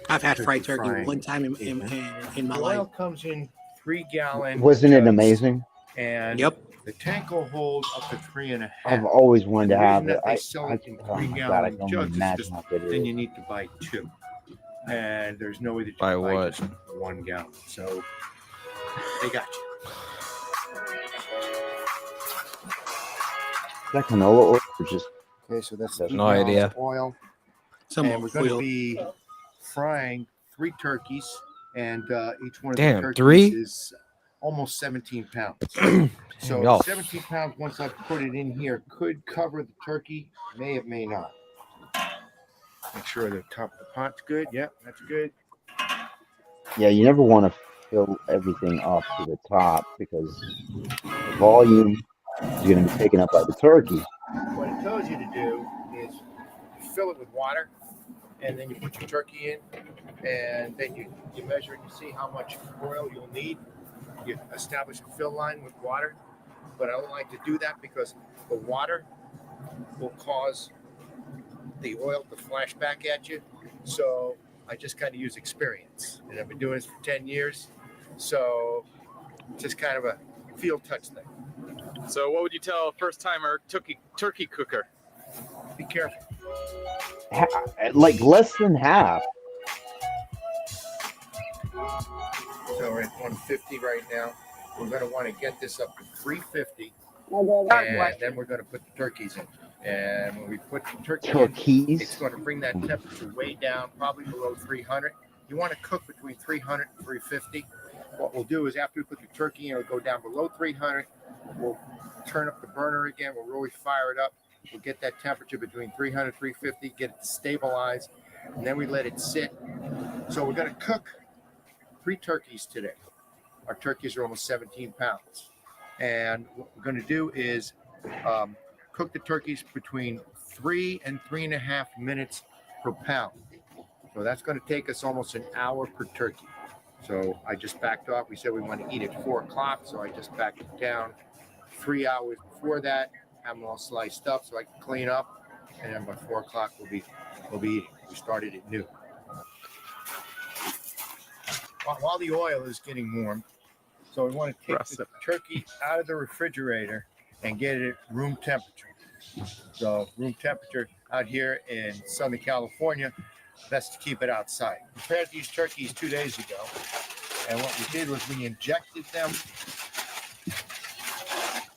B: I've had fried turkey
O: frying
B: one time in my
O: The
B: life.
O: oil comes in 3-gallon.
H: Wasn't it
O: jugs,
H: amazing?
O: And
B: Yep.
O: the tank will hold up to 3.5.
H: I've always wanted to
O: And the
H: have
O: reason
H: it.
O: that they sell it in
H: Oh my god, I
O: 3-gallon
H: can only
O: jugs is
H: imagine
O: just
H: how good it
O: then
H: is.
O: you need to buy 2. And there's no way that you
D: Buy
O: can buy
D: what?
O: just 1 gallon. So they got you.
H: Is that canola oil or just?
O: Okay, so that's
H: No
O: 8 gallons
D: idea.
O: of oil.
B: Some
O: And we're going to
B: oil.
O: be frying 3 turkeys, and each one of
D: Damn,
O: the turkeys
D: 3?
O: is almost 17 pounds. So
D: Y'all
O: 17 pounds, once I put it in here, could cover the turkey. It may not. Make sure the top of the pot's good. Yep, that's good.
H: Yeah, you never want to fill everything up to the top because the volume is going to be taken up by the turkey.
O: What it tells you to do is fill it with water, and then you put your turkey in, and then you measure and you see how much oil you'll need. You establish a fill line with water, but I don't like to do that because the water will cause the oil to flash back at you. So I just kind of use experience, and I've been doing this for 10 years. So just kind of a feel touch thing.
P: So what would you tell a first-timer turkey cooker?
O: Be careful.
H: Like less than half.
O: So we're at 150 right now. We're going to want to get this up to 350, and then we're going to put the turkeys in. And when we put the turkey in, it's going to bring that temperature way down, probably below 300. You want to cook between 300 and 350. What we'll do is after we put the turkey in, it'll go down below 300. We'll turn up the burner again. We'll really fire it up. We'll get that temperature between 300 and 350, get it to stabilize, and then we let it sit. So we're going to cook 3 turkeys today. Our turkeys are almost 17 pounds. And what we're going to do is cook the turkeys between 3 and 3.5 minutes per pound. So that's going to take us almost an hour per turkey. So I just backed off. We said we want to eat at 4 o'clock, so I just backed it down 3 hours before that, have them all sliced up so I can clean up, and then by 4 o'clock we'll be eating. We started at noon. While the oil is getting warm, so we want to take the turkey out of the refrigerator and get it at room temperature. So room temperature out here in Southern California, best to keep it outside. We prepared these turkeys 2 days ago, and what we did was we injected them.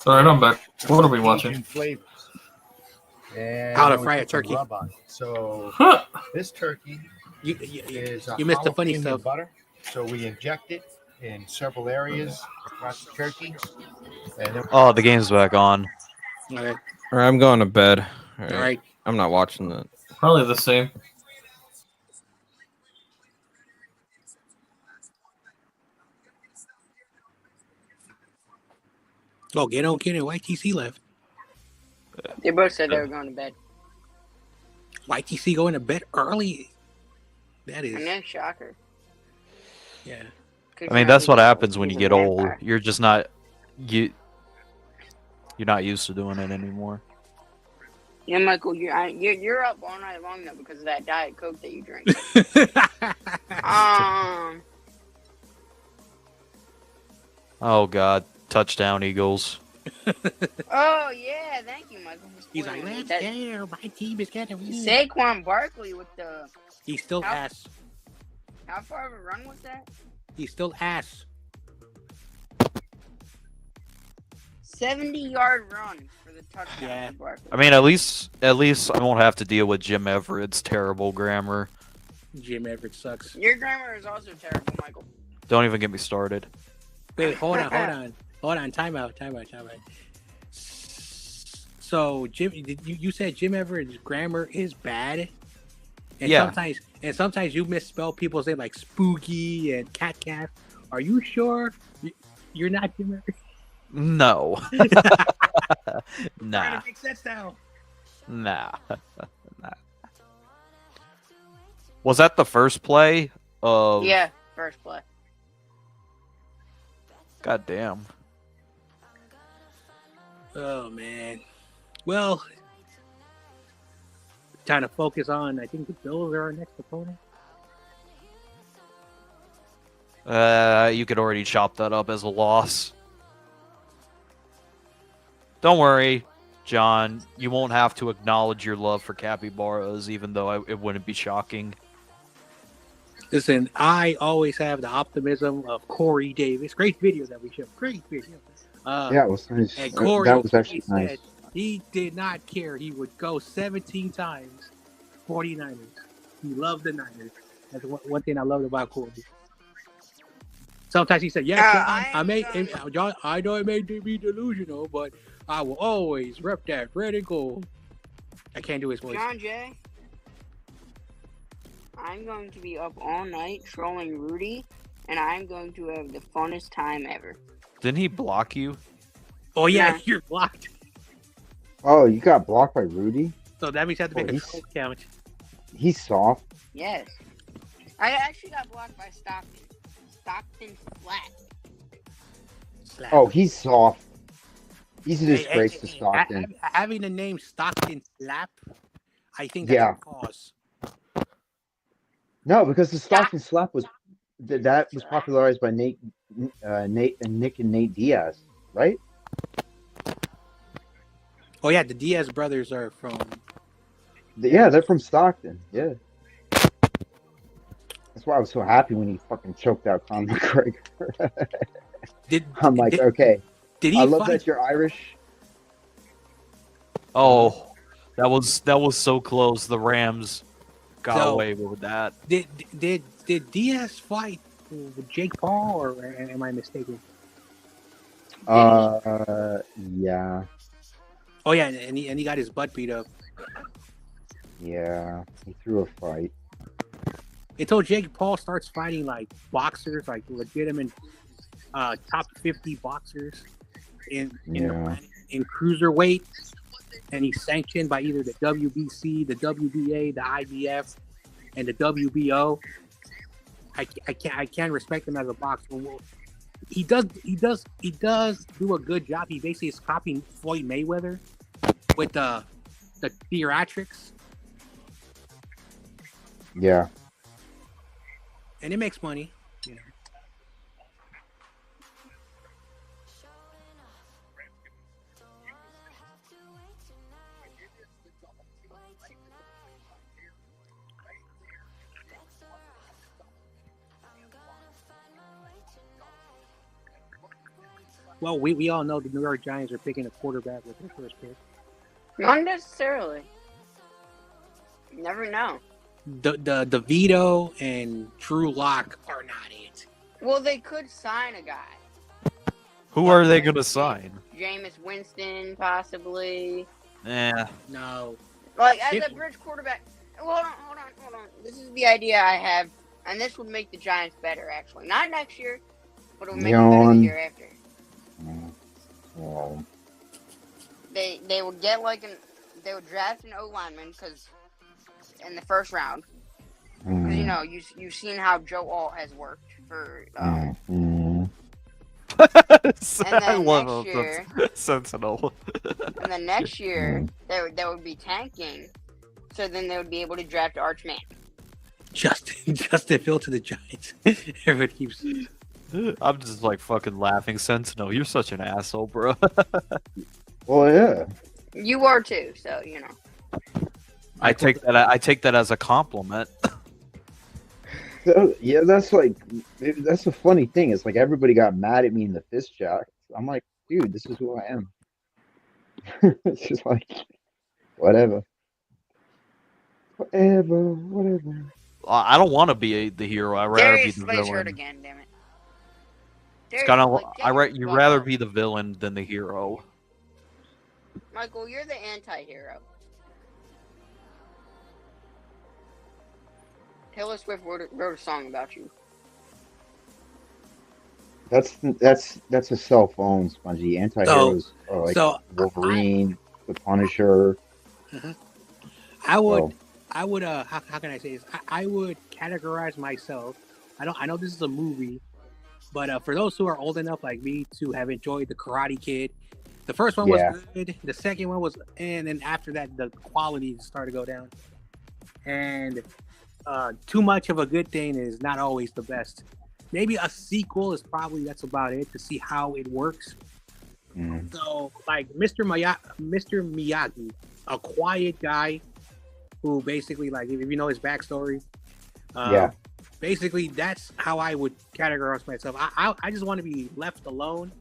E: All right, I'm back. What are we watching?
O: Flavors. And
B: How to fry a turkey.
O: Rub on it. So this turkey is
B: you missed the funny stuff.
O: Butter. So we inject it in several areas across the turkey. And then
A: Oh, the game's back on.
B: All right.
D: All right, I'm going to bed. All
B: right.
D: I'm not watching that.
E: Probably the same.
B: Oh, get on, YTC left.
C: They both said they were going to bed.
B: YTC going to bed early? That is.
C: And then shocker.
B: Yeah.
A: I mean, that's what happens when you get old. You're just not you're not used to doing it anymore.
C: Yeah, Michael, you're up all night long though because of that Diet Coke that you drink.
A: Oh God, touchdown Eagles.
C: Oh yeah, thank you, Michael.
B: He's like, let's go. My team is gonna win.
C: Saquon Barkley with the.
B: He's still ass.
C: How far of a run was that?
B: He's still ass.
C: 70-yard run for the touchdown.
B: Yeah.
C: For Barkley.
A: I mean, at least I won't have to deal with Jim Everett's terrible grammar.
B: Jim Everett sucks.
C: Your grammar is also terrible, Michael.
A: Don't even get me started.
B: Wait, hold on. Time out. So, Jim, you said Jim Everett's grammar is bad? And
A: yeah.
B: Sometimes you misspell people's name like spooky and cat. Are you sure you're not Jim Everett?
A: No. Nah.
B: Trying to make sense now.
A: Nah. Was that the first play of?
C: Yeah, first play.
A: God damn.
B: Oh man. Well, time to focus on. I think the Bills are our next opponent.
A: You could already chop that up as a loss. Don't worry, John. You won't have to acknowledge your love for capybaras, even though it wouldn't be shocking.
B: Listen, I always have the optimism of Corey Davis. Great video that we showed. Great video.
H: Yeah, it was nice.
B: And Corey,
H: That was actually
B: he
H: nice.
B: said he did not care. He would go 17 times 49ers. He loved the Niners. That's one thing I loved about Corey. Sometimes he said, "Yeah, John, I know it may be delusional, but I will always rep that red and gold." I can't do his voice.
C: John Jay, I'm going to be up all night trolling Rudy, and I'm going to have the funnest time ever.
A: Didn't he block you?
B: Oh yeah,
C: Yeah.
B: you're blocked.
H: Oh, you got blocked by Rudy?
B: So that means you have to make a
H: he's-
B: troll count.
H: He's soft.
C: Yes. I actually got blocked by Stockton. Stockton Flat.
H: Oh, he's soft. He's a
B: Hey,
H: disgrace to Stockton.
B: Having the name Stockton Slap, I think that's
H: Yeah.
B: a cause.
H: No, because the Stockton slap was that was popularized by Nick and Nate Diaz, right?
B: Oh yeah, the Diaz brothers are from.
H: Yeah, they're from Stockton. Yeah. That's why I was so happy when he fucking choked out Conor McGregor. I'm like, okay.
B: Did he
H: I love
B: fight-
H: that you're Irish.
A: Oh, that was so close. The Rams got
B: So-
A: away with that.
B: Did Diaz fight with Jake Paul, or am I mistaken?
H: Yeah.
B: Oh yeah, and he got his butt beat up.
H: Yeah. He threw a fight.
B: Until Jake Paul starts fighting like boxers, like legitimate top 50 boxers in cruiserweight, and he's sanctioned by either the WBC, the WBA, the IBF, and the WBO. I can't respect him as a boxer. Well, he does do a good job. He basically is copying Floyd Mayweather with the theatrics,
H: Yeah.
B: and it makes money. You know. Well, we all know the New York Giants are picking a quarterback with their first pick.
C: Not necessarily. You never know.
B: The Vito and Drew Lock are not it.
C: Well, they could sign a guy.
A: Who are they gonna sign?
C: Jameis Winston, possibly.
B: No.
C: Like, as a bridge quarterback. Hold on. This is the idea I have, and this would make the Giants better, actually. Not next year, but it would make them better the year after.
H: Well,
C: They would get they would draft an O lineman because in the first round, 'cause, you know, you've seen how Joe Alt has worked for.
A: I
C: then
A: love
C: next year-
A: Sentinel.
C: And then next year they would be tanking, so then they would be able to draft Arch Manning.
B: Justin Field to the Giants. Everyone keeps.
A: I'm just like fucking laughing. Sentinel, you're such an asshole, bro.
H: Well, yeah.
C: You are too, so you know.
A: I take that as a compliment.
H: Yeah, that's a funny thing. It's like everybody got mad at me in the fist jack. I'm like, dude, this is who I am. It's just like, whatever. Whatever.
A: I don't want to be the hero. I'd rather
C: Darius
A: be the
C: Slay's hurt
A: villain.
C: again, damn it.
A: It's
C: Darius,
A: kind of
C: like,
A: you'd rather be the villain than the hero.
C: Michael, you're the anti-hero. Taylor Swift wrote a song about you.
H: That's a cell phone, Spongy. Anti-heroes are like Wolverine, the Punisher.
B: I would how can I say this? I would categorize myself. I know this is a movie, but for those who are old enough like me to have enjoyed the Karate Kid, the first one was good. The second one was, and then after that, the quality started to go down. And too much of a good thing is not always the best. maybe a sequel is probably that's about it to see how it works. So like Mr. Miyagi, a quiet guy who basically like if you know his backstory, basically that's how I would categorize myself. I just want to be left alone.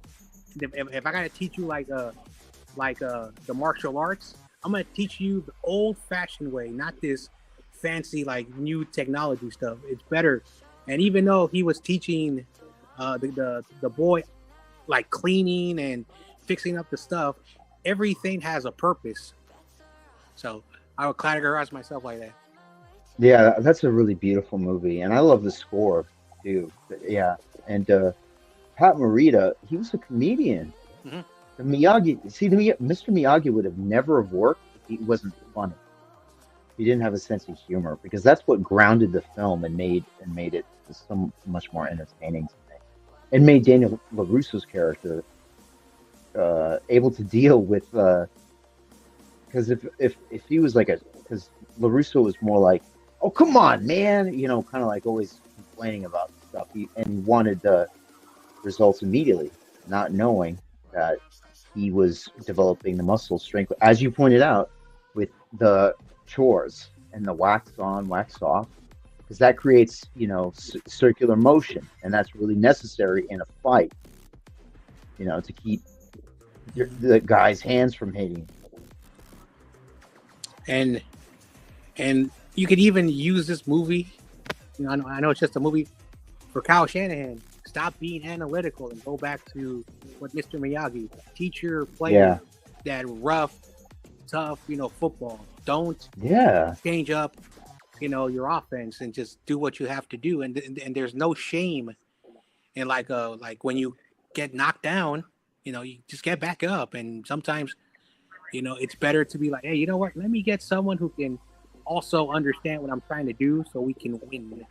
B: If I gotta teach you like the martial arts, I'm gonna teach you the old-fashioned way, not this fancy like new technology stuff. It's better. And even though he was teaching the boy like cleaning and fixing up the stuff, everything has a purpose. So I would categorize myself like that.
H: Yeah, that's a really beautiful movie, and I love the score too. Yeah, and Pat Morita, he was a comedian.
B: Mm-hmm.
H: The Miyagi, Mr. Miyagi would have never have worked if he wasn't funny. He didn't have a sense of humor, because that's what grounded the film and made it so much more entertaining to me, and made Daniel LaRusso's character able to deal with. Because if he was like because LaRusso was more like, oh come on man, kind of like always complaining about stuff, and he wanted the results immediately, not knowing that he was developing the muscle strength, as you pointed out, with the chores and the wax on, wax off, because that creates, circular motion, and that's really necessary in a fight, to keep the guy's hands from hitting.
B: And you could even use this movie. I know it's just a movie for Kyle Shanahan. Stop being analytical and go back to what Mr. Miyagi. Teach your players that rough, tough, football. Don't change up, your offense, and just do what you have to do. And there's no shame in like when you get knocked down, you just get back up. And sometimes, it's better to be like, hey, you know what? Let me get someone who can also understand what I'm trying to do, so we can win.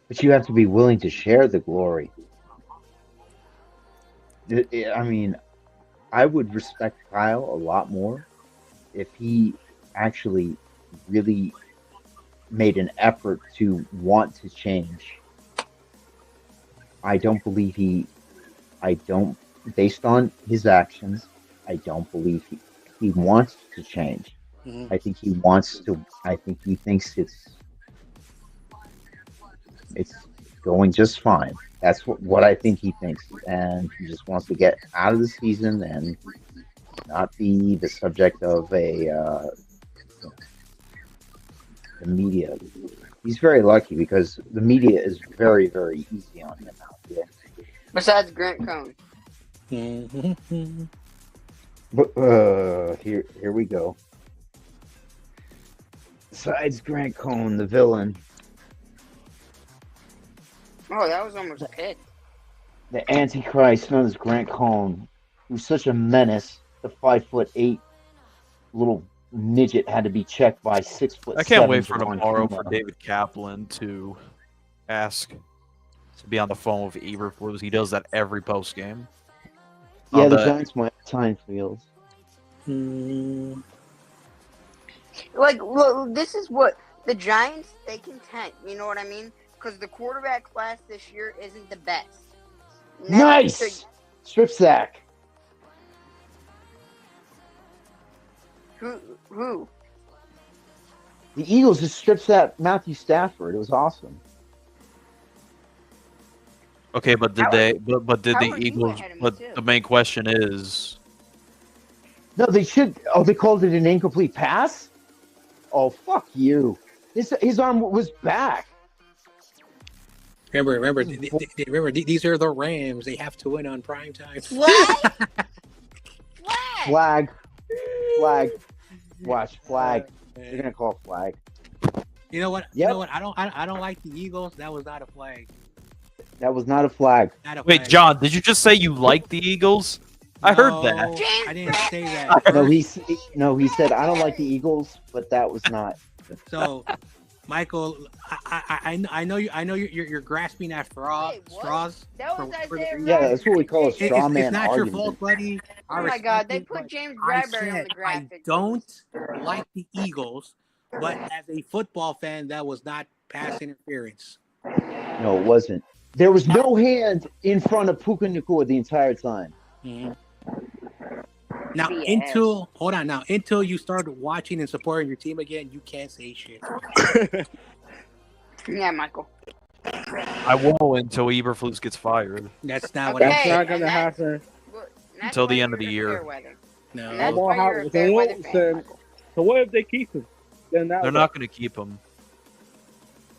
H: But you have to be willing to share the glory. I mean, I would respect Kyle a lot more if he actually really made an effort to want to change. I don't believe based on his actions, I don't believe he wants to change.
B: Mm-hmm.
H: I think he thinks it's going just fine. That's what I think he thinks, and he just wants to get out of the season and not be the subject of the media. He's very lucky because the media is very, very easy on him out there.
C: Besides Grant Cohn.
B: Mm-hmm.
H: But here we go. Besides Grant Cohn, the villain.
C: Oh, that was almost it.
H: The Antichrist known as Grant Cohn, who's such a menace. The 5'8" little midget had to be checked by 6'7".
A: I can't wait for tomorrow for David Kaplan to ask to be on the phone with Eberflus. He does that every post game.
H: Yeah, the Giants might have time fields.
C: Like, well, this is what the Giants, they can tank. You know what I mean? Because the quarterback class this year isn't the best.
H: Nice! Strip sack.
C: Who?
H: The Eagles just strip sacked Matthew Stafford. It was awesome.
A: Okay, but did the Eagles? But the main question is,
H: no, they should. Oh, they called it an incomplete pass. Oh, fuck you! His arm was back.
B: Remember, these are the Rams. They have to win on prime time.
H: Flag. Watch flag. They're gonna call flag.
B: You know what?
H: Yep.
B: You know what? I don't like the Eagles. That was not a flag.
H: That was not a flag.
A: Wait, John, did you just say you like the Eagles? I heard that.
B: I didn't say that.
H: No, he said I don't like the Eagles, but that was not.
B: So, Michael, I know you're grasping at straws.
C: That was Isaiah
H: Yeah, that's what we call a straw man
B: It's not
H: argument.
B: your fault, buddy.
C: Oh my God, they put James Bradbury on the graphic.
B: I don't like the Eagles, But as a football fan, that was not pass interference.
H: No, it wasn't. There was no hand in front of Puka Nacua the entire time.
B: Mm-hmm. Now, until you start watching and supporting your team again, you can't say shit.
C: Yeah, Michael.
A: I won't until Eberflus gets fired.
B: That's not what
G: That's not gonna happen.
A: Until the end of the year.
B: No.
C: And that's why you're a fair weather fan, Michael.
G: So what if they keep him? Then
A: They're not going to keep him.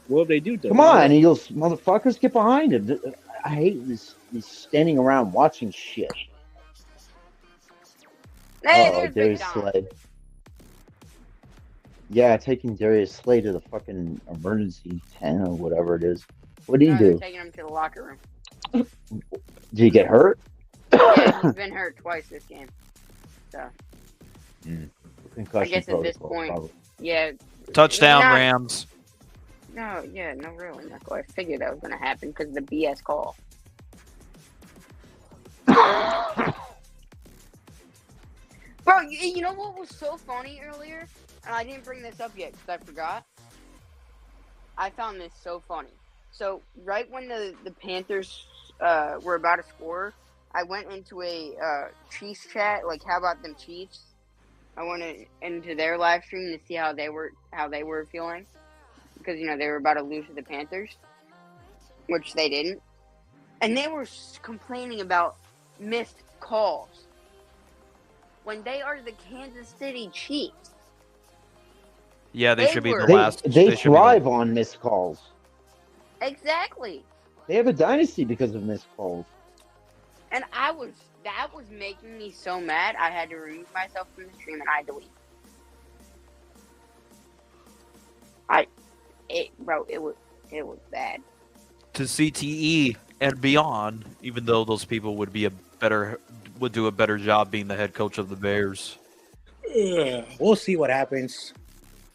G: What if they do?
H: Come on, Eagles, motherfuckers, get behind him. I hate this standing around watching shit.
C: Hey,
H: Darius Slade. Yeah, taking Darius Slade to the fucking emergency 10 or whatever it is. What did he do?
C: Taking him to the locker room.
H: Did he get hurt?
C: Yeah, he's been hurt twice this game. So. I guess at this point, probably. Yeah.
A: Touchdown, Rams.
C: No, really, Michael. I figured that was going to happen because of the BS call. Bro, you know what was so funny earlier? And I didn't bring this up yet because I forgot. I found this so funny. So, right when the Panthers were about to score, I went into a Chiefs chat, like, how about them Chiefs? I went into their live stream to see how they were feeling. Because, they were about to lose to the Panthers. Which they didn't. And they were complaining about missed calls. When they are the Kansas City Chiefs.
A: Yeah, they should be the
H: they,
A: last.
H: They thrive on missed calls.
C: Exactly.
H: They have a dynasty because of missed calls.
C: And that was making me so mad. I had to remove myself from the stream and I had to leave. It was bad.
A: To CTE and beyond, even though those people would do a better job being the head coach of the Bears.
B: We'll see what happens.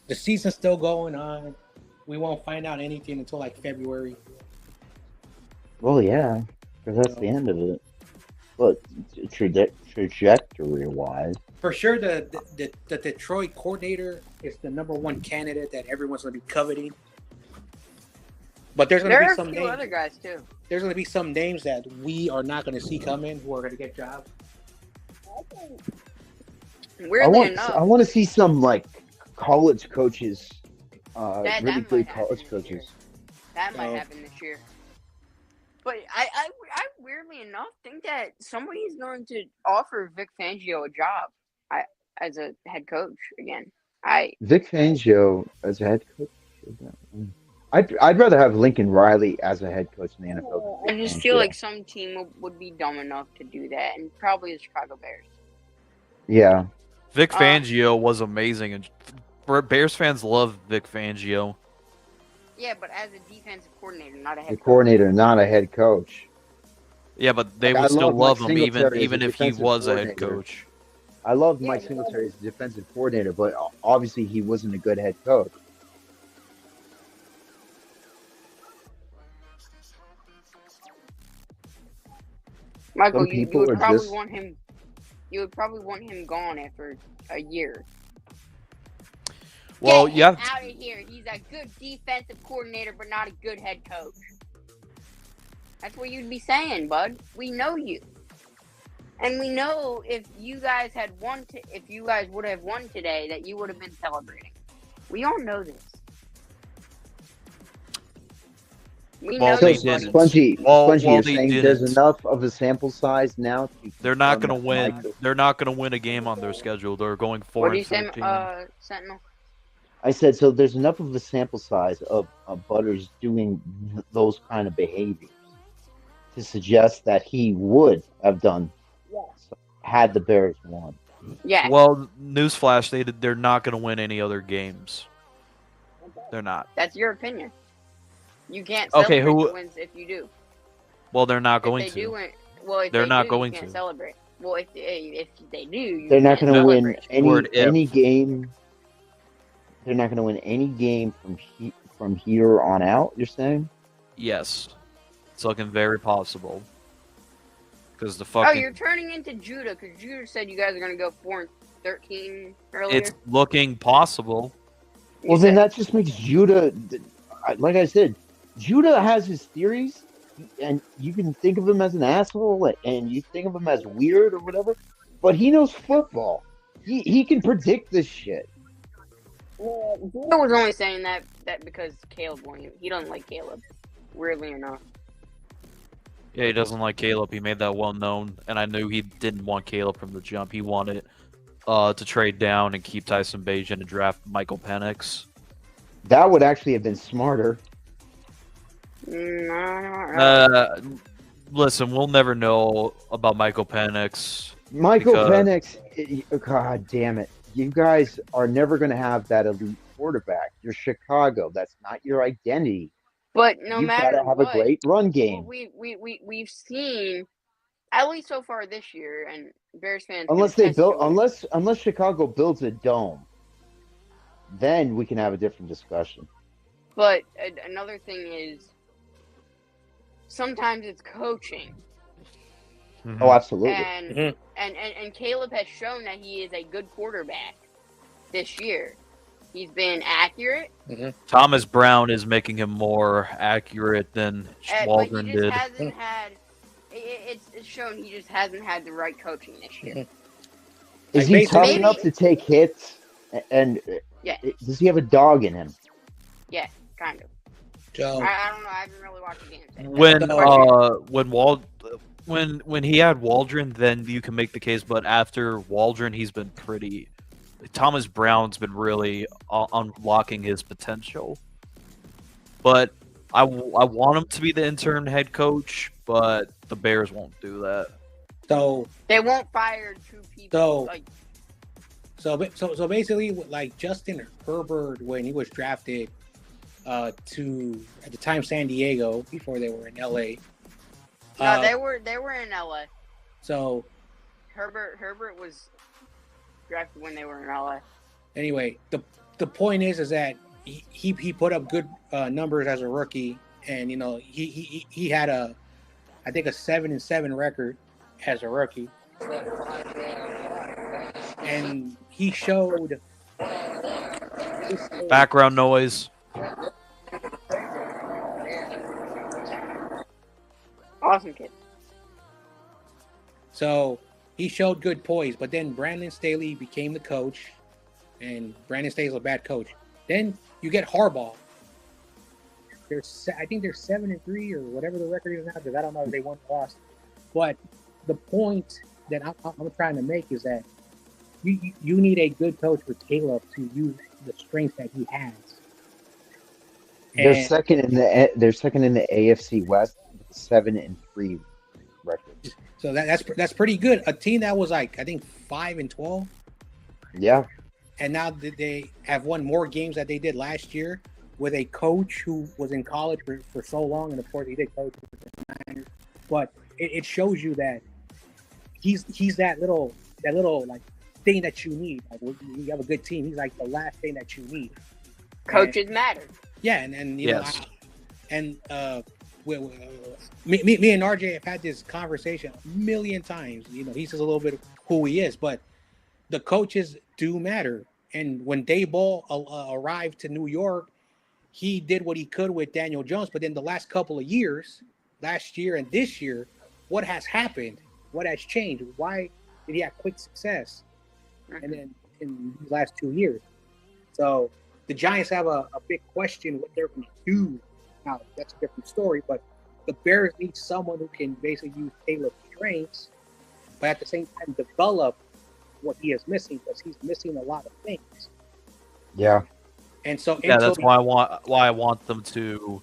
B: The season's still going on. We won't find out anything until like February.
H: Well, yeah, because that's the end of it. But trajectory-wise,
B: for sure, the Detroit coordinator is the #1 candidate that everyone's going to be coveting. But there's going to be some names.
C: Other guys too.
B: There's going to be some names that we are not going to see coming who are going to get jobs.
H: I want to see some like college coaches, really good college coaches.
C: That might happen this year. But I weirdly enough think that somebody is going to offer Vic Fangio a job as a head coach again.
H: Vic Fangio as a head coach? I'd rather have Lincoln Riley as a head coach in the NFL.
C: I just feel like some team would be dumb enough to do that, and probably the Chicago Bears.
H: Yeah.
A: Vic Fangio was amazing, and Bears fans love Vic Fangio.
C: Yeah, but as a defensive coordinator, not a head coach.
H: Coordinator, not a head coach.
A: Yeah, but they would still love him even if he was a head coach.
H: I loved Mike Singletary as a defensive coordinator, but obviously he wasn't a good head coach.
C: Michael, you would probably want him. You would probably want him gone after a year.
A: Well,
C: Get
A: yeah.
C: him out of here. He's a good defensive coordinator, but not a good head coach. That's what you'd be saying, bud. We know you, and we know if you guys would have won today, that you would have been celebrating. We all know this. We know
H: So,
C: this, buddy.
H: Spongy, you're saying
A: didn't.
H: there's enough of a sample size now?
A: They're not going to win. They're not going to win a game on their schedule. They're going 4-13.
C: What do you say, Sentinel?
H: I said, so there's enough of a sample size of Butters doing those kind of behaviors to suggest that he would have done had the Bears won.
C: Yeah.
A: Well, newsflash, they're not going to win any other games. They're not.
C: That's your opinion. You can't celebrate the wins if you do.
A: Well, they're not going
C: if
A: to.
C: They're
A: not
C: you
A: going
C: can't
A: to
C: celebrate. Well, if they do,
H: They're not going to win
C: celebrate.
H: any game. They're not going to win any game from here on out. You're saying?
A: Yes, it's looking very possible. Because the fucking.
C: Oh, you're turning into Judah because Judah said you guys are going to go 4-13 earlier.
A: It's looking possible.
H: Well, then that just makes Judah, like I said, Judah has his theories, and you can think of him as an asshole, and you think of him as weird or whatever, but he knows football. He can predict this shit.
C: Well, Judah was only saying that because Caleb wanted him. He doesn't like Caleb, weirdly enough.
A: Yeah, he doesn't like Caleb. He made that well known, and I knew he didn't want Caleb from the jump. He wanted to trade down and keep Tyson Bagent and draft Michael Penix.
H: That would actually have been smarter.
A: Listen, we'll never know about Michael Penix.
H: Michael Penix, God damn it. You guys are never going to have that elite quarterback. You're Chicago. That's not your identity.
C: But no matter
H: gotta have
C: what,
H: a great run game.
C: We've seen, at least so far this year, and Bears fans.
H: Unless Chicago builds a dome, then we can have a different discussion.
C: But another thing is, sometimes it's coaching.
H: Oh, absolutely.
C: And Caleb has shown that he is a good quarterback this year. He's been accurate.
A: Thomas Brown is making him more accurate than Waldron
C: but he just
A: did.
C: hasn't had. It's shown he just hasn't had the right coaching this year.
H: Is he tough enough to take hits? And
C: Yeah.
H: does he have a dog in him?
C: Yeah, kind of.
B: Joe.
C: I don't know. I haven't really watched the games.
A: When he had Waldron, then you can make the case. But after Waldron, he's been pretty. Thomas Brown's been really unlocking his potential. But I want him to be the interim head coach, but the Bears won't do that.
B: So
C: they won't fire two people.
B: So basically, like Justin Herbert, when he was drafted to at the time San Diego before they were in LA.
C: No, they were in LA.
B: So
C: Herbert was drafted when they were in LA.
B: Anyway, the point is that he put up good numbers as a rookie, and he had I think a 7-7 record as a rookie, and he showed
A: background noise.
C: Awesome kid.
B: So he showed good poise, but then Brandon Staley became the coach, and Brandon Staley's a bad coach. Then you get Harbaugh. I think they're 7-3 or whatever the record is now, because I don't know if they won or lost. But the point that I'm trying to make is that you need a good coach for Caleb to use the strength that he has.
H: They're second in the AFC West with a 7-3 record.
B: So that's pretty good. A team that was like I think 5-12.
H: Yeah. And
B: now they have won more games that they did last year with a coach who was in college for so long, and of course he did coach for the Niners. But it shows you that he's that little like thing that you need. Like when you have a good team, he's like the last thing that you need.
C: Coaches matter.
B: Yeah, and
A: yes.
B: Me and RJ have had this conversation a million times. He says a little bit of who he is, but the coaches do matter. And when Daboll arrived to New York, he did what he could with Daniel Jones. But then the last couple of years, last year and this year, what has happened? What has changed? Why did he have quick success? And then in the last 2 years. So the Giants have a big question what they're going to do. Now, that's a different story, but the Bears need someone who can basically use Caleb's strengths, but at the same time develop what he is missing, because he's missing a lot of things.
H: Yeah.
B: And so
A: that's why I want them to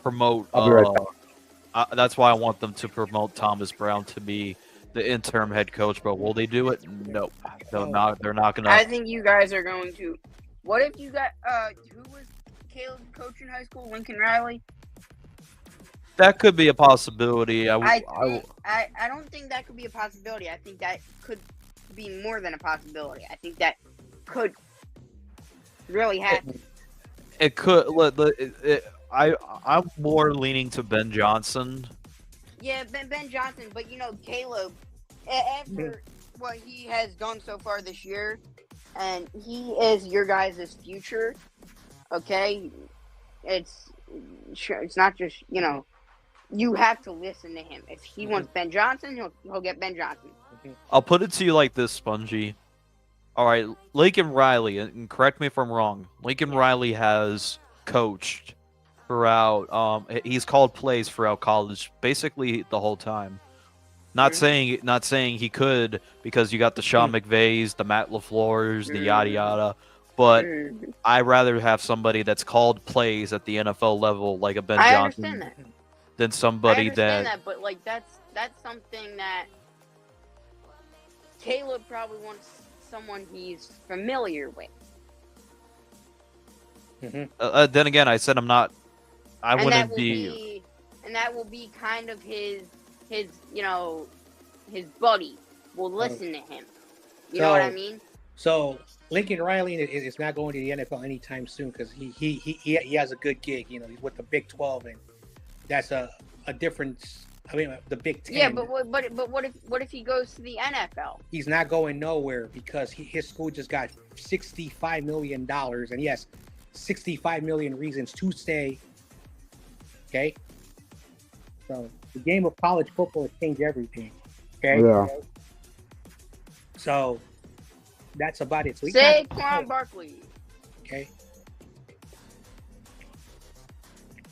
A: promote.
H: I'll be right back.
A: That's why I want them to promote Thomas Brown to be the interim head coach. But will they do it? No, they're not. They're not gonna.
C: I think you guys are going to. What if you got who was Caleb's coach in high school? Lincoln Riley.
A: That could be a possibility.
C: I don't think that could be a possibility. I think that could be more than a possibility. I think that could really happen.
A: It could. I'm more leaning to Ben Johnson.
C: Yeah, Ben Johnson, but Caleb, after what he has done so far this year, and he is your guys' future. Okay, it's not just you have to listen to him. If he wants Ben Johnson, he'll get Ben Johnson.
A: I'll put it to you like this, Spongy. All right, Lincoln Riley, and correct me if I'm wrong. Lincoln Riley has coached throughout. He's called plays throughout college, basically the whole time. Not saying he could, because you got the Sean McVays, the Matt LaFleurs, the yada yada. But I'd rather have somebody that's called plays at the NFL level, like a Ben Johnson, than somebody
C: But like that's something that Caleb probably wants someone he's familiar with.
A: Then again, I said I'm not. I wouldn't
C: be. And that will be kind of his buddy will listen to him. You know what I mean?
B: So Lincoln Riley is not going to the NFL anytime soon because he has a good gig. He's with the Big 12, and that's a difference. I mean, the Big 10.
C: Yeah, but what if he goes to the NFL?
B: He's not going nowhere because his school just got $65 million, and he has 65 million reasons to stay. Okay, so the game of college football has changed everything. Okay,
H: Yeah.
B: So that's about it. So
C: Saquon Barkley.
B: Okay.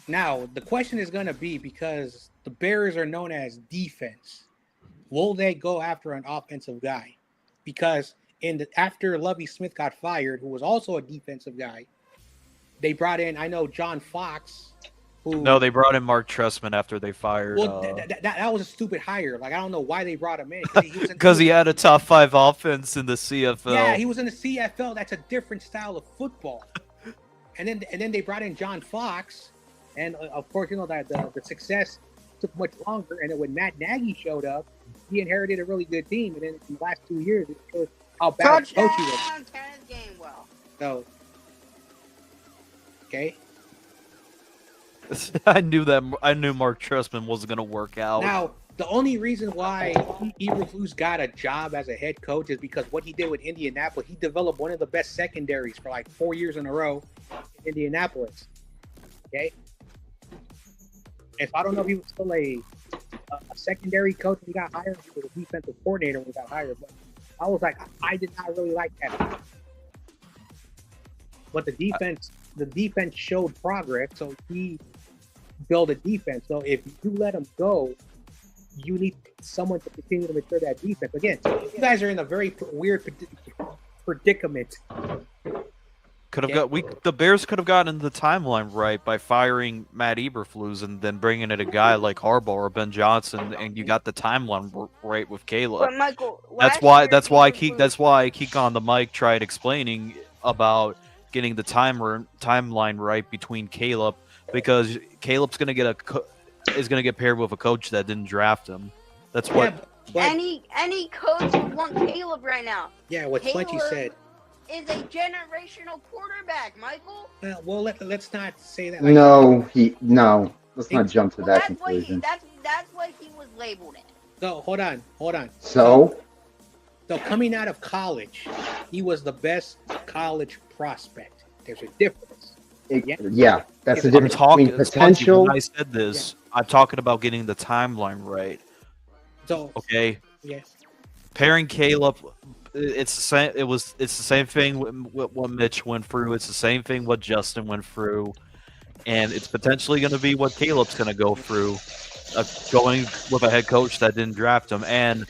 B: Now the question is going to be, because the Bears are known as defense, will they go after an offensive guy? Because after Lovie Smith got fired, who was also a defensive guy, they brought in, I know, John Fox.
A: No, they brought in Mark Trestman after they fired.
B: Well, that was a stupid hire. Like, I don't know why they brought him in.
A: Because he had a top 5 offense in the CFL.
B: Yeah, he was in the CFL. That's a different style of football. and then they brought in John Fox, and of course, that the success took much longer. And then when Matt Nagy showed up, he inherited a really good team. And then in the last 2 years, it showed how bad a coach he was.
C: Game well.
B: So, okay.
A: I knew Mark Trestman wasn't going to work out.
B: Now, the only reason why Eberflus got a job as a head coach is because what he did with Indianapolis. He developed one of the best secondaries for like 4 years in a row in Indianapolis. Okay? And so I don't know if he was still a secondary coach when he got hired. He was a defensive coordinator when he got hired. But I was like, I did not really like that. But the defense showed progress, so he built a defense. So if you let him go, you need someone to continue to mature that defense. Again, you guys are in a very weird predicament.
A: The Bears could have gotten the timeline right by firing Matt Eberflus and then bringing in a guy like Harbaugh or Ben Johnson, and you got the timeline right with Caleb.
C: But Michael,
A: that's why I keep on the mic tried explaining about getting the timeline right between Caleb, because Caleb's gonna get paired with a coach that didn't draft him. That's what.
C: Any coach would want Caleb right now.
B: Yeah, what Fletchy said.
C: Is a generational quarterback, Michael.
B: Well, let's not say that.
H: No. Let's not jump to that conclusion.
C: That's what he was labeled in.
B: So hold on.
H: So
B: coming out of college, he was the best college prospect. There's a difference.
H: That's the difference between potential.
A: When I said this, I'm talking about getting the timeline right.
B: So
A: okay.
B: Yes.
A: Pairing Caleb, it's the same. It's the same thing what Mitch went through. It's the same thing what Justin went through, and it's potentially going to be what Caleb's going to go through, going with a head coach that didn't draft him. And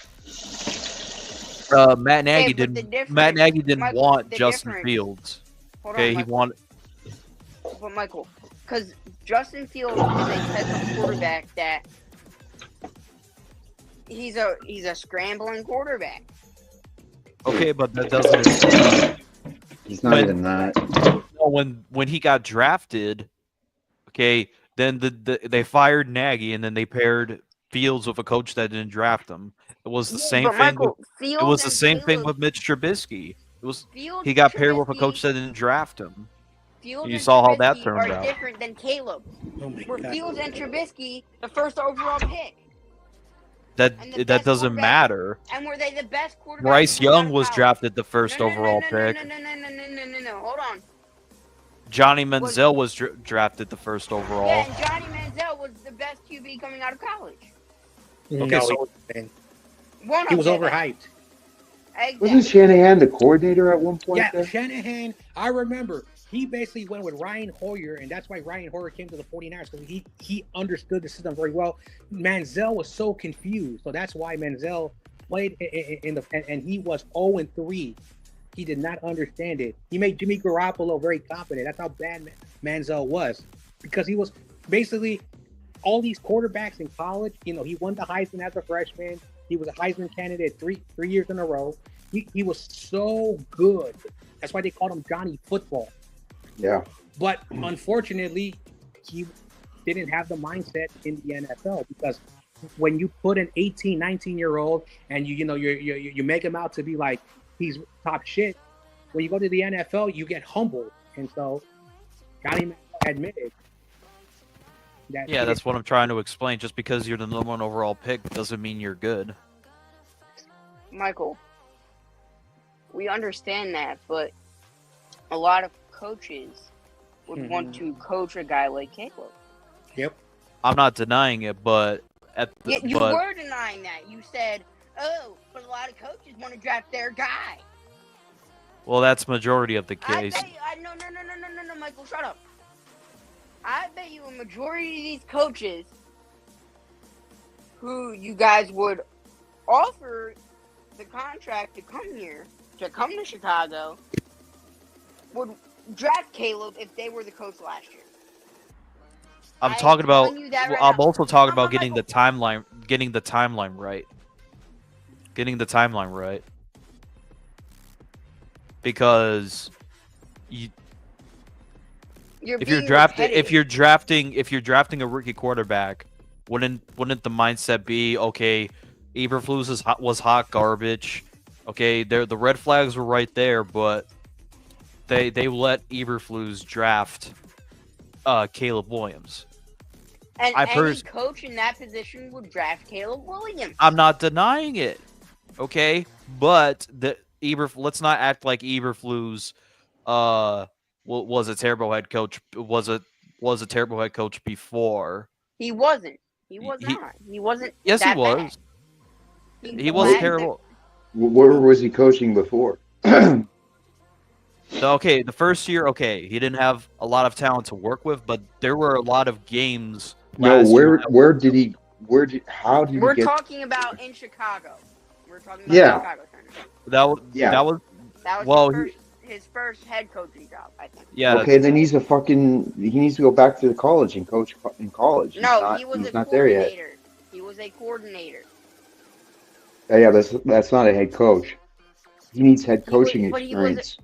A: Matt Nagy didn't want Justin Fields. He wanted.
C: But Michael, because Justin Fields is a type of quarterback that he's a scrambling quarterback.
A: Okay, but that doesn't.
H: He's not even that.
A: When he got drafted, okay, then they fired Nagy and then they paired Fields with a coach that didn't draft him. It was the same thing. It was the same thing with Mitch Trubisky. He got paired with a coach that didn't draft him. You saw how that turned out.
C: Different than Caleb. Fields and Trubisky, the first overall pick. And the
A: that
C: best
A: doesn't
C: quarterback-
A: matter.
C: And were they the best quarterback?
A: Bryce Young was drafted the first
C: No, no,
A: overall
C: no,
A: pick.
C: No. Hold on.
A: Johnny Manziel was drafted the first overall.
C: Yeah, and Johnny Manziel was the best QB coming out of college.
A: Okay,
B: No,
A: so
B: he was overhyped.
H: Wasn't Shanahan the coordinator at one point?
B: Yeah,
H: there?
B: Shanahan. I remember he basically went with Ryan Hoyer, and that's why Ryan Hoyer came to the 49ers, because he understood the system very well. Manziel was so confused, so that's why Manziel played in the and he was 0-3. He did not understand it. He made Jimmy Garoppolo very confident. That's how bad Manziel was, because he was basically all these quarterbacks in college. You know, he won the Heisman as a freshman. He was a Heisman candidate three years in a row. He was so good. That's why they called him Johnny Football.
H: Yeah.
B: But unfortunately, he didn't have the mindset in the NFL, because when you put an 18, 19-year-old and you make him out to be like he's top shit, when you go to the NFL, you get humbled. And so Johnny admitted that.
A: Yeah, that's what I'm trying to explain. Just because you're the #1 overall pick doesn't mean you're good.
C: Michael, we understand that, but a lot of coaches would want to coach a guy like Caleb.
B: Yep.
A: I'm not denying it, but
C: You were denying that. You said, "Oh, but a lot of coaches want to draft their guy."
A: Well, that's majority of the case.
C: No, Michael, shut up. I bet you a majority of these coaches who you guys would offer the contract to come here, to come to Chicago, would draft Caleb if they were the coach last year.
A: I'm talking about.
C: telling you that right
A: I'm
C: now.
A: also talking about getting the timeline right. Getting the timeline right. Because if you're drafting a rookie quarterback, wouldn't the mindset be, okay, Eberflus was hot garbage. Okay, the red flags were right there, but they let Eberflus draft Caleb Williams.
C: And any coach in that position would draft Caleb Williams.
A: I'm not denying it, okay, but let's not act like Eberflus was a terrible head coach. Was a terrible head coach before.
C: He wasn't. He was not. He wasn't.
A: Yes,
C: that
A: he was.
C: Bad.
A: He was terrible.
H: Where was he coaching before?
A: So, okay, the first year, okay, he didn't have a lot of talent to work with, but there were a lot of games.
H: No, how did he
C: We're
H: get?
C: talking about in Chicago. We're talking about Chicago.
A: That was
C: his first head coaching job, I think.
A: Yeah.
H: Okay, then he needs to go back to the college and coach in college.
C: No, he was
H: he's
C: a
H: not there yet.
C: coordinator. He was a coordinator.
H: Yeah, that's not a head coach. He needs head coaching experience.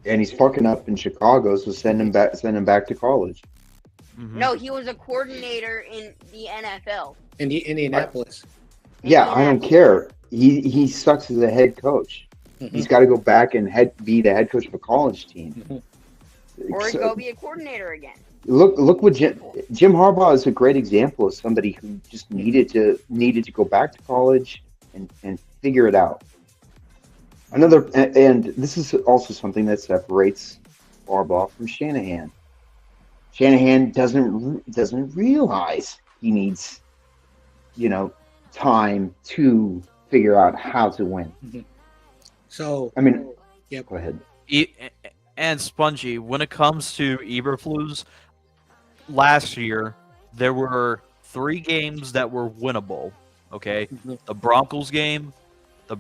H: And he's fucking up in Chicago, so send him back to college.
A: Mm-hmm.
C: No, he was a coordinator in the NFL.
B: In Indianapolis.
H: Yeah, I don't care. He sucks as a head coach.
B: Mm-hmm.
H: He's got to go back and be the head coach of a college team.
B: Mm-hmm.
C: Or go be a coordinator again.
H: Look what Jim Harbaugh is a great example of somebody who just needed to go back to college and figure it out. And this is also something that separates Harbaugh from Shanahan. Shanahan doesn't realize he needs, time to figure out how to win.
B: Mm-hmm. So
H: I mean,
B: yeah,
H: go ahead.
A: And Spongy, when it comes to Eberflus, last year there were 3 games that were winnable. Okay, the Broncos game, the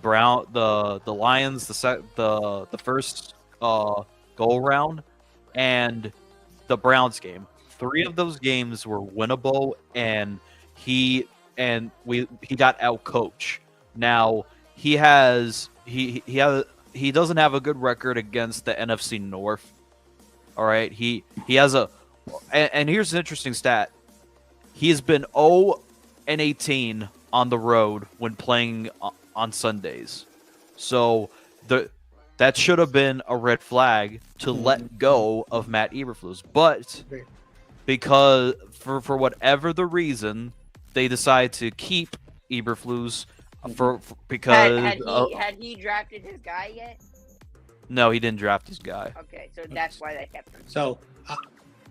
A: Lions, the first go around, and the Browns game. 3 of those games were winnable, and he got out coached. Now he doesn't have a good record against the NFC North. All right, he has and here's an interesting stat. He has been 0-18 on the road when playing on Sundays. So that should have been a red flag to let go of Matt Eberflus. But because for whatever the reason, they decided to keep Eberflus because
C: had he drafted his guy yet?
A: no, he didn't draft his guy.
C: Okay, so that's why they kept him.
B: So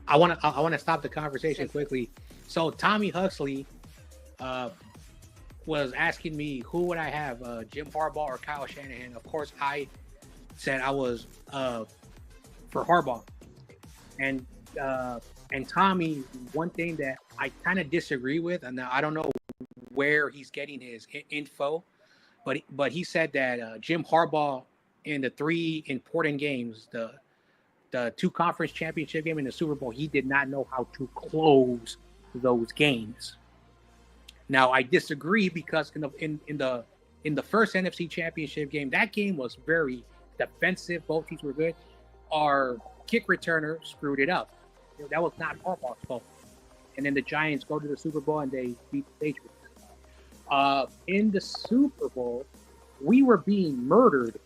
B: I want to stop the conversation quickly. So Tommy Huxley was asking me who would I have, Jim Harbaugh or Kyle Shanahan. Of course, I said I was for Harbaugh, and Tommy, one thing that I kind of disagree with, and I don't know where he's getting his info, but he said that Jim Harbaugh in the 3 important games, the 2 conference championship game and the Super Bowl, he did not know how to close those games. Now I disagree because in the first NFC championship game, that game was very defensive. Both teams were good. Our kick returner screwed it up. That was not Harbaugh's fault. And then the Giants go to the Super Bowl and they beat the Patriots. In the Super Bowl, we were being murdered,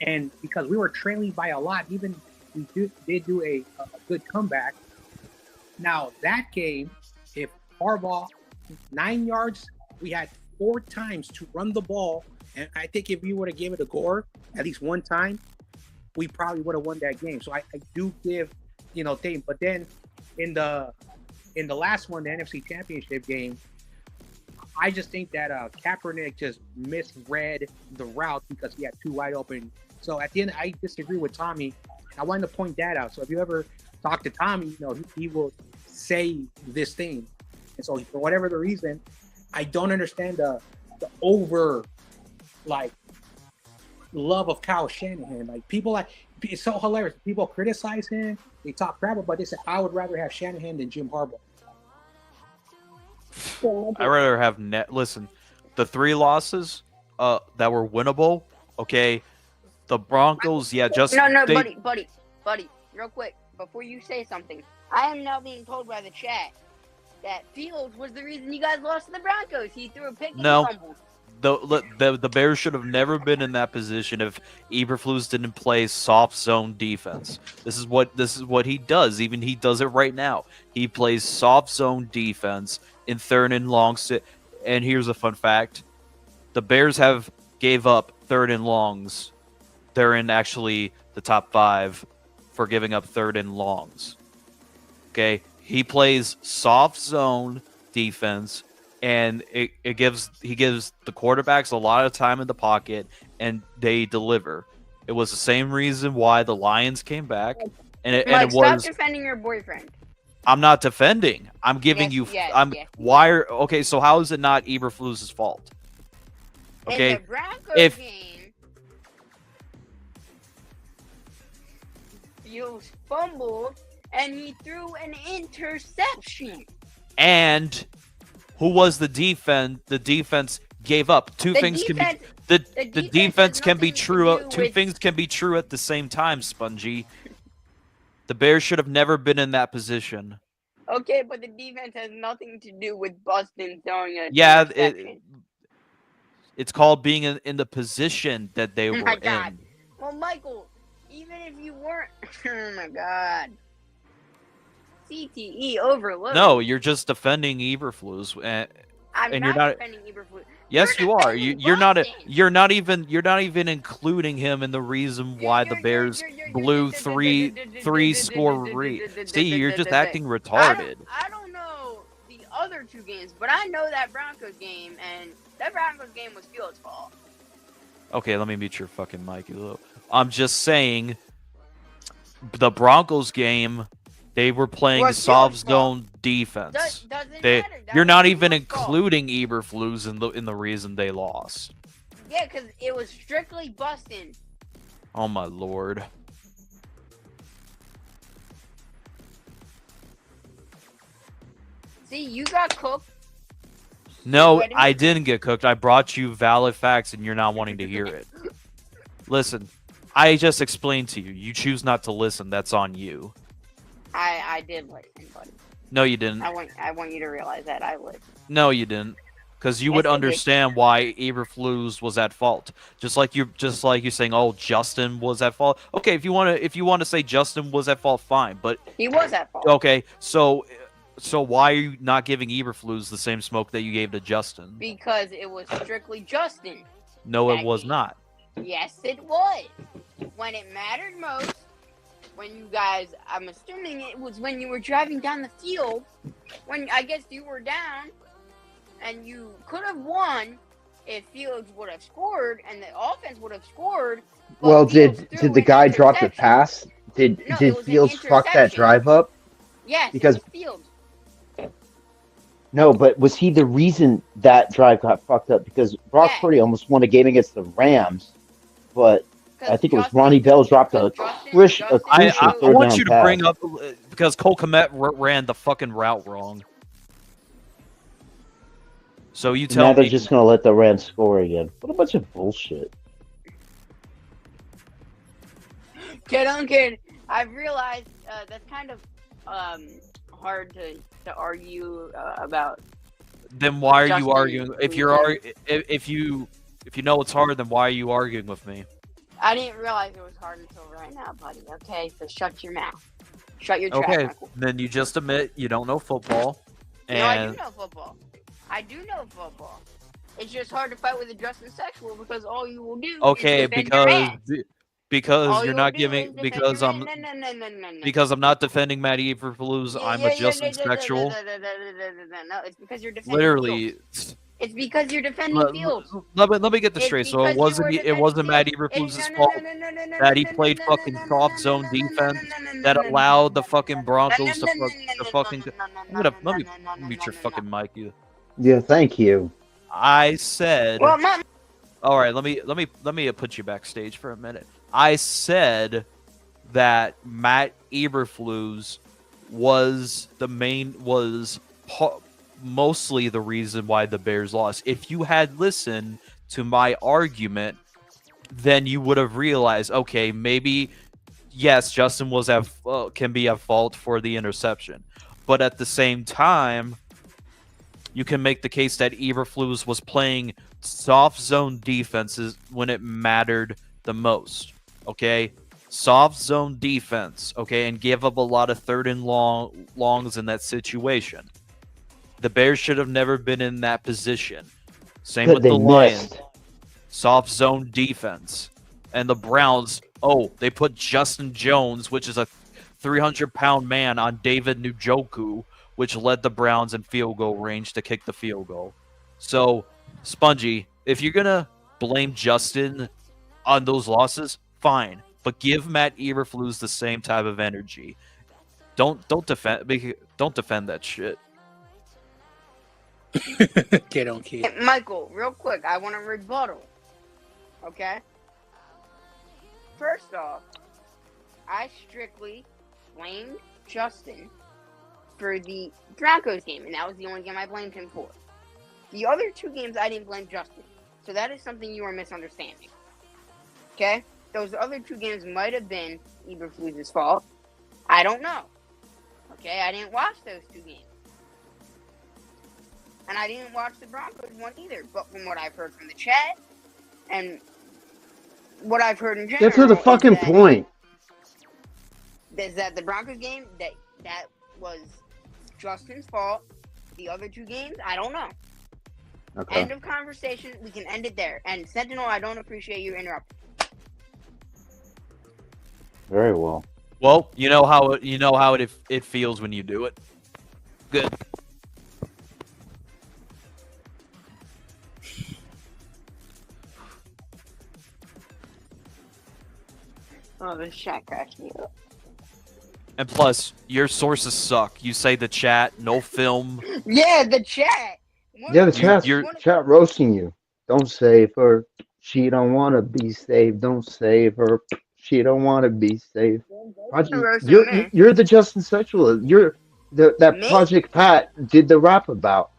B: and because we were trailing by a lot, even we did do a good comeback. Now that game, if Harbaugh 9 yards, we had 4 times to run the ball, and I think if we would have given it a Gore at least one time, we probably would have won that game. So I do give thing. But then in the last one, the NFC Championship game, I just think that Kaepernick just misread the route because he had 2 wide open. So at the end, I disagree with Tommy. I wanted to point that out. So if you ever talk to Tommy, he will say this thing. And so for whatever the reason, I don't understand the over love of Kyle Shanahan. People it's so hilarious. People criticize him, they talk crap about this. I would rather have Shanahan than Jim Harbaugh.
A: I'd rather have listen, the 3 losses that were winnable, okay. The Broncos, buddy,
C: real quick, before you say something, I am now being told by the chat that Fields was the reason you guys lost to the Broncos. He threw a pick and fumbled.
A: The Bears should have never been in that position if Eberflus didn't play soft zone defense. This is what he does. Even he does it right now. He plays soft zone defense in 3rd and long. And here's a fun fact: the Bears have gave up 3rd and longs. They're in actually the top 5 for giving up 3rd and longs. Okay, he plays soft zone defense. And he gives the quarterbacks a lot of time in the pocket, and they deliver. It was the same reason why the Lions came back, and it was.
C: Stop defending your boyfriend.
A: I'm not defending. I'm giving you. Why are okay? So how is it not Eberflus's fault? Okay,
C: in the Broncos game, Fields fumbled and he threw an interception.
A: And who was the defense? The defense gave up. The defense can be true. 2 things can be true at the same time, Spongy. The Bears should have never been in that position.
C: Okay, but the defense has nothing to do with Boston throwing a
A: it's called being in the position that they were in.
C: Well, Michael, even if you weren't, oh my God. CTE overload.
A: No, you're just defending Eberflus,
C: I'm
A: and
C: not
A: you're not
C: defending Eberflus.
A: Yes, you are. You're not even including him in the reason why the Bears blew three score lead. See, you're just acting retarded.
C: I don't know the other 2 games, but I know that Broncos game, and that Broncos game was Fields' fault.
A: Okay, let me mute your fucking mic. I'm just saying, the Broncos game, they were playing soft zone defense. You're not even including Eberflus in the reason they lost.
C: Yeah, because it was strictly Boston.
A: Oh my lord.
C: See, you got cooked.
A: No, I didn't get cooked. I brought you valid facts and you're not wanting to hear it. Listen, I just explained to you. You choose not to listen. That's on you.
C: I did listen, buddy.
A: No, you didn't.
C: I want you to realize that I listened.
A: No, you didn't. Because you would understand why Eberflus was at fault. Just like you saying, "Oh, Justin was at fault." Okay, if you want to say Justin was at fault, fine. But
C: he was at fault.
A: Okay, so So why are you not giving Eberflus the same smoke that you gave to Justin?
C: Because it was strictly Justin.
A: No,
C: that
A: it was
C: game.
A: not.
C: Yes, it was. When it mattered most, when you guys, I'm assuming it was when you were driving down the field, when I guess you were down, and you could have won if Fields would have scored and the offense would have scored.
H: Well, did the guy drop the pass? Did Fields fuck that drive up?
C: Yes,
H: because
C: it was Fields.
H: No, but was he the reason that drive got fucked up? Because Brock Purdy almost won a game against the Rams, but I think it was Ronnie Bell dropped a crucial
A: I
H: third
A: want
H: down
A: you to
H: pass.
A: bring up because Cole Kmet ran the fucking route wrong. So you tell
H: Now they're
A: me.
H: just gonna let the Rams score again. What a bunch of bullshit.
C: Kid on kid, I've realized that's kind of hard to argue about.
A: Then why are you
C: Justin
A: arguing? If you're
C: losing.
A: if you know it's hard, then why are you arguing with me?
C: I didn't realize it was hard until right now, buddy. Okay, so shut your mouth. Shut your trap.
A: Okay,
C: Michael.
A: then you just admit you don't know football. And
C: No, I do know football. I do know football. It's just hard to fight with a Justin Sexual because all you will do
A: okay,
C: is defend your ass.
A: because
C: All
A: you're
C: you'll
A: not
C: do
A: giving
C: is defend
A: because
C: your
A: I'm
C: ass. No.
A: because I'm not defending Matt Eberflus. I'm a Justin Sexual.
C: No, it's because you're defending
A: Literally.
C: Fields. It's because you're defending Fields.
A: Let me get this
C: It's
A: straight. So
C: because
A: it
C: you
A: wasn't
C: were
A: it
C: defending
A: wasn't Matt
C: Fields.
A: Eberflus's fault that he played fucking soft zone defense that allowed the fucking Broncos to fucking. Let me mute your fucking mic, you.
H: Yeah, thank you.
A: I said.
C: Well, Mom.
A: All right, let me put you backstage for a minute. I said that Matt Eberflus was mostly the reason why the Bears lost. If you had listened to my argument, then you would have realized, okay, maybe yes, Justin was can be at fault for the interception, but at the same time, you can make the case that Eberflus was playing soft zone defenses when it mattered the most. Okay, soft zone defense. Okay, and give up a lot of third and longs in that situation. The Bears should have never been in that position. Same with the Lions. Soft zone defense. And the Browns, they put Justin Jones, which is a 300-pound man, on David Njoku, which led the Browns in field goal range to kick the field goal. So, Spongy, if you're going to blame Justin on those losses, fine. But give Matt Eberflus the same type of energy. Don't defend that shit.
B: Kid on kid.
C: Hey, Michael, real quick, I want to rebuttal. Okay? First off, I strictly blamed Justin for the Broncos game, and that was the only game I blamed him for. The other two games, I didn't blame Justin. So that is something you are misunderstanding. Okay? Those other two games might have been Eberflus' fault. I don't know. Okay? I didn't watch those two games. And I didn't watch the Broncos one either. But from what I've heard from the chat and what I've heard in general,
H: Get to the fucking point.
C: Is that the Broncos game, that was Justin's fault. The other two games, I don't know.
H: Okay.
C: End of conversation. We can end it there. And Sentinel, I don't appreciate you interrupting.
H: Very well.
A: Well, you know how it feels when you do it. Good.
C: Oh, this chat cracks me up.
A: And plus, your sources suck. You say the chat, no film.
C: Yeah, the chat.
H: Yeah, the chat roasting you. Don't save her. She don't want to be saved. Don't save her. She don't want to be saved. You're the Justin Sexual. You're that
C: Me?
H: Project Pat did the rap about.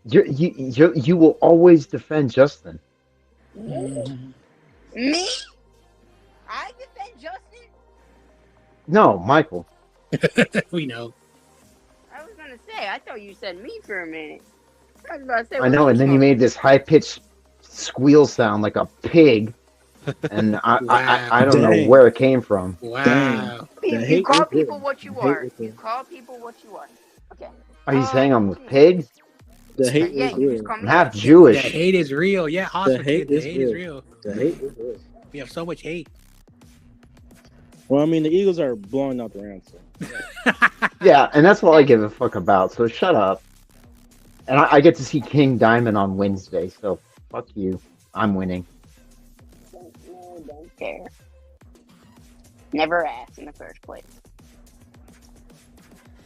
H: You will always defend Justin.
C: Me? I defend Justin?
H: No, Michael.
B: We know.
C: I was gonna say, I thought you said me for a minute. I was about to say,
H: I know, and then you made this high-pitched squeal sound like a pig. and I don't know where it came from.
B: Wow.
C: You call people what you are. You call people what you are. Okay.
H: Are you saying I'm a pig?
G: The hate
C: Yeah,
G: is
C: you
G: real.
C: just call
H: I'm
C: me
H: half
B: The
H: Jewish.
B: hate is real. Yeah, awesome.
G: The hate
B: The
G: is
B: hate is
G: real.
B: real.
G: The hate is real.
B: We have so much hate.
G: Well, I mean, the Eagles are blowing out the Rams. So.
H: Yeah, and that's all I give a fuck about. So shut up. And I get to see King Diamond on Wednesday. So fuck you. I'm winning.
C: Don't care. Never asked in the first place.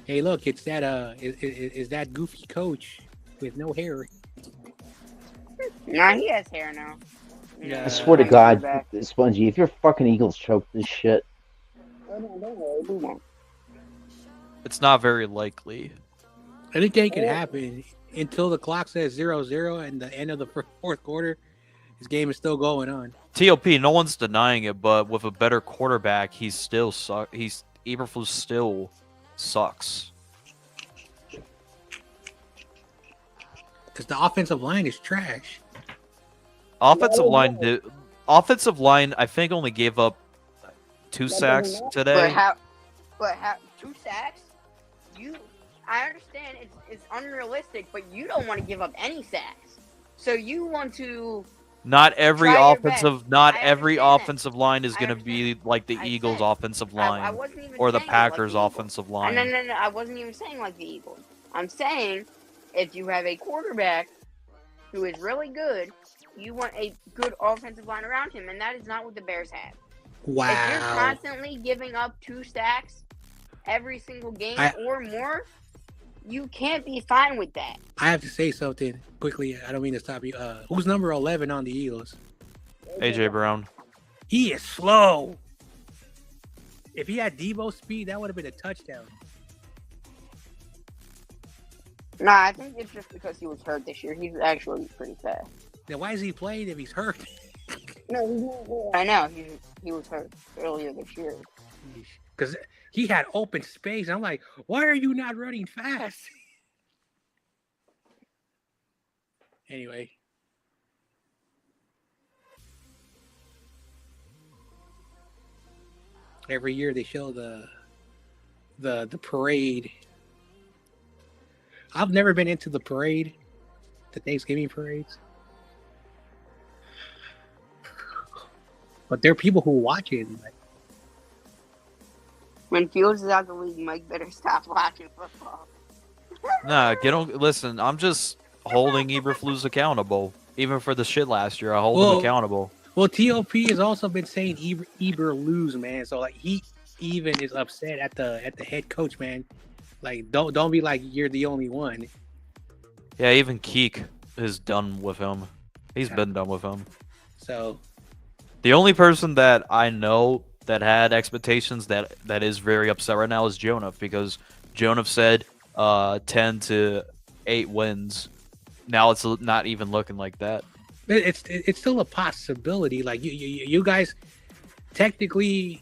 B: Hey, look, it's that is that goofy coach with no hair.
C: Nah, he has hair now.
B: Yeah.
H: I swear to God, Spongy, if your fucking Eagles choke this shit.
A: It's not very likely.
B: Anything can happen until the clock says 0-0 and the end of the fourth quarter. This game is still going on.
A: TOP, no one's denying it, but with a better quarterback, he's still Eberflus still sucks.
B: Because the offensive line is trash.
A: Offensive line, I think only gave up 2 sacks today.
C: But how 2 sacks? I understand it's unrealistic, but you don't want to give up any sacks. So you want to.
A: Not every
C: try your
A: offensive line is going to be like the Eagles' offensive line or the Packers' offensive line.
C: No. I wasn't even saying like the Eagles. I'm saying if you have a quarterback who is really good, you want a good offensive line around him, and that is not what the Bears have.
B: Wow.
C: If you're constantly giving up 2 sacks every single game or more, you can't be fine with that.
B: I have to say something quickly. I don't mean to stop you. Who's number 11 on the Eagles?
A: AJ Brown.
B: He is slow. If he had Debo speed, that would have been a touchdown.
C: Nah, I think it's just because he was hurt this year. He's actually pretty fast.
B: Then why is he playing if he's hurt?
C: No, I know. He was hurt earlier this year.
B: Because he had open space. I'm like, why are you not running fast? Anyway. Every year they show the parade. I've never been into the parade, the Thanksgiving parades. But there are people who watch it. Like,
C: when Fields is out the league, Mike better stop watching football.
A: Nah, listen, I'm just holding Eberflus accountable. Even for the shit last year, I hold him accountable.
B: Well, TOP has also been saying Eber lose, man. So like he even is upset at the head coach, man. Like don't be like you're the only one.
A: Yeah, even Keek is done with him. He's been done with him.
B: So
A: the only person that I know that had expectations that is very upset right now is Jonah, because Jonah said 10 to 8 wins. Now it's not even looking like that.
B: It's still a possibility. Like you guys, technically,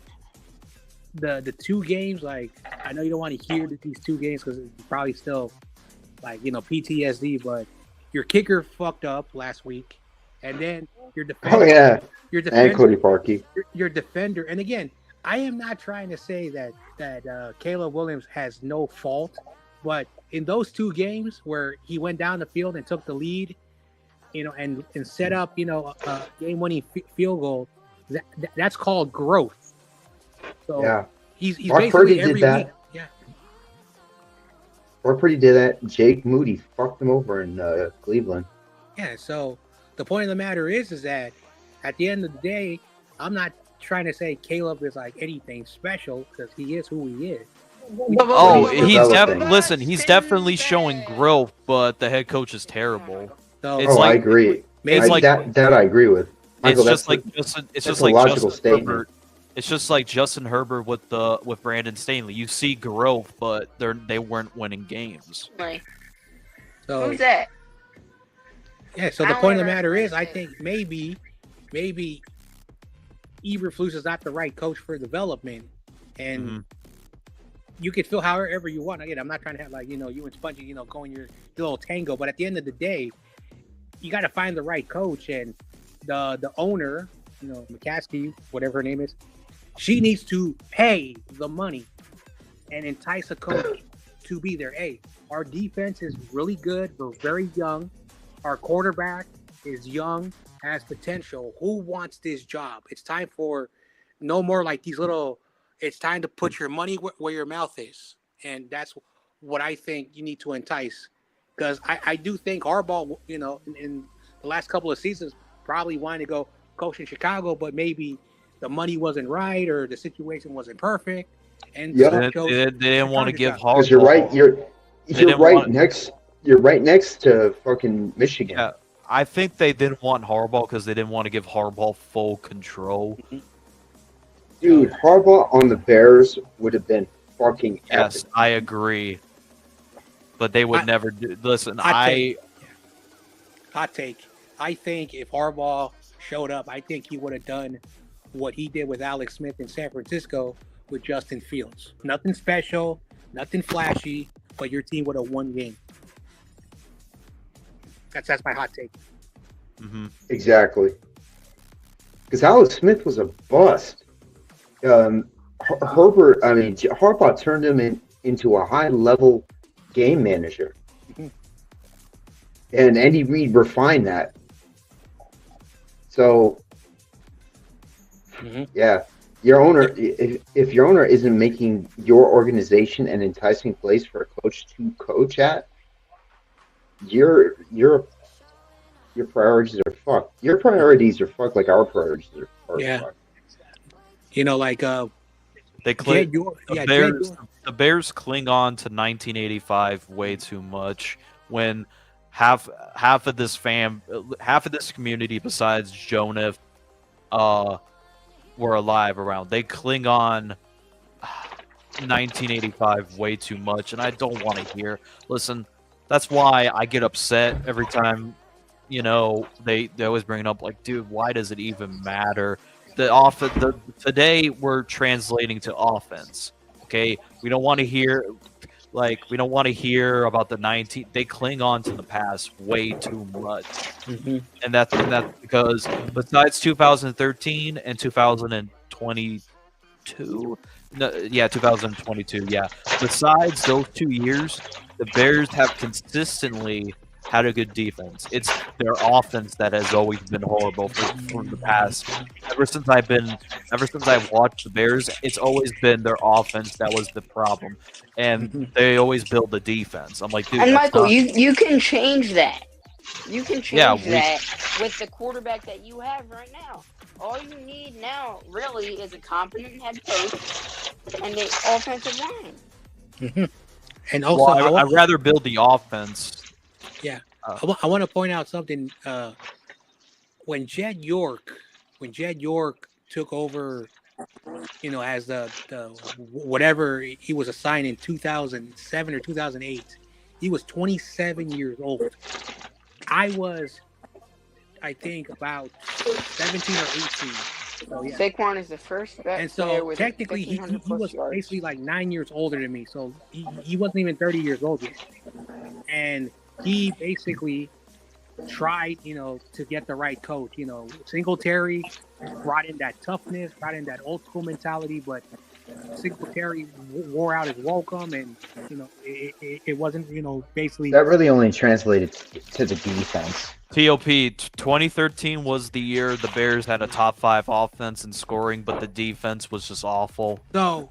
B: the 2 games. Like I know you don't want to hear these 2 games because it's probably still like PTSD. But your kicker fucked up last week, and then your defender.
H: Oh yeah.
B: Your defender,
H: and Cody Parkey.
B: Your defender, and again, I am not trying to say that Caleb Williams has no fault, but in those 2 games where he went down the field and took the lead, and set up, a game-winning field goal, that's called growth. So
H: yeah,
B: he's
H: Mark
B: basically
H: Purdy
B: every
H: did that.
B: week. Yeah,
H: Mark Purdy did that. Jake Moody fucked him over in Cleveland.
B: Yeah. So the point of the matter is that at the end of the day, I'm not trying to say Caleb is like anything special because he is who he is.
A: He's definitely showing growth, but the head coach is terrible.
B: So,
H: I agree. That I agree with. Michael,
A: it's just like Justin Herbert. It's just like Justin Herbert with Brandon Staley. You see growth, but they weren't winning games.
C: Right.
B: So,
C: who's that?
B: Yeah. So the point of the matter is, I think maybe Eberflus is not the right coach for development, and you can feel however you want. Again, I'm not trying to have like you and Spongy going your little tango, but at the end of the day, you got to find the right coach, and the owner McCaskey, whatever her name is, she needs to pay the money and entice a coach to be there. Hey, our defense is really good. We're very young. Our quarterback is young, has potential. Who wants this job? It's time for no more like these little. It's time to put your money where your mouth is, and that's what I think you need to entice. Because I do think Harbaugh, in the last couple of seasons, probably wanted to go coach in Chicago, but maybe the money wasn't right or the situation wasn't perfect, and
H: Yeah.
B: so
A: They didn't want to give
B: job.
A: Harbaugh.
H: Because you're right. You're
A: didn't
H: right
A: want-
H: next. You're right next to fucking Michigan.
A: Yeah, I think they didn't want Harbaugh because they didn't want to give Harbaugh full control.
H: Dude, Harbaugh on the Bears would have been fucking
A: Yes,
H: epic.
A: I agree. But they would never do. Listen,
B: Hot take. I think if Harbaugh showed up, I think he would have done what he did with Alex Smith in San Francisco with Justin Fields. Nothing special, nothing flashy, but your team would have won game. That's my hot take.
H: Exactly. Because Alex Smith was a bust. Harbaugh turned him into a high-level game manager. And Andy Reid refined that. So, yeah, your owner, if your owner isn't making your organization an enticing place for a coach to coach at, your priorities are fucked. Your priorities are fucked like our priorities are fucked.
A: They cling. The Bears cling on to 1985 way too much when half of this community besides Jonah were alive around. They cling on 1985 way too much, and I don't want to hear. Listen, that's why I get upset every time. They always bring it up like, dude, why does it even matter? Today we're translating to offense. Okay, we don't want to hear about the 19. They cling on to the past way too much, and that's because besides 2013 and 2022, 2022, yeah. Besides those 2 years, the Bears have consistently had a good defense. It's their offense that has always been horrible for the past. Ever since I've watched the Bears, it's always been their offense that was the problem, and they always build the defense. I'm like, dude.
C: And Michael, you can change that. You can change
A: we-
C: that with the quarterback that you have right now. All you need now, really, is a competent head coach and the offensive line.
B: And also,
A: I'd rather build the offense.
B: Yeah, I want to point out something. When Jed York took over, as the whatever he was assigned in 2007 or 2008, he was 27 years old. I was, I think, about 17 or 18. So, yeah.
C: Saquon is the first
B: And so technically he was basically like 9 years older than me. So he wasn't even 30 years old yet. And he basically tried, to get the right coach. Singletary brought in that toughness, brought in that old school mentality, but Singletary wore out his welcome, and it wasn't, basically.
H: That really only translated to the defense.
A: TOP 2013 was the year the Bears had a top 5 offense in scoring, but the defense was just awful.
B: So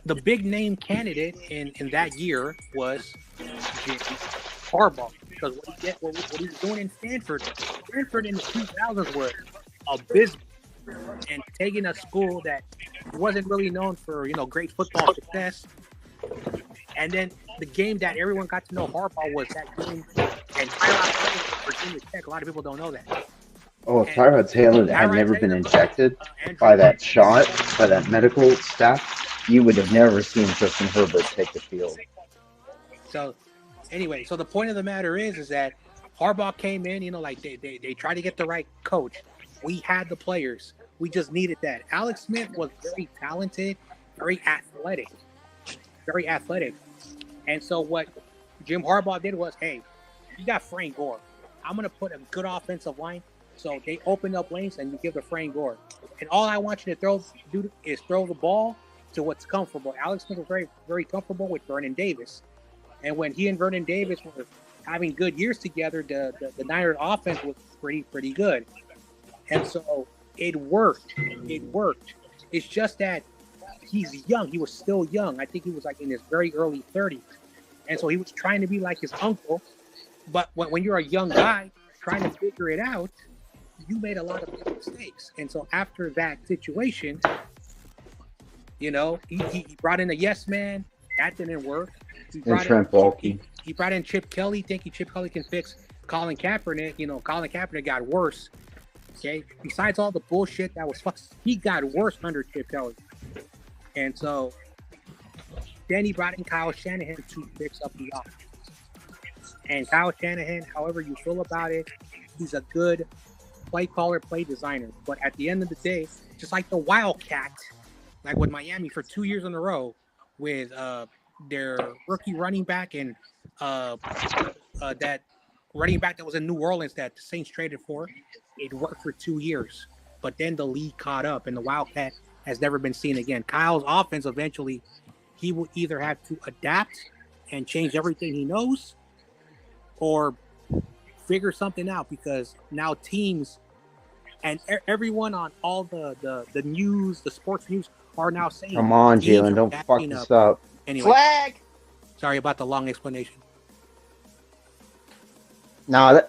B: the big name candidate in that year was Harbaugh, because what he was doing in Stanford in the 2000s was abysmal, and taking a school that wasn't really known for great football success. And then the game that everyone got to know Harbaugh was that game, and Tyrod Virginia Tech. A lot of people don't know that.
H: Oh, if Tyrod Taylor had never been injected by that shot, by that medical staff, you would have never seen Justin Herbert take the field.
B: So, anyway, the point of the matter is that Harbaugh came in, they tried to get the right coach. We had the players. We just needed that. Alex Smith was very talented, very athletic. And so what Jim Harbaugh did was, hey, you got Frank Gore. I'm going to put a good offensive line. So they open up lanes and you give the Frank Gore. And all I want you to do is throw the ball to what's comfortable. Alex Smith was very, very comfortable with Vernon Davis. And when he and Vernon Davis were having good years together, the Niners offense was pretty good. And so it worked. It worked. It's just that he's young. He was still young. I think he was like in his very early 30s. And so he was trying to be like his uncle. But when you're a young guy trying to figure it out, you made a lot of mistakes. And so after that situation, you know, he brought in a yes man. That didn't work. He brought in Chip Kelly, thinking Chip Kelly can fix Colin Kaepernick. You know, Colin Kaepernick got worse. Okay. Besides all the bullshit that was he got worse under Chip Kelly. And so then he brought in Kyle Shanahan to fix up the offense. And Kyle Shanahan, however you feel about it, he's a good play caller, play designer. But at the end of the day, just like the Wildcat, like with Miami for 2 years in a row, with their rookie running back and that running back that was in New Orleans that the Saints traded for, it worked for 2 years. But then the league caught up, and the Wildcat has never been seen again. Kyle's offense, eventually, he will either have to adapt and change everything he knows, or figure something out, because now teams and everyone on all the news, the sports news, are now saying,
H: come on, Jalen, don't fuck this up.
B: Anyway,
C: Flag.
B: Sorry about the long explanation.
H: No,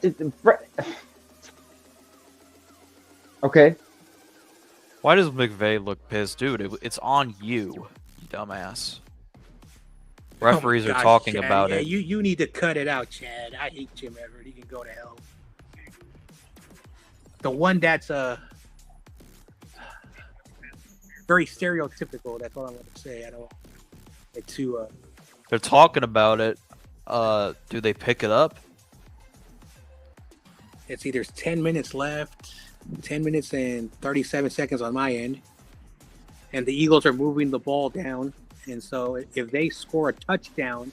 H: okay.
A: Why does McVay look pissed? Dude, it's on you, dumbass. Referees are talking
B: Chad,
A: about
B: yeah,
A: it.
B: You need to cut it out, Chad. I hate Jim Everett. He can go to hell. The one that's very stereotypical. That's all I want to say. I don't get too.
A: They're talking about it. Do they pick it up?
B: It's either 10 minutes left, 10 minutes and 37 seconds on my end, and the Eagles are moving the ball down. And so if they score a touchdown,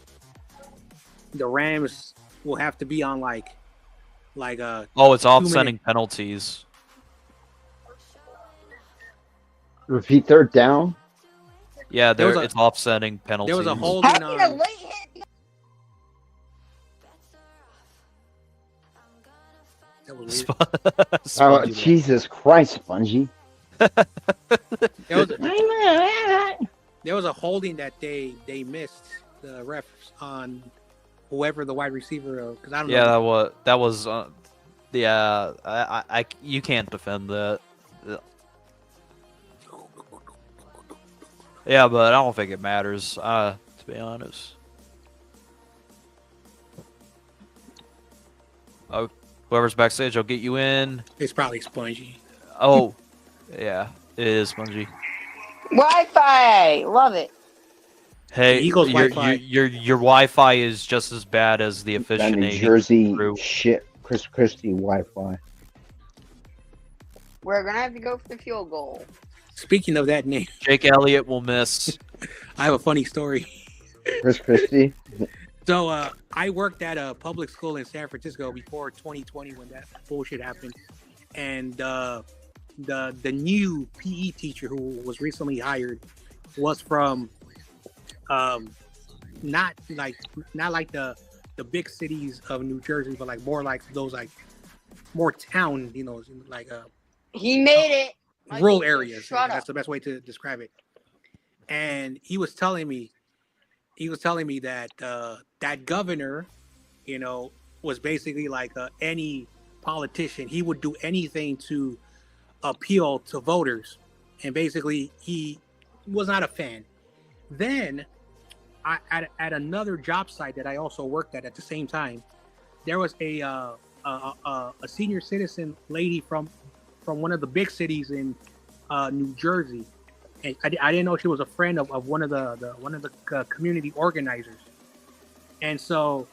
B: the Rams will have to be on like
A: it's offsetting penalties.
H: Repeat third down.
A: Yeah, it's offsetting penalties.
B: There was a holding on.
H: Oh, Jesus Christ, Spongy.
B: There was a holding that they missed the refs on whoever the wide receiver, because I don't know.
A: Yeah, that was I you can't defend that. Yeah, but I don't think it matters, to be honest. Oh, whoever's backstage, I'll get you in.
B: It's probably Spongy.
A: Oh, yeah, it is Spongy.
C: Wi-Fi, love it.
A: Hey,
B: Eagles
A: your
B: Wi-Fi.
A: your Wi-Fi is just as bad as the
H: That
A: officiating.
H: New Jersey
A: crew.
H: shit, Chris Christie Wi-Fi.
C: We're gonna have to go for the field goal.
B: Speaking of that name,
A: Jake Elliott will miss.
B: I have a funny story.
H: Chris Christie.
B: So I worked at a public school in San Francisco before 2020 when that bullshit happened, and the new PE teacher who was recently hired was from not like the big cities of New Jersey, but like more like those like more town, you know, like
C: He made it.
B: rural areas.
C: Shut
B: That's
C: up.
B: the best way to describe it. And he was telling me that that governor, you know, was basically like any politician. He would do anything to appeal to voters, and basically he was not a fan. Then, at another job site that I also worked at the same time, there was a senior citizen lady from one of the big cities in New Jersey, and I didn't know she was a friend of one of the community organizers, and so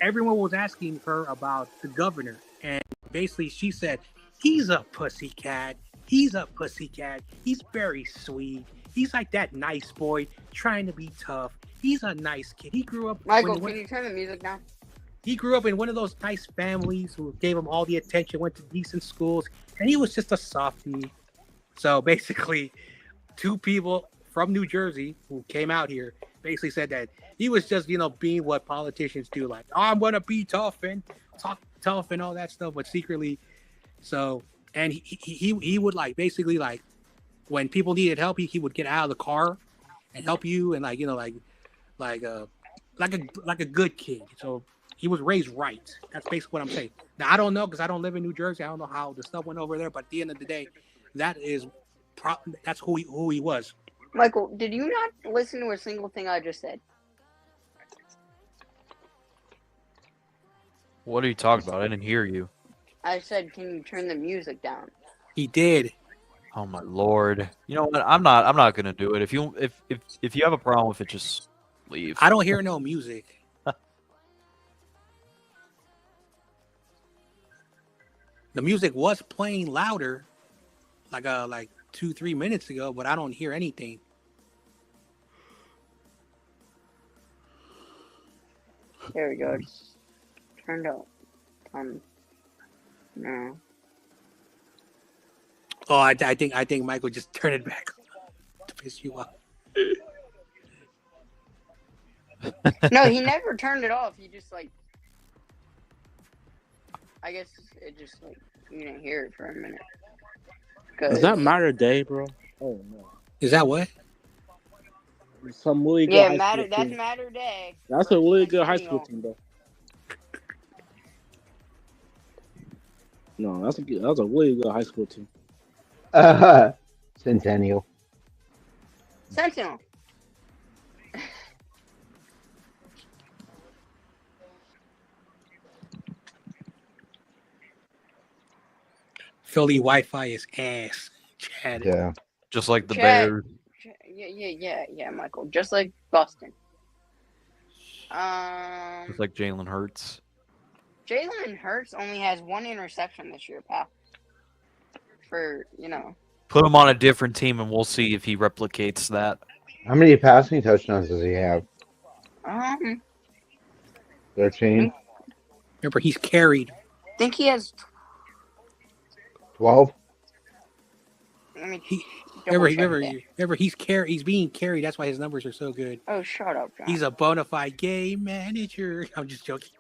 B: everyone was asking her about the governor, and basically she said, "He's a pussycat. He's a pussycat. He's very sweet. He's like that nice boy trying to be tough. He's a nice kid. He grew up."
C: Michael, can you turn the music down?
B: he grew up in one of those nice families who gave him all the attention, went to decent schools, and he was just a softie. So basically, two people from New Jersey who came out here basically said that he was just, being what politicians do, like, oh, I'm gonna be tough and talk tough and all that stuff, but secretly, and he would like basically like when people needed help, he would get out of the car and help you and like a good kid. So he was raised right. That's basically what I'm saying. Now I don't know because I don't live in New Jersey. I don't know how the stuff went over there, but at the end of the day, that's who he was.
C: Michael, did you not listen to a single thing I just said?
A: What are you talking about? I didn't hear you.
C: I said, can you turn the music down?
B: He did.
A: Oh my lord! You know what? I'm not gonna do it. If you have a problem with it, just leave.
B: I don't hear no music. The music was playing louder, like 2-3 minutes ago, but I don't hear anything.
C: There we go. It's turned up. No.
B: Oh, I think Michael just turned it back to piss you off.
C: No, he never turned it off. He just I guess it just you didn't hear it for a minute.
G: Is that Matter Day, bro? Oh no.
B: Is that what?
G: Some really good.
C: Yeah,
G: high school
C: that's
G: team.
C: Matter Day.
G: That's a really good high school team, bro. No, that's a really good high school team.
H: Centennial.
C: Sentinel.
B: Philly Wi-Fi is ass, Chad.
H: Yeah.
A: Just like the
C: Chad.
A: Bears.
C: Yeah, Michael. Just like Boston.
A: Just like Jalen Hurts.
C: Jalen Hurts only has one interception this year, pal.
A: Put him on a different team, and we'll see if he replicates that.
H: How many passing touchdowns does he have? 13?
B: Remember, he's carried.
C: I think he has
H: 12?
C: I mean,
B: remember, he's being carried. That's why his numbers are so good.
C: Oh, shut up, John.
B: He's a bona fide game manager. I'm just joking.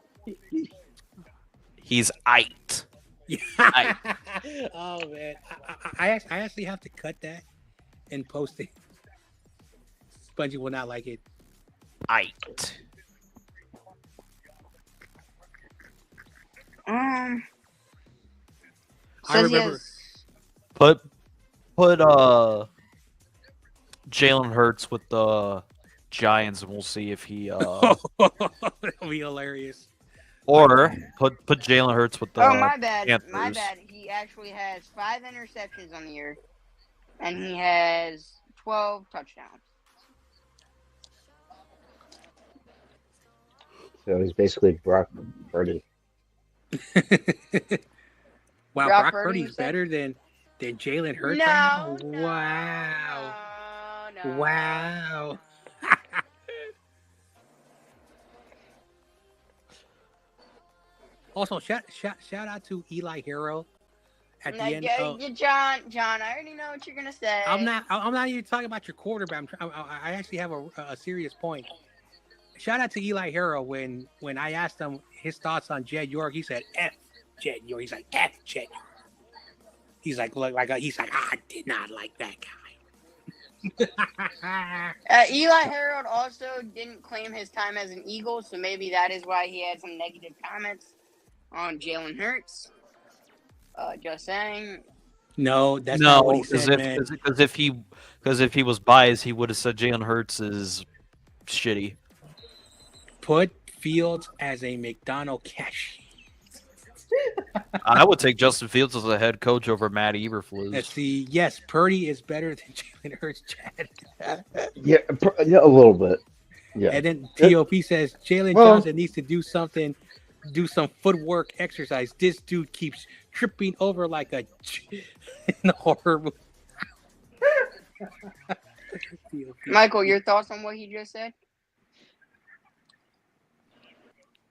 A: He's aight.
B: Yeah. Oh man, I actually have to cut that and post it. Spongy will not like it.
A: Aight.
B: I remember.
A: Put Jalen Hurts with the Giants, and we'll see if he.
B: That'll be hilarious.
A: Or put Jalen Hurts with the.
C: Oh, my bad.
A: Panthers.
C: My bad. He actually has 5 interceptions on the year, and he has 12 touchdowns.
H: So he's basically Brock Purdy.
B: Wow, Brock Purdy's better than Jalen Hurts.
C: No,
B: wow.
C: No.
B: Wow. Also, shout out to Eli Hero at the end.
C: John, I already know what you're gonna say.
B: I'm not even talking about your quarterback. I actually have a serious point. Shout out to Eli Hero when I asked him his thoughts on Jed York. He said F Jed York. He's like F Jed York. He's like I did not like that guy.
C: Eli Harold also didn't claim his time as an Eagle, so maybe that is why he had some negative comments on Jalen Hurts. Just saying.
B: No, that's not what he said, man.
A: Because if he was biased, he would have said Jalen Hurts is shitty.
B: Put Fields as a McDonald cashier.
A: I would take Justin Fields as a head coach over Matt Eberflus.
B: Let's see. Yes, Purdy is better than Jalen Hurts, Chad.
H: Yeah, a little bit. Yeah.
B: And then TOP says Jalen Johnson needs to do some footwork exercise. This dude keeps tripping over like a in the horror movie.
C: Michael, your thoughts on what he just said?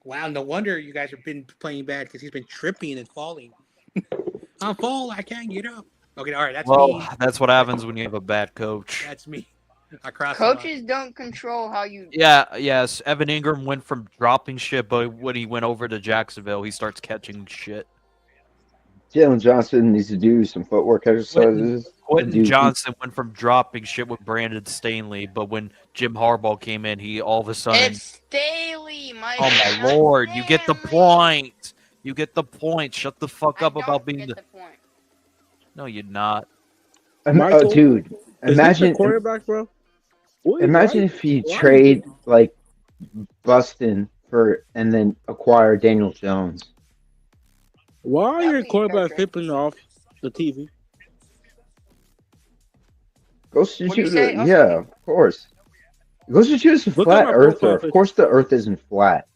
B: Wow, no wonder you guys have been playing bad because he's been tripping and falling. I'm falling. I can't get up. Okay, all right, that's
A: Well,
B: me.
A: that's what happens when you have a bad coach.
B: That's me. I crossed the line.
C: Coaches don't control how you.
A: Yeah, yes. Evan Ingram went from dropping shit, but when he went over to Jacksonville, he starts catching shit.
H: Jalen Johnson needs to do some footwork exercises.
A: Quentin Johnson went from dropping shit with Brandon Staley, but when Jim Harbaugh came in, he all of a sudden.
C: It's Staley, Mike.
A: Oh my lord! You get the point. You get the point. Shut the fuck up about being the.
C: Point.
A: No, you're not.
G: Michael,
H: dude,
G: is this
H: imagine
G: the quarterback, bro? What,
H: imagine
G: right?
H: if you
G: Why?
H: trade like Buston for and then acquire Daniel Jones.
G: Why are your quarterback flipping off the TV?
H: Ghost to
C: What do you say?
H: Judah, yeah, of course. Ghost to Judah's a
G: Look
H: flat
G: at my
H: earther.
G: profile
H: Of
G: picture.
H: course, the Earth isn't flat,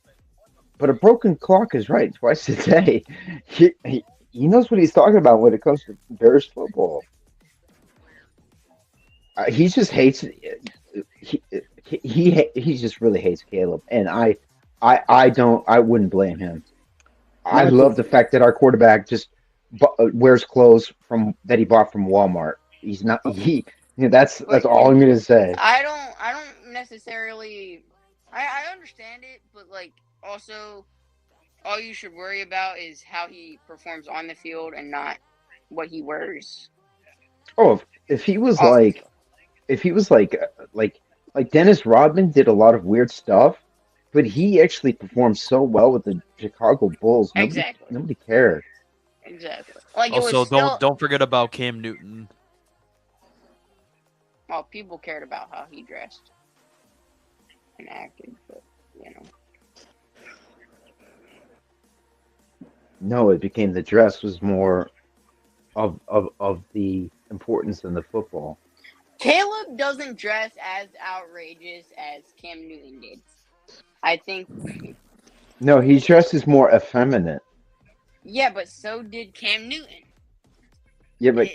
H: but a broken clock is right twice a day. He knows what he's talking about when it comes to Bears football. He just hates. He just really hates Caleb, and I wouldn't blame him. I
G: Michael.
H: love the fact that our quarterback just wears clothes that he bought from Walmart. He's not that's all I'm gonna say.
C: I don't necessarily. I understand it, but like also, all you should worry about is how he performs on the field and not what he wears.
H: Oh, if he was
C: Off the
H: like, if he was like Dennis Rodman did a lot of weird stuff, but he actually performed so well with the Chicago Bulls. Nobody cared.
C: Exactly. Like it
A: Also,
C: was still.
A: don't forget about Cam Newton.
C: Well, people cared about how he dressed and acted, but you know.
H: No, it became the dress was more of the importance than the football.
C: Caleb doesn't dress as outrageous as Cam Newton did. I think.
H: No, he dresses more effeminate.
C: Yeah, but so did Cam Newton.
H: Yeah, but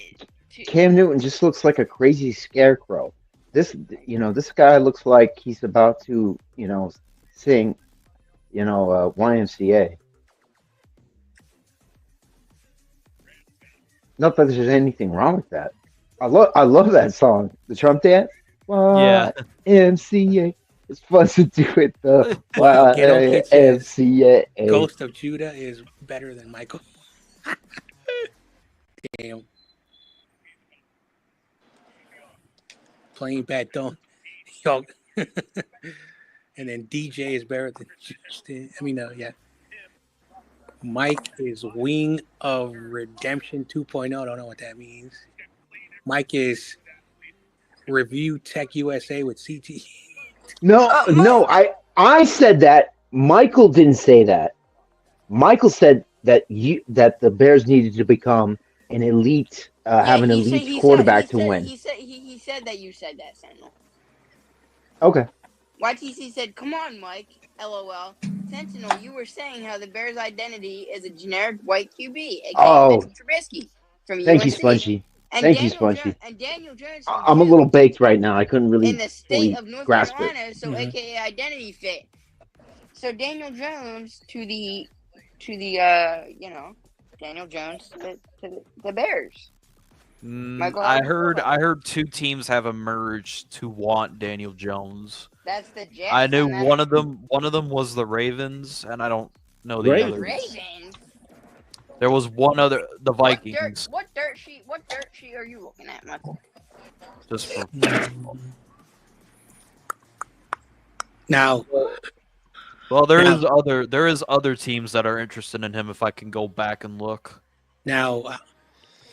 H: Cam Newton just looks like a crazy scarecrow. This guy looks like he's about to, sing, YMCA. Not that there's anything wrong with that. I love that song, the Trump dance.
A: Yeah.
H: YMCA. It's fun to do it the
B: Ghetto Kid says
H: YMCA.
B: Ghost of Judah is better than Michael. Damn. Playing bad don't. Yo. And then DJ is better than Justin. Yeah. Mike is Wing of Redemption 2.0. I don't know what that means. Mike is Review Tech USA with CT.
H: No, I said that. Michael didn't say that. Michael said that the Bears needed to become an elite, have an elite quarterback to win.
C: He said that you said that, Sentinel.
H: Okay.
C: YTC said, "Come on, Mike. LOL. Sentinel, you were saying how the Bears' identity is a generic white QB, aka Mitchell Trubisky from
H: Thank you,
C: USC.
H: Spongy.
C: And
H: Thank you,
C: Daniel
H: Spongy.
C: and Daniel Jones.
H: I'm a little baked right now. I couldn't really
C: in the
H: fully
C: state of North
H: grasp
C: Carolina,
H: it.
C: so AKA identity fit. So Daniel Jones to the Daniel Jones to the Bears. Michael,
A: I heard two teams have emerged to want Daniel Jones.
C: That's the Jets.
A: I knew
C: and
A: one of them was the Ravens, and I don't know the other.
C: Ravens.
A: There was one other, the Vikings.
C: What dirt sheet are you looking at, Michael?
A: Just for
B: now.
A: Well, there is other teams that are interested in him if I can go back and look.
B: Now,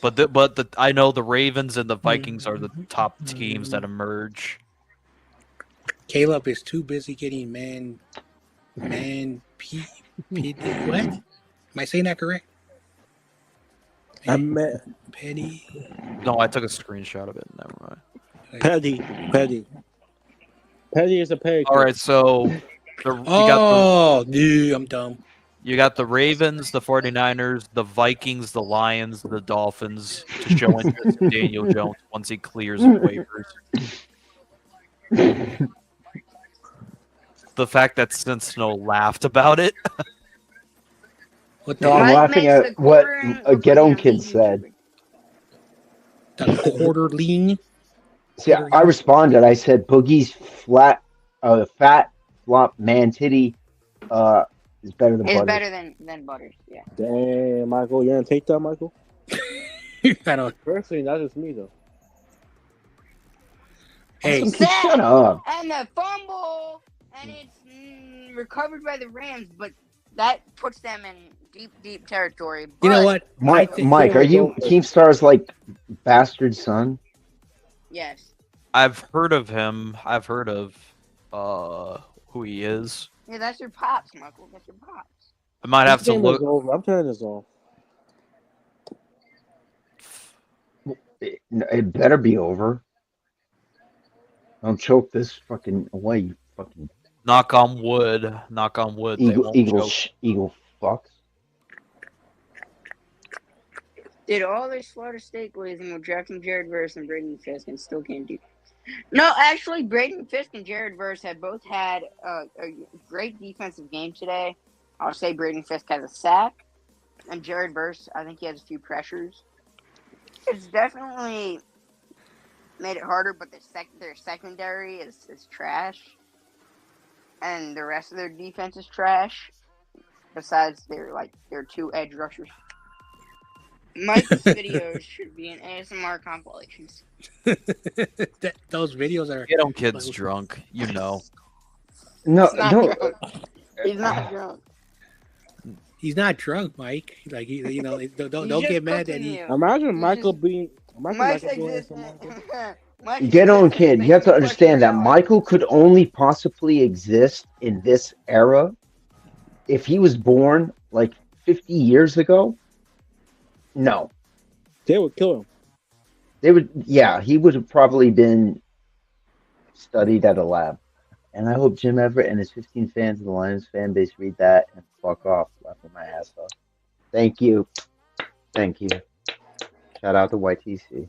A: but I know the Ravens and the Vikings are the top teams that emerge.
B: Caleb is too busy getting what? Am I saying that correct? Petty.
A: No, I took a screenshot of it. Never mind.
G: Petty is a pay.
A: All right, so
B: dude, I'm dumb.
A: You got the Ravens, the 49ers, the Vikings, the Lions, the Dolphins to show interest in Daniel Jones once he clears waivers. the fact that Snow laughed about it.
B: What
H: No, I'm
C: Mike
H: laughing
C: makes the
H: at what
C: quartering
H: a
C: look
H: Get
C: like
H: On
C: an
H: Kid
C: elite
H: said.
C: YouTuber.
B: The quarter lean.
H: See, I responded. I said Boogie's fat flop man titty is better than
C: It's
H: Butters.
C: better than Butters. Yeah.
G: Damn, Michael, you gonna take that, Michael?
B: I don't.
G: Personally, that's just me though.
B: Hey,
H: Awesome Kid, shut up.
C: And the fumble, and it's recovered by the Rams, but that puts them in deep territory.
B: You know
C: But-
B: what?
H: Mike, are you Keemstar's like bastard son?
C: Yes.
A: I've heard of him. I've heard of who he is.
C: Yeah, that's your pops, Michael. That's your pops.
A: I might have
G: This
A: to
G: game
A: look.
G: is over. I'm turning this off.
H: It better be over. Don't choke this fucking away, you fucking
A: Knock on wood. Knock on wood. They won't choke.
H: eagle fucks.
C: Did all this Florida State glazing with drafting Jared Verse and Braden Fisk and still can't do. No, actually, Braden Fisk and Jared Verse have both had a great defensive game today. I'll say Braden Fisk has a sack, and Jared Verse, I think he has a few pressures. It's definitely made it harder, but their secondary is trash, and the rest of their defense is trash. Besides their two edge rushers. Mike's videos should be in ASMR compilations.
B: Those videos are.
A: Get on kids drunk. You know.
H: No,
C: He's not
H: don't.
C: drunk. He's not drunk.
B: He's not drunk, Mike. Like don't
C: just
B: get mad that
C: cooking
B: he.
C: you.
G: Imagine Michael being.
C: Mike's
G: Michael doing
C: existence.
H: Get on, kid. You have to understand that Michael could only possibly exist in this era if he was born like 50 years ago. No,
G: they would kill him.
H: They would. Yeah, he would have probably been studied at a lab. And I hope Jim Everett and his 15 fans of the Lions fan base read that and fuck off, laughing my ass off. Thank you. Thank you. Shout out to YTC.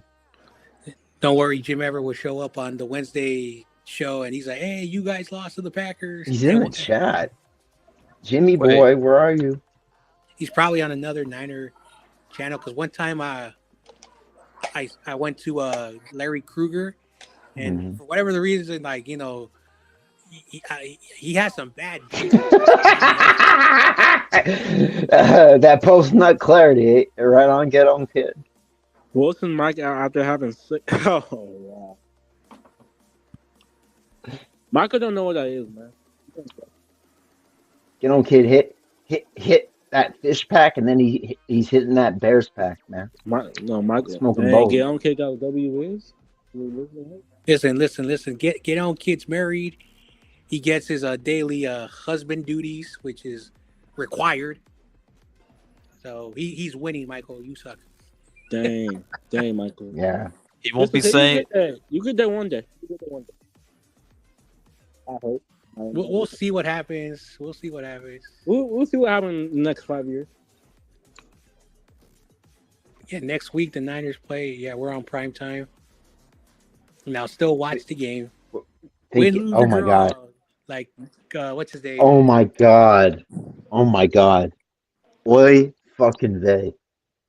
B: Don't worry, Jim Everett will show up on the Wednesday show, and he's like, "Hey, you guys lost to the Packers."
H: He's in the chat. Jimmy boy, where are you?
B: He's probably on another Niner channel because one time I went to Larry Krueger, and for whatever the reason, he has some bad.
H: That post nut clarity, right on, get on, kid.
G: Wilson Mike after having sick. Oh wow. Michael don't know what that is, man.
H: Get on, kid. Hit that fish pack, and then he's hitting that Bears pack, man.
G: Michael
H: smoking both.
G: Get on, kid. Got a W is.
B: Listen. Get on, kid's married. He gets his daily husband duties, which is required. So he's winning, Michael. You suck.
G: Dang, Michael.
H: Yeah.
A: He won't be saying.
G: You get that one day. I hope.
B: We'll see what happens. We'll see what happens.
G: We'll see what happens in the next 5 years.
B: Yeah, next week the Niners play. Yeah, we're on prime time. Now, still watch the game. Win, lose,
H: oh
B: or
H: my
B: draw.
H: god.
B: Like, what's his name?
H: Oh my god. Boy, fucking they.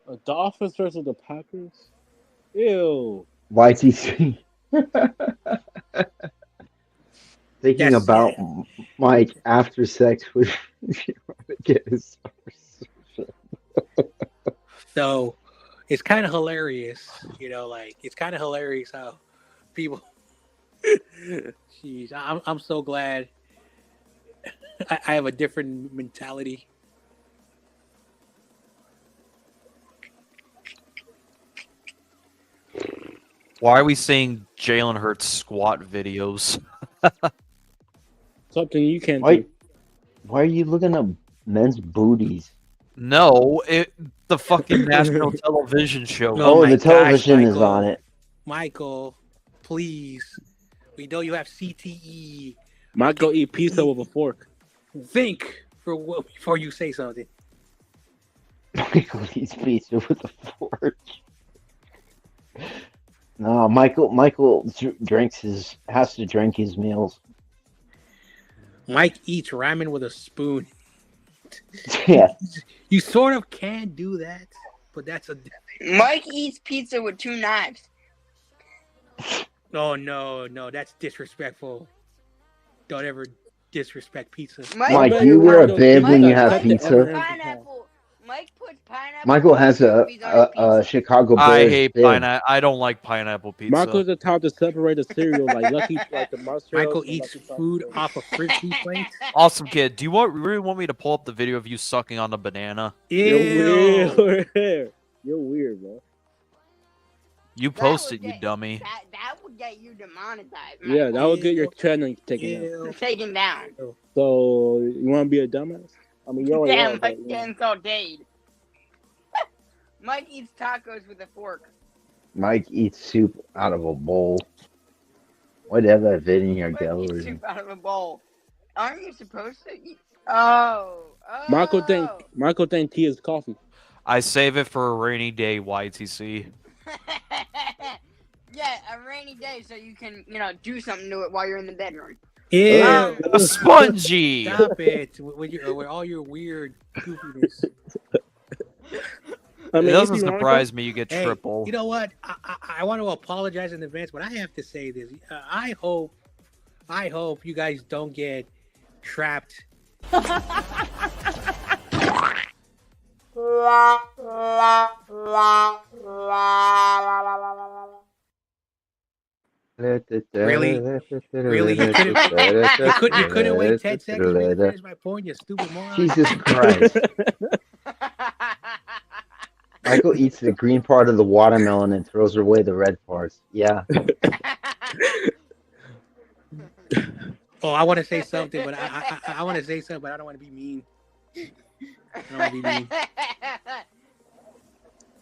G: The Dolphins versus the Packers. Ew.
H: YTC. Thinking about Mike after sex with get his
B: So it's kind of hilarious, it's kind of hilarious how people. Jeez, I'm so glad I have a different mentality.
A: Why are we seeing Jalen Hurts squat videos?
G: Something you can't
H: why,
G: do.
H: Why are you looking at men's booties?
A: No, the fucking national television show.
H: Oh, the television is on it.
B: Michael, please. We know you have CTE.
G: Michael eat pizza with a fork.
B: Think before you say something.
H: Michael eats pizza with a fork. No, Michael has to drink his meals.
B: Mike eats ramen with a spoon.
H: Yeah.
B: You sort of can do that, but that's a.
C: Mike eats pizza with 2 knives.
B: Oh no, that's disrespectful. Don't ever disrespect pizza.
H: Mike, do you wear a bib when you have pizza?
C: Pineapple. Mike puts pineapple.
H: Michael has a Chicago
A: I
H: Bears
A: hate
H: bib.
A: pineapple. I don't like pineapple pizza.
G: Michael's the type to separate the cereal like Lucky, like the mustard.
B: Michael eats food off of frisbee plates.
A: Awesome kid. Do you really want me to pull up the video of you sucking on the banana?
G: You're weird. You're weird, bro.
A: You posted, you dummy.
C: That would get you demonetized.
G: Yeah, that would get your channel
C: Taken down.
G: So you want to be a dumbass? I mean, you're
C: Damn, Mike getting sauteed. Mike eats tacos with a fork.
H: Mike eats soup out of a bowl. Why do you have that vid in your
C: Mike
H: gallery?
C: eats soup out of a bowl. Aren't you supposed to eat? Oh.
G: Michael think tea is coffee.
A: I save it for a rainy day, YTC.
C: Yeah, a rainy day so you can, do something to it while you're in the bedroom.
B: Yeah,
A: A spongy.
B: Stop it with all your weird goofiness.
A: It doesn't surprise me you get triple.
B: You know what? I want to apologize in advance, but I have to say this. I hope you guys don't get trapped. Really? You couldn't wait 10 seconds to finish my point, you stupid moron.
H: Jesus Christ. Michael eats the green part of the watermelon and throws away the red parts. Yeah.
B: Oh, I want to say something, but I want to say something, but I don't want to be mean.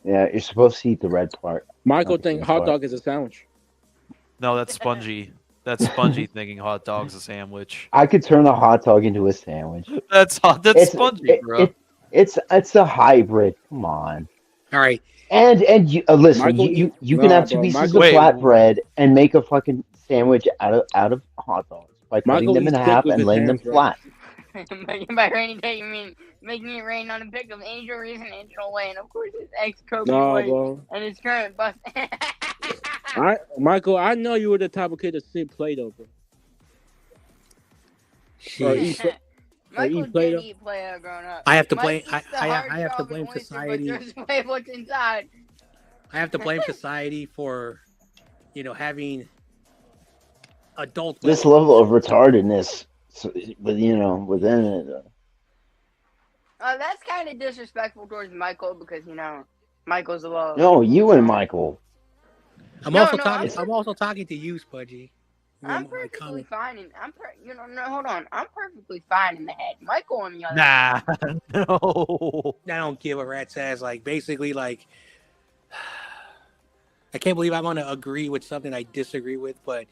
H: Yeah, you're supposed to eat the red part.
G: Michael thinks hot dog is a sandwich.
A: No, that's spongy. That's spongy thinking hot dog's a sandwich.
H: I could turn a hot dog into a sandwich.
A: That's spongy, bro.
H: It's a hybrid. Come on.
B: All right.
H: And you listen.
B: Michael,
H: you can have 2 pieces of flatbread and make a fucking sandwich out of hot dogs by cutting them in half and laying them flat.
C: By rainy day, you mean making it rain on a pick of Angel Reason, Angel Lane. Of course, his ex-Kobe boy and his current bus.
G: Michael, I know you were the type of kid to sit Play-Doh, bro.
C: Michael did eat Play-Doh growing up.
B: I have to blame.
C: Mike eats the
B: I
C: hard
B: have to
C: dog
B: blame
C: and oyster,
B: society.
C: but there's way what's inside.
B: I have to blame society for, having adult.
H: This level of retardedness, within it.
C: That's kind of disrespectful towards Michael because Michael's a little.
H: No, you and Michael.
B: I'm also talking to you, Spudgy.
C: I'm perfectly fine, and hold on. I'm perfectly fine in the head. Michael on the other.
A: Nah, no.
B: I don't give a rat's ass. Basically, I can't believe I'm gonna agree with something I disagree with, but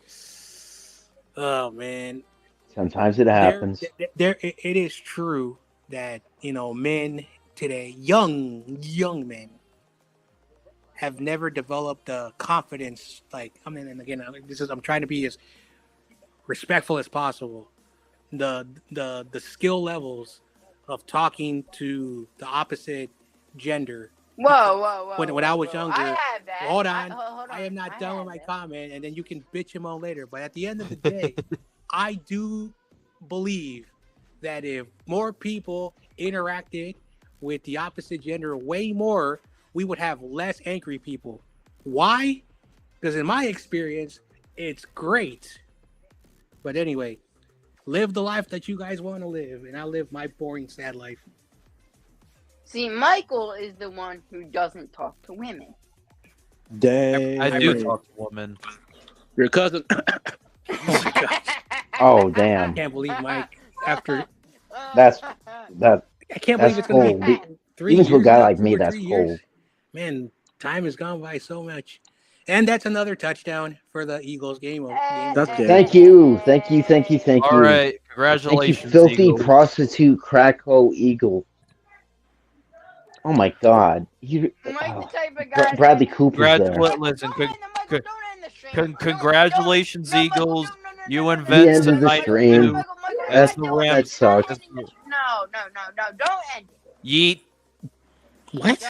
B: oh man.
H: Sometimes it happens.
B: It is true that men today, young men, have never developed the confidence. I'm trying to be as respectful as possible. The skill levels of talking to the opposite gender.
C: Whoa.
B: When I was younger,
C: I have that.
B: hold on.
C: Hold on.
B: I am not done with my comment, and then you can bitch him on later. But at the end of the day, I do believe that if more people interacted with the opposite gender way more, we would have less angry people. Why? Because in my experience, it's great. But anyway, live the life that you guys want to live, and I live my boring, sad life.
C: See, Michael is the one who doesn't talk to women.
G: Dang.
A: I do talk to women.
G: Your cousin.
H: Oh damn!
B: I can't believe Mike. After
H: that.
B: I can't believe it's
H: cold.
B: gonna be 3
H: Even
B: years.
H: for a guy like
B: 2
H: me,
B: or
H: that's
B: 3
H: cold.
B: years. Man, time has gone by so much. And that's another touchdown for the Eagles game.
G: That's good.
H: Thank you.
A: All right, congratulations,
H: Thank you, filthy
A: Eagles.
H: prostitute crackhole eagle. Oh my God! Bradley Cooper's there.
A: Listen, congratulations, Eagles. You
H: The
A: invent
H: end of the
A: tonight
H: stream.
A: too.
H: That's,
D: the ramp.
H: that sucks.
C: No, don't end it.
A: Yeet.
B: What?